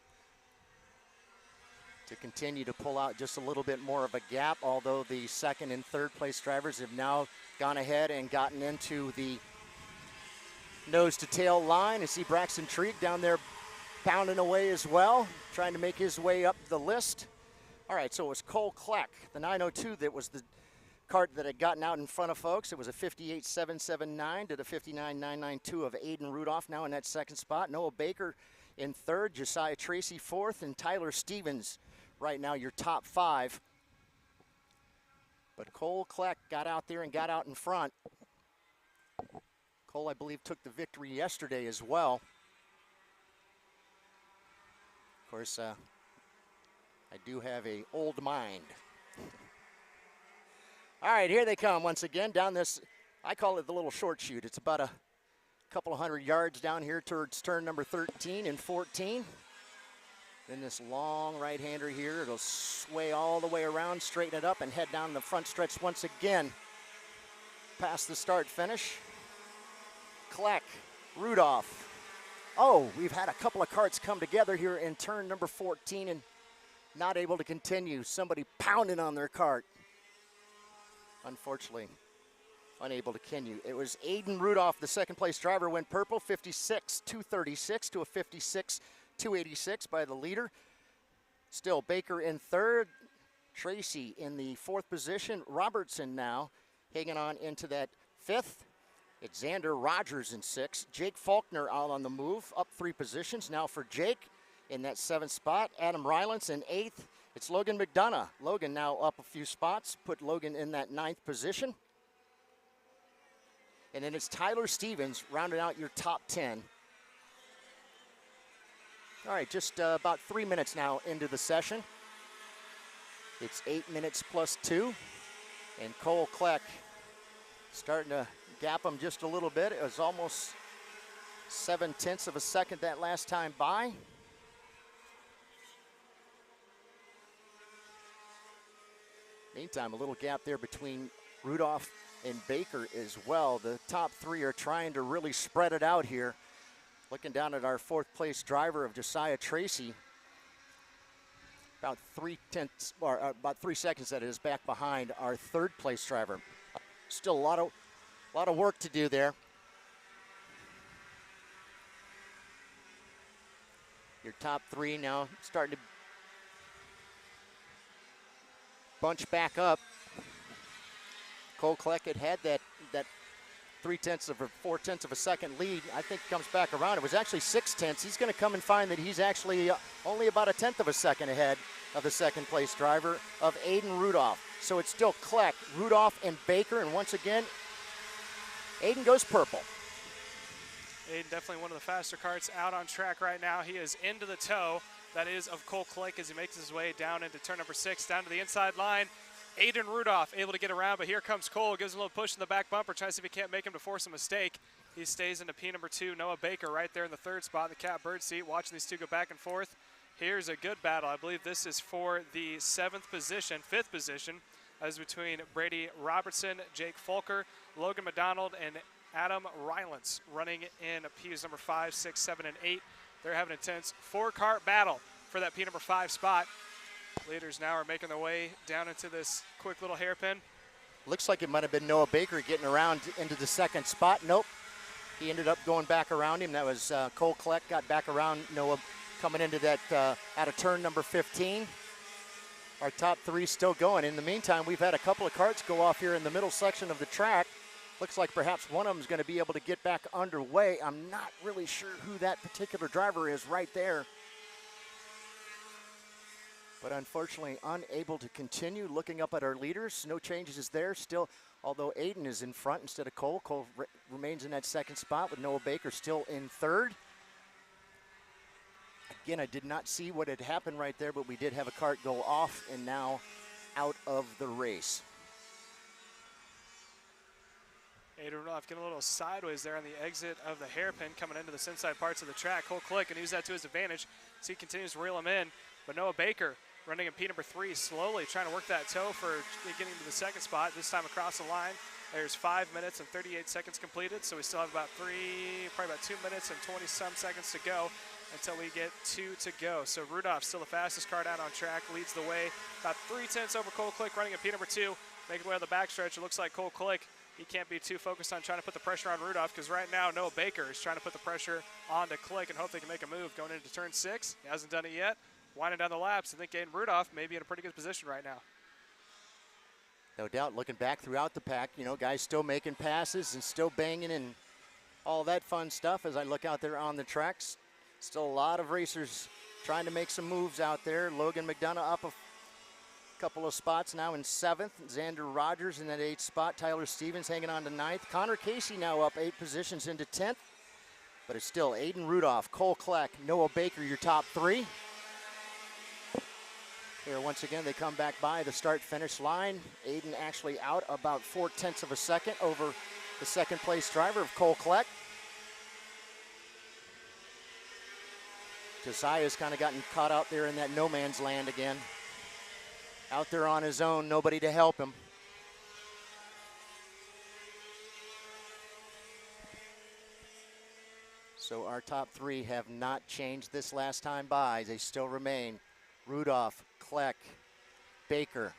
to continue to pull out just a little bit more of a gap, although the second and third place drivers have now gone ahead and gotten into the nose to tail line. I see Braxton Treek down there pounding away as well, trying to make his way up the list. All right, so it was Cole Kleck, the 902, that was the kart that had gotten out in front of folks. It was a 58.779 to the 59.992 of Aiden Rudolph, now in that second spot. Noah Baker in third, Josiah Tracy fourth, and Tyler Stevens right now your top 5. But Cole Kleck got out there and got out in front. Cole, I believe, took the victory yesterday as well. Of course, I do have an old mind. All right, here they come once again down this, I call it the little short chute. It's about a couple of 100 yards down here towards turn number 13 and 14. Then this long right-hander here, it'll sway all the way around, straighten it up, and head down the front stretch once again. Past the start-finish. Kleck, Rudolph. Oh, we've had a couple of karts come together here in turn number 14 and not able to continue. Somebody pounding on their kart. Unfortunately, unable to continue. It was Aiden Rudolph, the second place driver, went purple, 56.236 to a 56.286 by the leader. Still Baker in third, Tracy in the fourth position, Robertson now hanging on into that fifth. It's Xander Rogers in sixth, Jake Faulkner out on the move, up 3 positions. Now for Jake in that 7th spot, Adam Rylance in 8th. It's Logan McDonough. Logan now up a few spots, put Logan in that 9th position. And then it's Tyler Stevens rounding out your top 10. All right, just about 3 minutes now into the session. It's 8 minutes plus 2. And Cole Kleck starting to gap him just a little bit. It was almost 0.7 of a second that last time by. Meantime, a little gap there between Rudolph and Baker as well. The top 3 are trying to really spread it out here. Looking down at our 4th place driver of Josiah Tracy, about 3 seconds that is back behind our 3rd place driver. Still a lot of work to do there. Your top 3 now starting to bunch back up. Cole Kleck had that 4/10 of a second lead. I think comes back around. It was actually 0.6. He's going to come and find that he's actually only about 1/10 of a second ahead of the 2nd place driver of Aiden Rudolph. So it's still Kleck, Rudolph, and Baker. And once again, Aiden goes purple. Aiden definitely one of the faster karts out on track right now. He is into the toe. That is of Cole Kleck as he makes his way down into turn number 6, down to the inside line. Aiden Rudolph able to get around, but here comes Cole, gives him a little push in the back bumper, tries to see if he can't make him to force a mistake. He stays into P number 2, Noah Baker right there in the 3rd spot in the catbird seat, watching these two go back and forth. Here's a good battle. I believe this is for the 5th position, as between Brady Robertson, Jake Faulkner, Logan McDonald, and Adam Rylance running in P's number 5, 6, 7, and 8. They're having an intense 4-kart battle for that P number 5 spot. Leaders now are making their way down into this quick little hairpin. Looks like it might have been Noah Baker getting around into the 2nd spot. Nope. He ended up going back around him. That was Cole Kleck got back around Noah coming into that out of turn number 15. Our top 3 still going. In the meantime, we've had a couple of karts go off here in the middle section of the track. Looks like perhaps one of them is going to be able to get back underway. I'm not really sure who that particular driver is right there. But unfortunately unable to continue. Looking up at our leaders, no changes there still, although Aiden is in front instead of Cole. Cole remains in that second spot with Noah Baker still in third. Again, I did not see what had happened right there, but we did have a cart go off and now out of the race. Aiden Rudolph getting a little sideways there on the exit of the hairpin, coming into the inside parts of the track. Cole Click and use that to his advantage as he continues to reel him in. But Noah Baker running in P number 3, slowly trying to work that toe for getting to the second spot, this time across the line. There's 5 minutes and 38 seconds completed, so we still have probably about 2 minutes and 20-some seconds to go until we get 2 to go. So Rudolph, still the fastest cart out on track, leads the way. About 3/10 over Cole Click running in P number 2, making the way on the backstretch. It looks like Cole Click, he can't be too focused on trying to put the pressure on Rudolph, because right now Noah Baker is trying to put the pressure onto Click and hope they can make a move going into turn 6. He hasn't done it yet. Winding down the laps, I think Aiden Rudolph may be in a pretty good position right now. No doubt, looking back throughout the pack, you know, guys still making passes and still banging and all that fun stuff as I look out there on the tracks. Still a lot of racers trying to make some moves out there. Logan McDonough up a couple of spots now in 7th. Xander Rogers in that 8th spot. Tyler Stevens hanging on to 9th. Connor Casey now up 8 positions into 10th. But it's still Aiden Rudolph, Cole Kleck, Noah Baker, your top 3. Here, once again, they come back by the start-finish line. Aiden actually out about 0.4 of a second over the second-place driver of Cole Kleck. Josiah's kind of gotten caught out there in that no man's land again. Out there on his own, nobody to help him. So our top 3 have not changed this last time by. They still remain Rudolph, Kleck, Baker.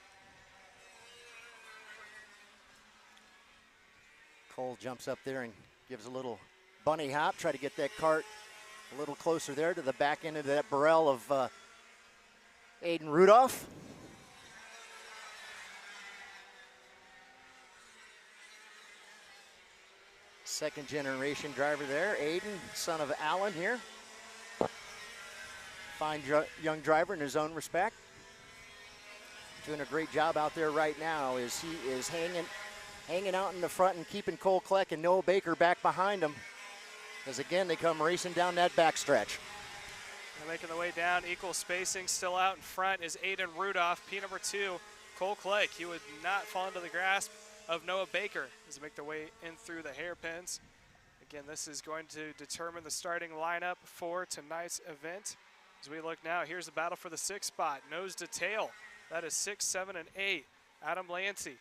Cole jumps up there and gives a little bunny hop, try to get that cart a little closer there to the back end of that barrel of Aiden Rudolph. Second generation driver there, Aiden, son of Alan here. Fine young driver in his own respect. Doing a great job out there right now as he is hanging out in the front and keeping Cole Kleck and Noah Baker back behind him. As again, they come racing down that backstretch. Making the way down, equal spacing, still out in front is Aiden Rudolph, P number 2, Cole Kleck. He would not fall into the grasp of Noah Baker as they make their way in through the hairpins. Again, this is going to determine the starting lineup for tonight's event. As we look now, here's the battle for the 6th spot. Nose to tail, that is 6, 7, and 8. Adam Lancy,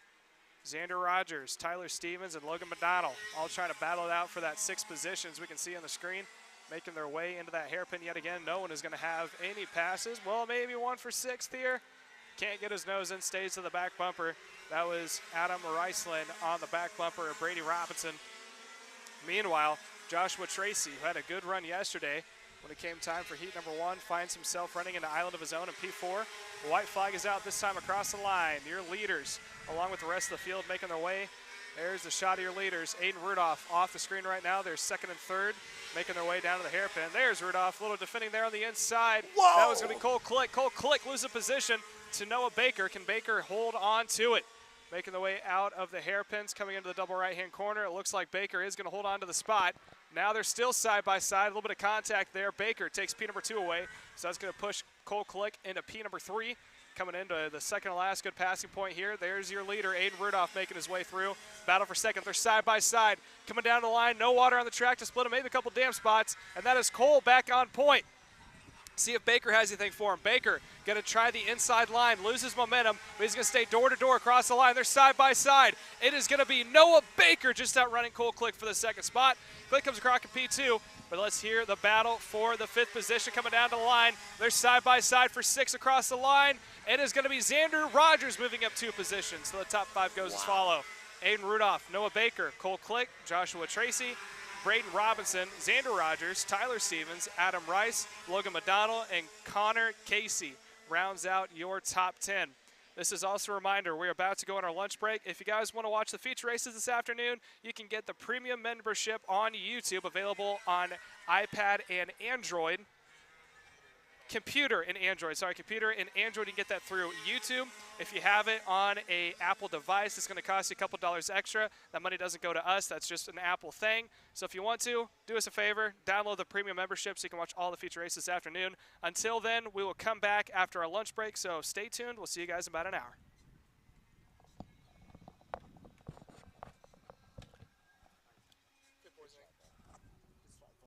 Xander Rogers, Tyler Stevens, and Logan McDonald all trying to battle it out for that 6th position, as we can see on the screen, making their way into that hairpin yet again. No one is going to have any passes. Well, maybe one for 6th here. Can't get his nose in, stays to the back bumper. That was Adam Reisland on the back bumper of Brady Robinson. Meanwhile, Joshua Tracy, who had a good run yesterday, when it came time for heat number 1, finds himself running into island of his own in P4. The white flag is out this time across the line. Your leaders, along with the rest of the field, making their way. There's the shot of your leaders. Aiden Rudolph off the screen right now. They're 2nd and 3rd, making their way down to the hairpin. There's Rudolph, a little defending there on the inside. Whoa! That was going to be Cole Click. Cole Click loses position to Noah Baker. Can Baker hold on to it? Making the way out of the hairpins, coming into the double right-hand corner. It looks like Baker is going to hold on to the spot. Now they're still side by side, a little bit of contact there. Baker takes P number 2 away, so that's going to push Cole Click into P number 3. Coming into the second to last good passing point here. There's your leader, Aiden Rudolph, making his way through. Battle for 2nd. They're side by side. Coming down the line, no water on the track to split them, maybe a couple damn spots, and that is Cole back on point. See if Baker has anything for him. Baker going to try the inside line, loses momentum, but he's going to stay door to door across the line. They're side by side. It is going to be Noah Baker just outrunning Cole Click for the 2nd spot. Click comes across in P2, but let's hear the battle for the 5th position coming down to the line. They're side by side for 6 across the line. It is going to be Xander Rogers moving up 2 positions. So the top 5 goes as follow. Aiden Rudolph, Noah Baker, Cole Click, Joshua Tracy, Braden Robinson, Xander Rogers, Tyler Stevens, Adam Rice, Logan McDonald, and Connor Casey rounds out your top 10. This is also a reminder, we're about to go on our lunch break. If you guys want to watch the feature races this afternoon, you can get the premium membership on YouTube, available on iPad and Android. Computer and Android, you can get that through YouTube. If you have it on a Apple device, it's going to cost you a couple dollars extra. That money doesn't go to us, that's just an Apple thing. So if you want to, do us a favor, download the premium membership so you can watch all the feature races this afternoon. Until then, we will come back after our lunch break, so stay tuned. We'll see you guys in about an hour.